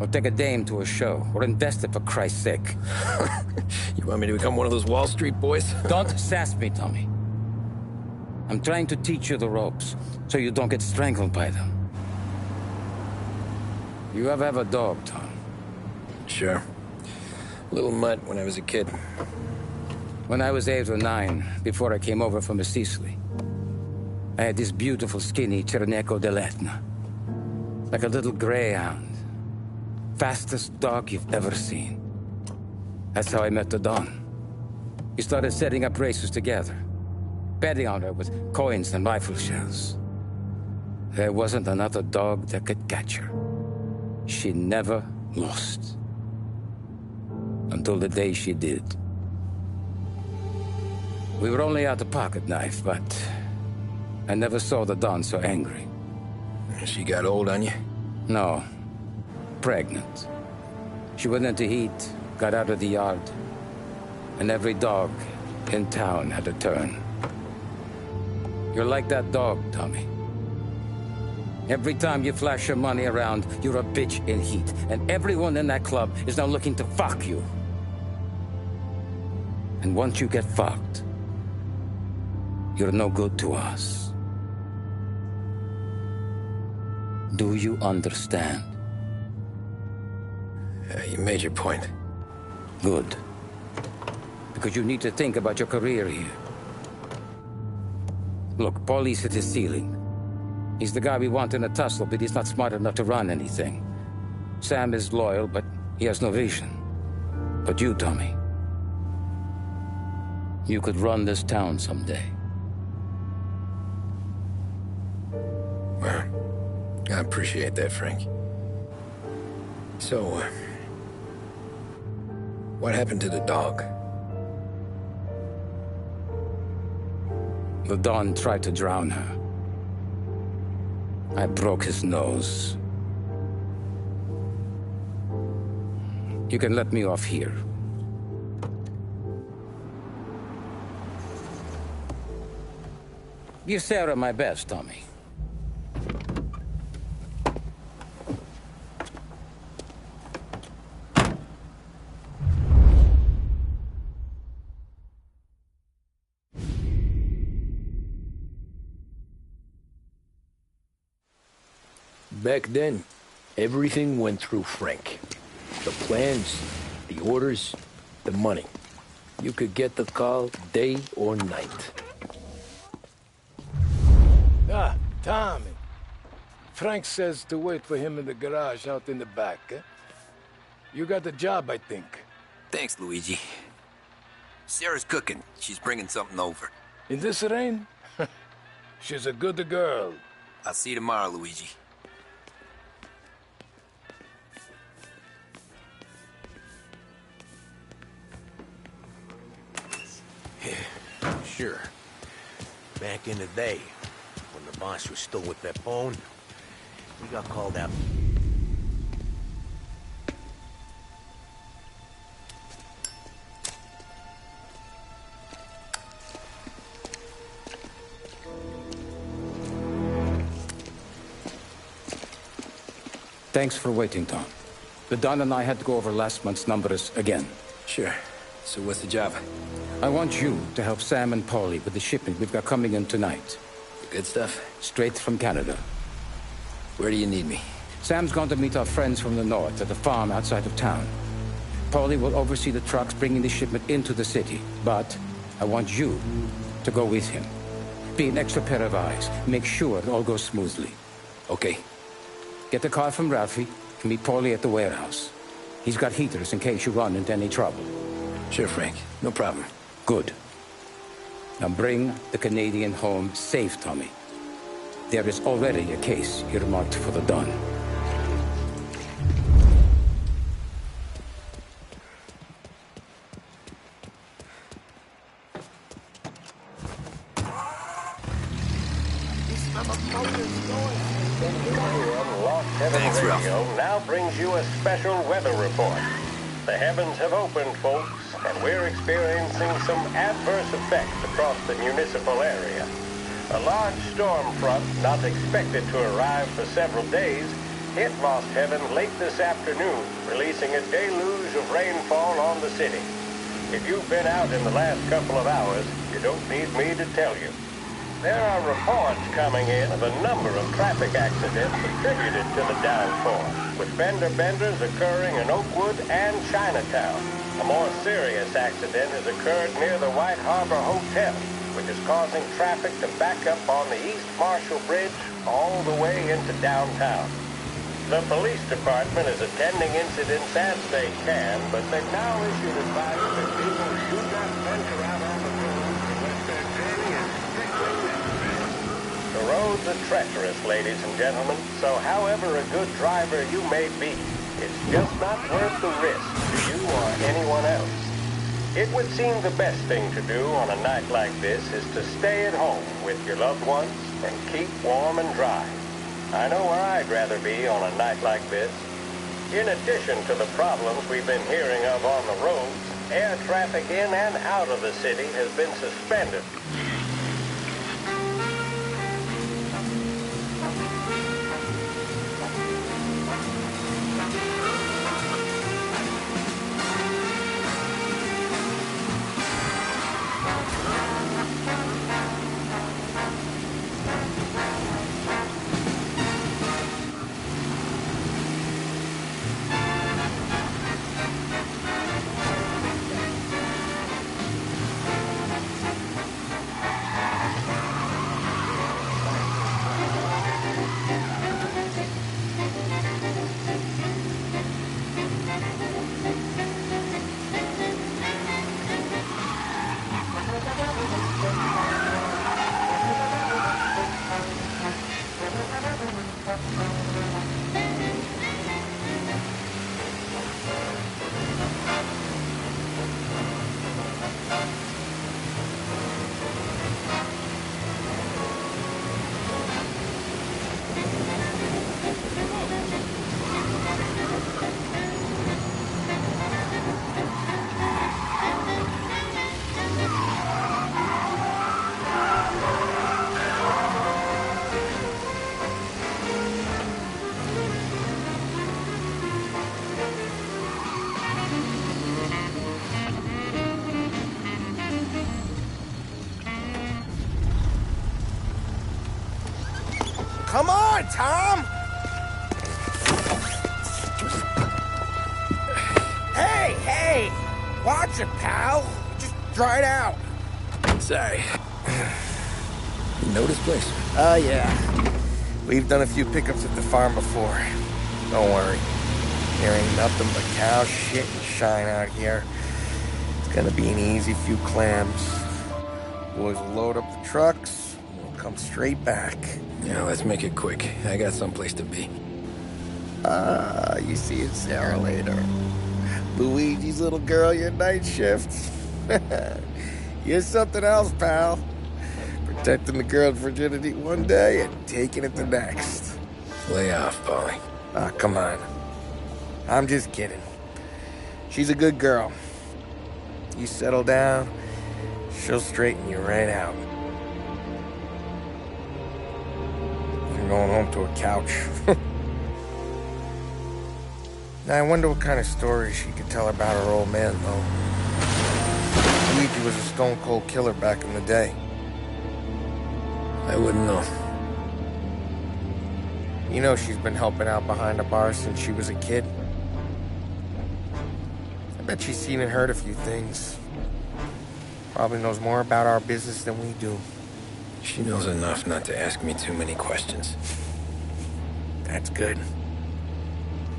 Or take a dame to a show. Or invest it, for Christ's sake. You want me to become one of those Wall Street boys? Don't sass me, Tommy. I'm trying to teach you the ropes, so you don't get strangled by them. You ever have a dog, Tom? Sure. Little mutt when I was a kid. When I was 8 or 9, before I came over from Sicily, I had this beautiful, skinny Cerneco dell'Etna. Like a little greyhound. Fastest dog you've ever seen. That's how I met the Don. We started setting up races together. Betting on her with coins and rifle shells. There wasn't another dog that could catch her. She never lost. Until the day she did. We were only out a pocket knife, but I never saw the Don so angry. She got old on you? No. Pregnant. She went into heat, got out of the yard, and every dog in town had a turn. You're like that dog, Tommy. Every time you flash your money around, you're a bitch in heat, and everyone in that club is now looking to fuck you. And once you get fucked, you're no good to us. Do you understand? You made your point. Good. Because you need to think about your career here. Look, Paulie's hit his ceiling. He's the guy we want in a tussle, but he's not smart enough to run anything. Sam is loyal, but he has no vision. But you, Tommy, you could run this town someday. Well, I appreciate that, Frank. So, What happened to the dog? The Don tried to drown her. I broke his nose. You can let me off here. Give Sarah my best, Tommy. Back then, everything went through Frank. The plans, the orders, the money. You could get the call day or night. Ah, Tommy. Frank says to wait for him in the garage out in the back, eh? You got the job, I think. Thanks, Luigi. Sarah's cooking. She's bringing something over. In this rain? She's a good girl. I'll see you tomorrow, Luigi. Sure. Back in the day, when the boss was still with that bone, we got called out. Thanks for waiting, Tom. The Don and I had to go over last month's numbers again. Sure. So what's the job? I want you to help Sam and Paulie with the shipment we've got coming in tonight. The good stuff? Straight from Canada. Where do you need me? Sam's gone to meet our friends from the north at the farm outside of town. Paulie will oversee the trucks bringing the shipment into the city, but I want you to go with him. Be an extra pair of eyes. Make sure it all goes smoothly. Okay. Get the car from Ralphie and meet Paulie at the warehouse. He's got heaters in case you run into any trouble. Sure, Frank. No problem. Good. Now bring the Canadian home safe, Tommy. There is already a case earmarked for the Don. Thanks, Radio now brings you a special weather report. The heavens have opened, folks, and we're experiencing some adverse effects across the municipal area. A large storm front, not expected to arrive for several days, hit Lost Heaven late this afternoon, releasing a deluge of rainfall on the city. If you've been out in the last couple of hours, you don't need me to tell you. There are reports coming in of a number of traffic accidents attributed to the downpour, with fender benders occurring in Oakwood and Chinatown. A more serious accident has occurred near the White Harbor Hotel, which is causing traffic to back up on the East Marshall Bridge all the way into downtown. The police department is attending incidents as they can, but they've now issued advice that people do not venture out on the road unless they're paying and strictly necessary. The roads are treacherous, ladies and gentlemen, so however a good driver you may be, it's just not worth the risk to you or anyone else. It would seem the best thing to do on a night like this is to stay at home with your loved ones and keep warm and dry. I know where I'd rather be on a night like this. In addition to the problems we've been hearing of on the roads, air traffic in and out of the city has been suspended. Come on, Tom! Hey! Watch it, pal. Just dry it out. Sorry. You know this place? Oh, yeah. We've done a few pickups at the farm before. Don't worry. There ain't nothing but cow shit and shine out here. It's gonna be an easy few clams. Boys will load up the trucks, and we'll come straight back. Yeah, let's make it quick. I got someplace to be. You see Sarah later. Luigi's little girl, your night shift. You're something else, pal. Protecting the girl's virginity one day and taking it the next. Lay off, Polly. Ah, come on. I'm just kidding. She's a good girl. You settle down, she'll straighten you right out. You're going home to a couch. Now, I wonder what kind of stories she could tell about her old man, though. Luigi was a stone-cold killer back in the day. I wouldn't know. You know she's been helping out behind the bar since she was a kid. I bet she's seen and heard a few things. Probably knows more about our business than we do. She knows enough not to ask me too many questions. That's good.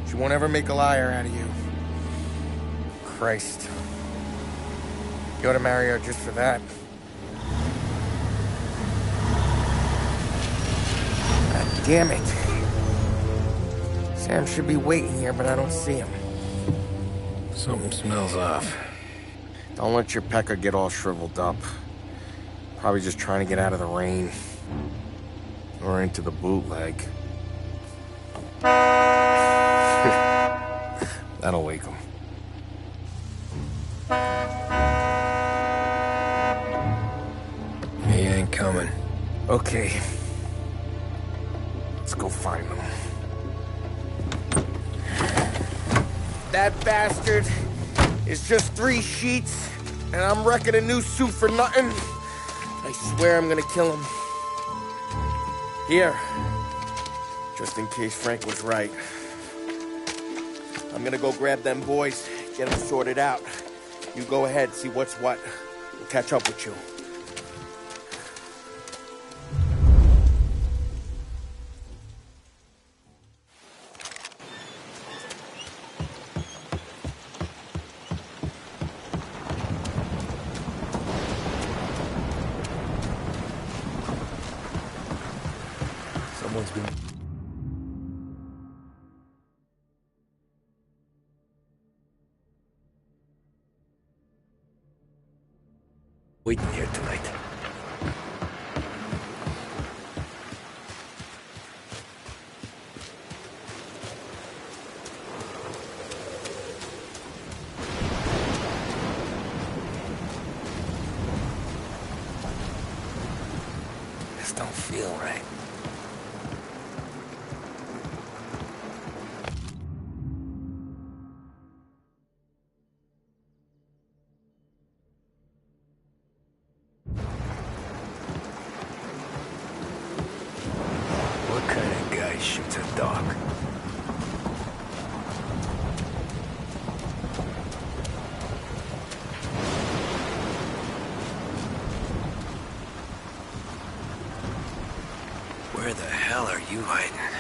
She won't ever make a liar out of you. Christ. You ought to marry her just for that. God damn it. Sam should be waiting here, but I don't see him. Something smells off. Don't let your pecker get all shriveled up. Probably just trying to get out of the rain. Or into the bootleg. That'll wake him. He ain't coming. Okay. Let's go find him. That bastard is just 3 sheets, and I'm wrecking a new suit for nothing. I swear I'm gonna kill him. Here. Just in case Frank was right. I'm gonna go grab them boys, get them sorted out. You go ahead, see what's what. We'll catch up with you. Someone's been... waiting here tonight. This don't feel right. What kind of guy shoots a dog? Where the hell are you hiding?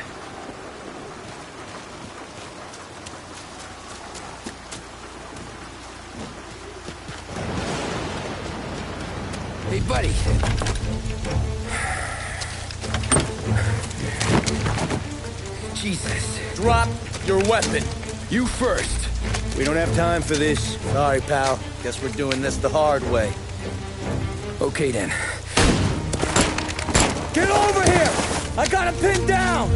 Hey, buddy. Jesus. Drop your weapon. You first. We don't have time for this. Sorry, pal. Guess we're doing this the hard way. Okay, then. Get over here! I got him pinned down!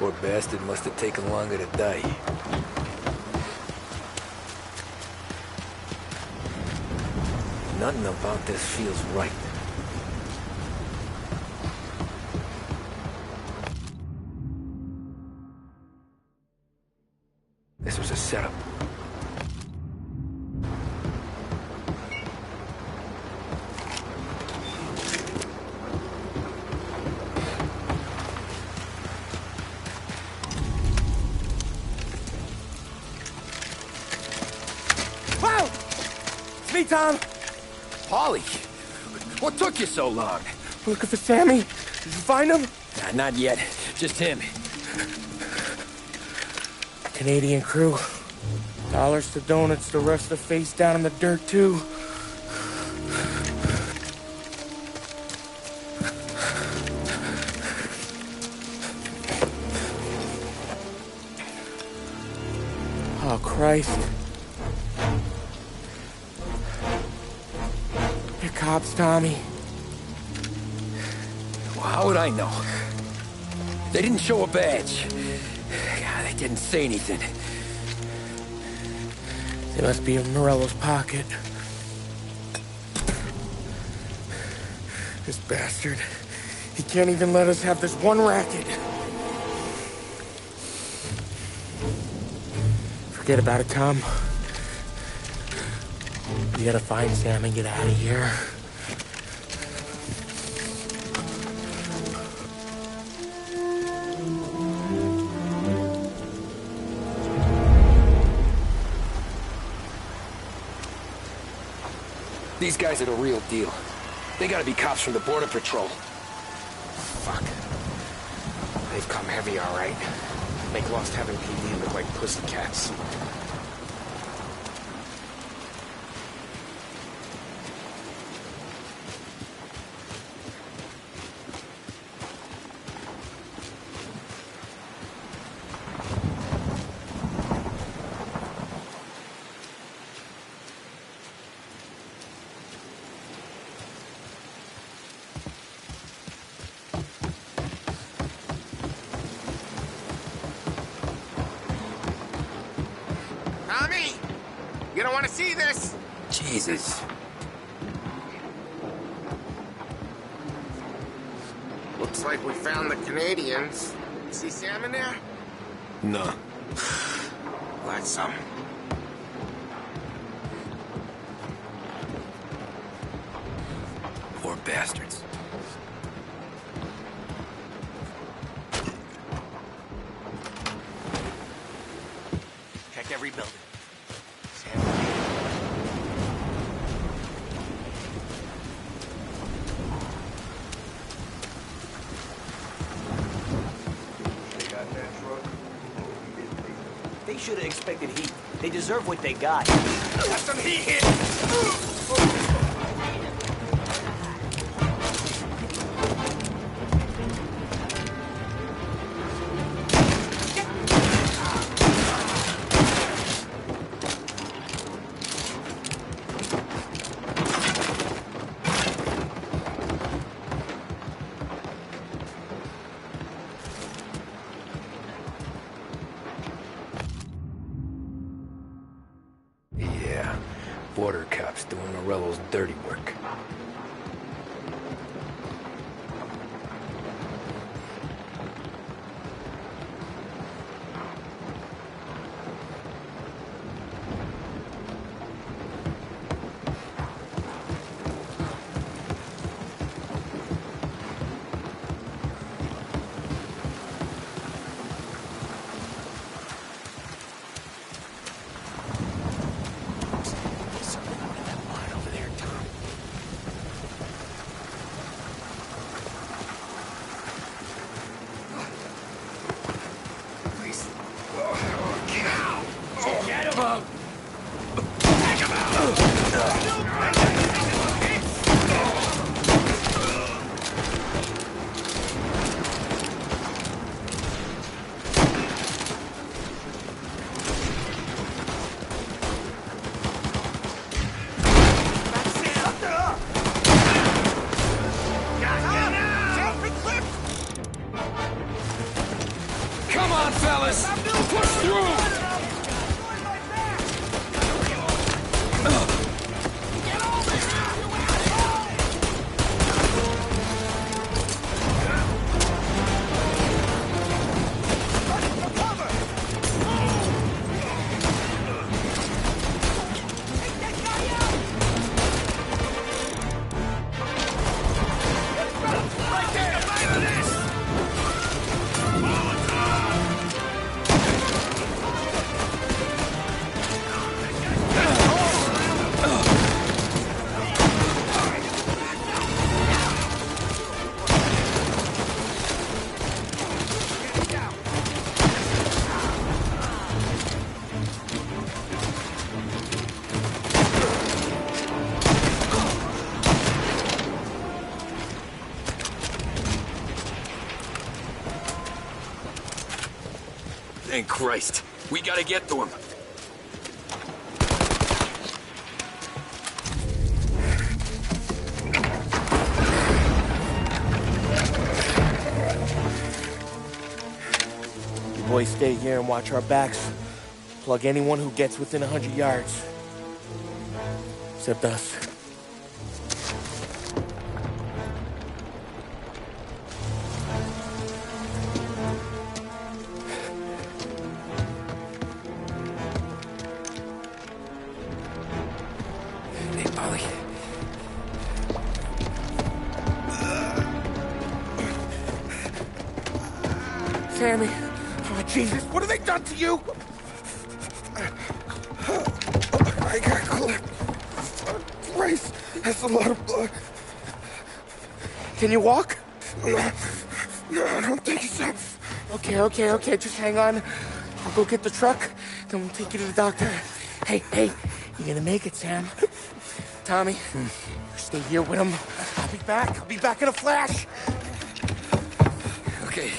Poor bastard must have taken longer to die. Nothing about this feels right. This was a setup. Wow! It's me, Tom. Paulie, what took you so long? Looking for Sammy. Did you find him? Nah, not yet. Just him. Canadian crew. Dollars to donuts, the rest of the face down in the dirt, too. Oh, Christ. They're cops, Tommy. Well, how would I know? They didn't show a badge. God, they didn't say anything. They must be in Morello's pocket. This bastard. He can't even let us have this one racket. Forget about it, Tom. We gotta find Sam and get out of here. These guys are the real deal. They gotta be cops from the Border Patrol. Fuck. They've come heavy, all right. Make Lost Heaven PD look like pussycats. Tommy! You don't want to see this! Jesus. Looks like we found the Canadians. See Sam in there? No. Glad some. Poor bastards. Check every building. They should have expected heat. They deserve what they got. Got some heat here! Yeah, border cops doing Morello's dirty work. on, fellas! Push through! Thank Christ. We gotta get to him. You boys stay here and watch our backs. Plug anyone who gets within 100 yards. Except us. Sammy. Oh, Jesus. What have they done to you? I got clipped. Christ, that's a lot of blood. Can you walk? No, I don't think so. Okay. Just hang on. I'll go get the truck, then we'll take you to the doctor. Hey, you're gonna make it, Sam. Tommy, you stay here with him. I'll be back in a flash. Okay.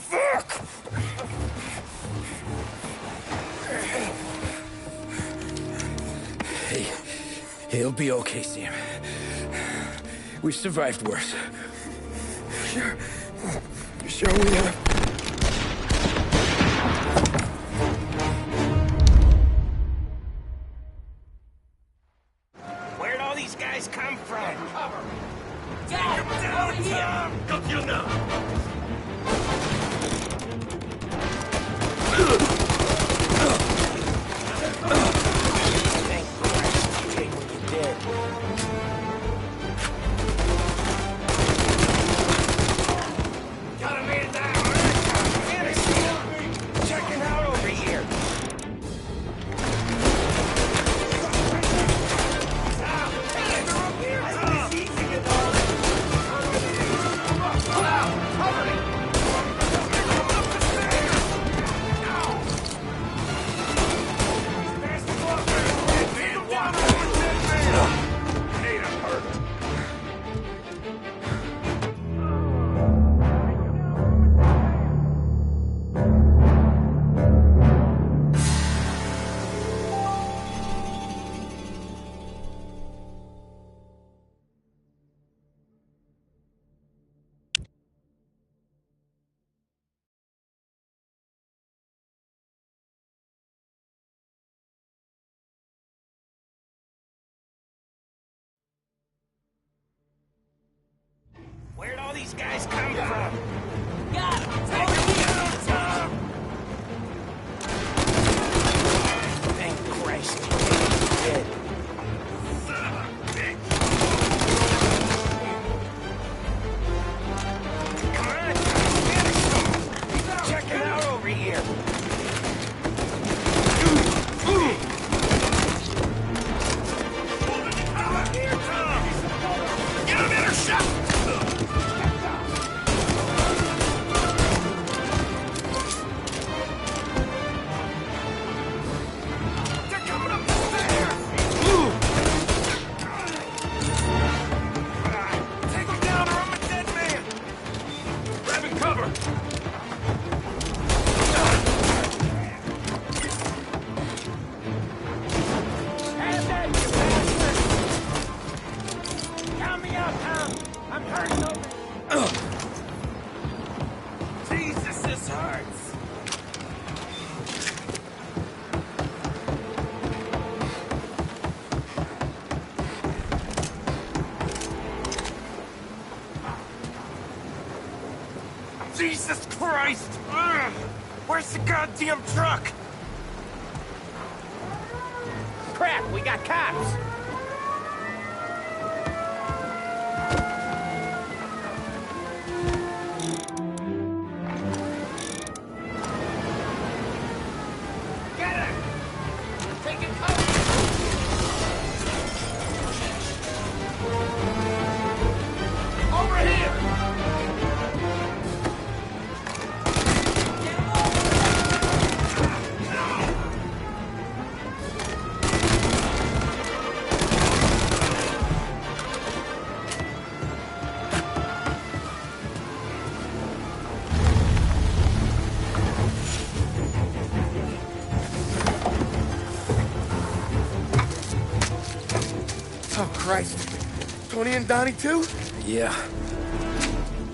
Fuck! Hey, he'll be okay, Sam. We've survived worse. Sure. You sure we have? Where'd all these guys come from? Dad, down here! Got you now! Thank Christ you came when you did. Got a man down! Checking out over here! Where'd all these guys come from? Got him! Take him down, Tom! Thank Christ you came when you did. Son of a bitch! Come on, finish them! Checking out over here! Here, Tom! Get him intercept! Jesus Christ! Ugh. Where's the goddamn truck? Crap, we got cops! Get her! Taking cover! Over here! Oh, Christ. Tony and Donnie, too? Yeah.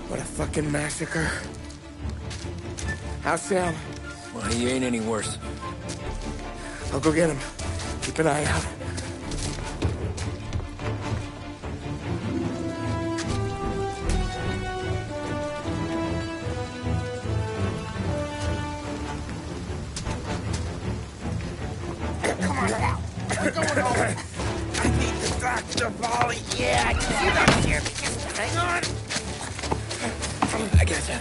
What a fucking massacre. How's Sam? Well, he ain't any worse. I'll go get him. Keep an eye out. Come on now! We're going home! I need the doctor, Molly! Yeah, I can see that here. Hang on! I got you.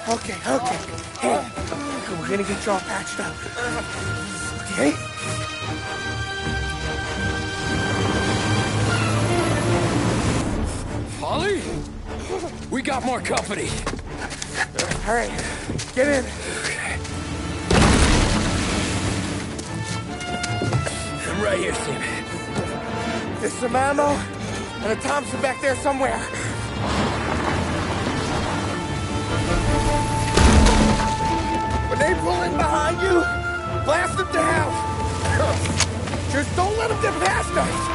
Okay. Okay. Hey, we're gonna get you all patched up. Okay? Holly? We got more company. All right, get in. I'm right here, Sam. There's some ammo and a Thompson back there somewhere. When they pull in behind you, blast them to hell. Just don't let them get past us.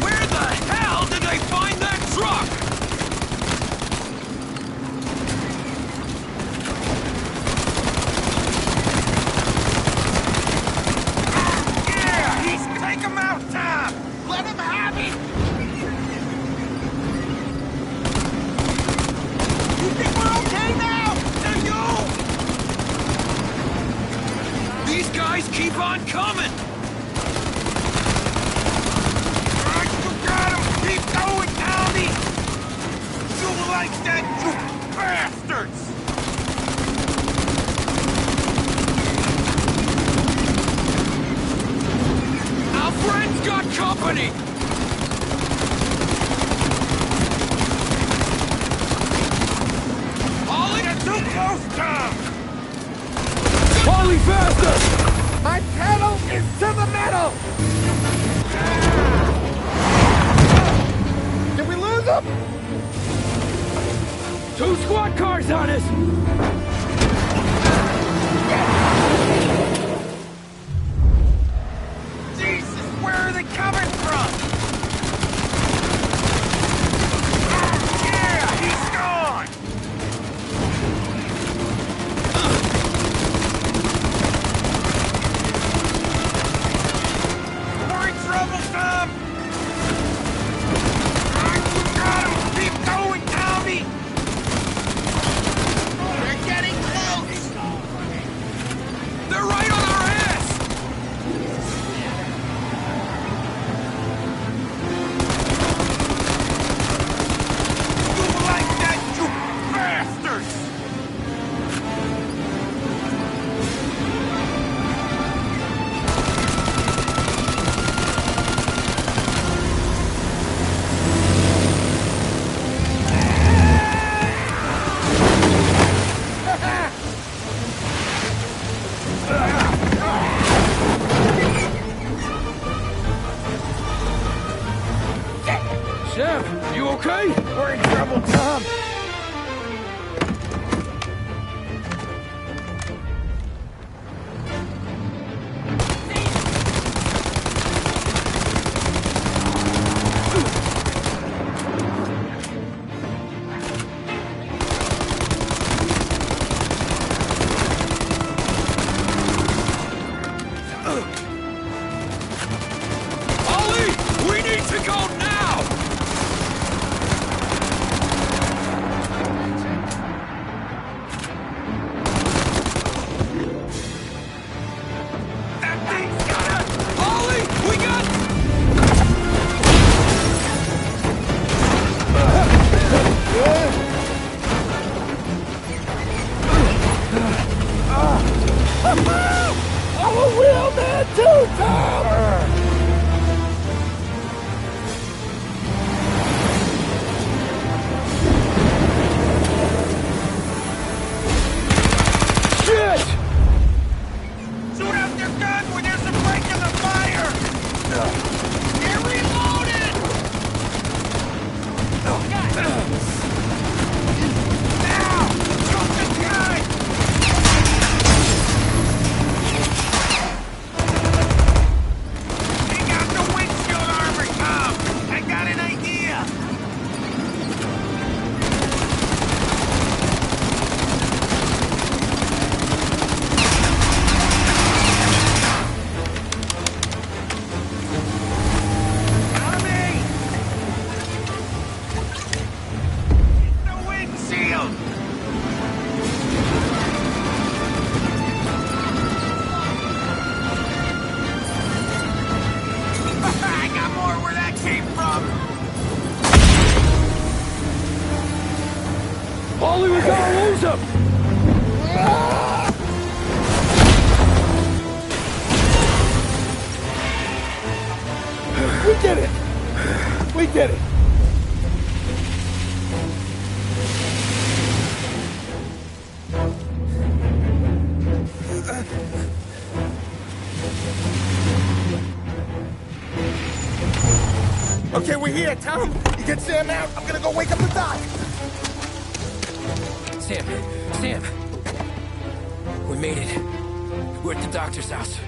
Where the hell did they find that truck? Yeah, take him out, Tom! Let him have it! You think we're okay now? Now you! These guys keep on coming! Keep going, Tommy! You like that, you bastards! Our friend's got company! Ollie, you're too close, Tom! Holly, faster! My pedal is to the metal! Did we lose them? 2 squad cars on us! Jesus, where are they coming from? Yeah, he's gone! We're in trouble, Tom! Keep going, Tommy! They're getting close! They're right on our ass! You like that, you bastards! Sam, you okay? We're in trouble, Tom. Billy, we're gonna lose him! We did it! We did it! Okay, we're here, Tom. You get Sam out. I'm gonna go wake up the doc. Sam. We made it. We're at the doctor's house.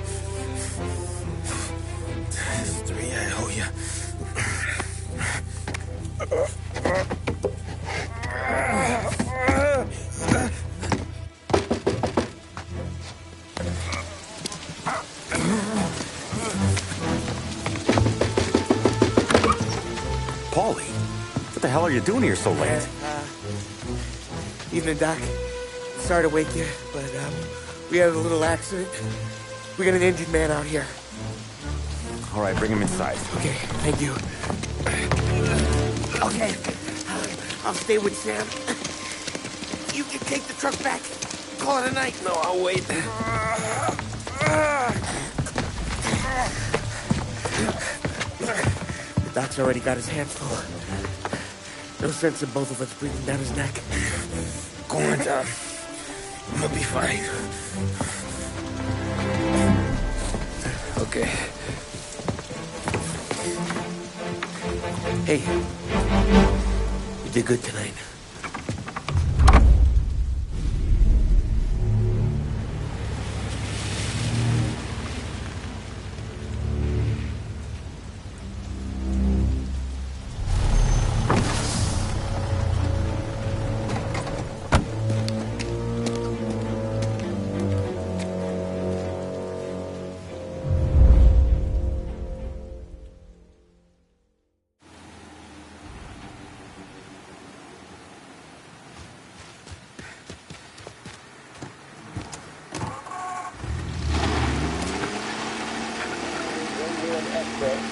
This is 3, I owe you. Paulie, what the hell are you doing here so late? Evening, Doc. Sorry to wake you, but we had a little accident. We got an injured man out here. All right, bring him inside. Okay, thank you. Okay, I'll stay with Sam. You can take the truck back. Call it a night. No, I'll wait. The doc's already got his hands full. No sense in both of us breathing down his neck. Go on, Tom. I'll be fine. Okay. Hey, you did good tonight.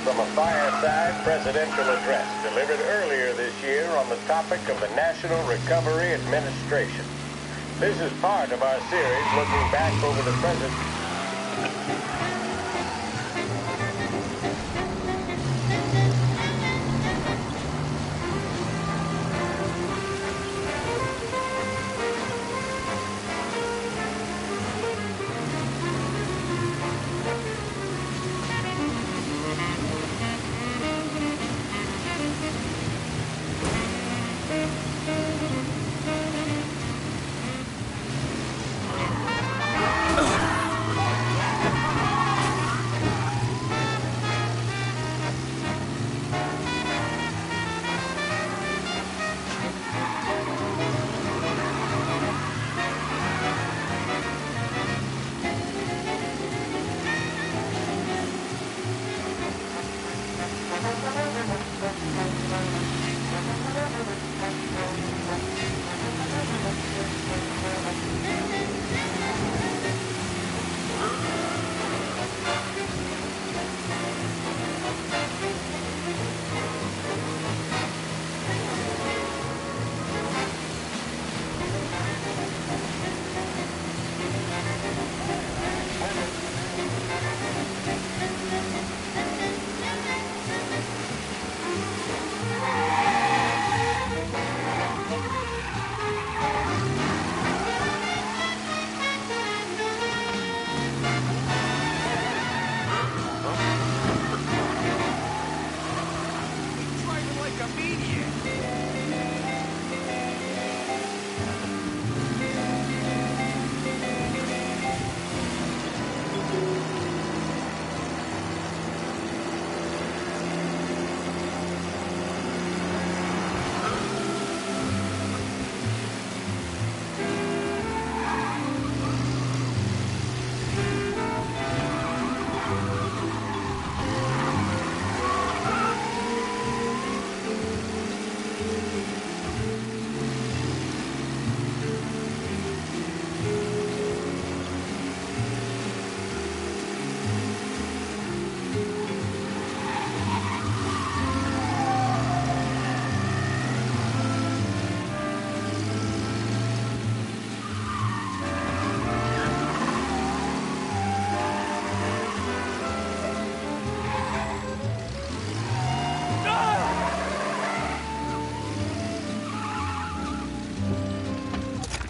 From a fireside presidential address delivered earlier this year on the topic of the National Recovery Administration. This is part of our series looking back over the present.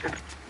Listen.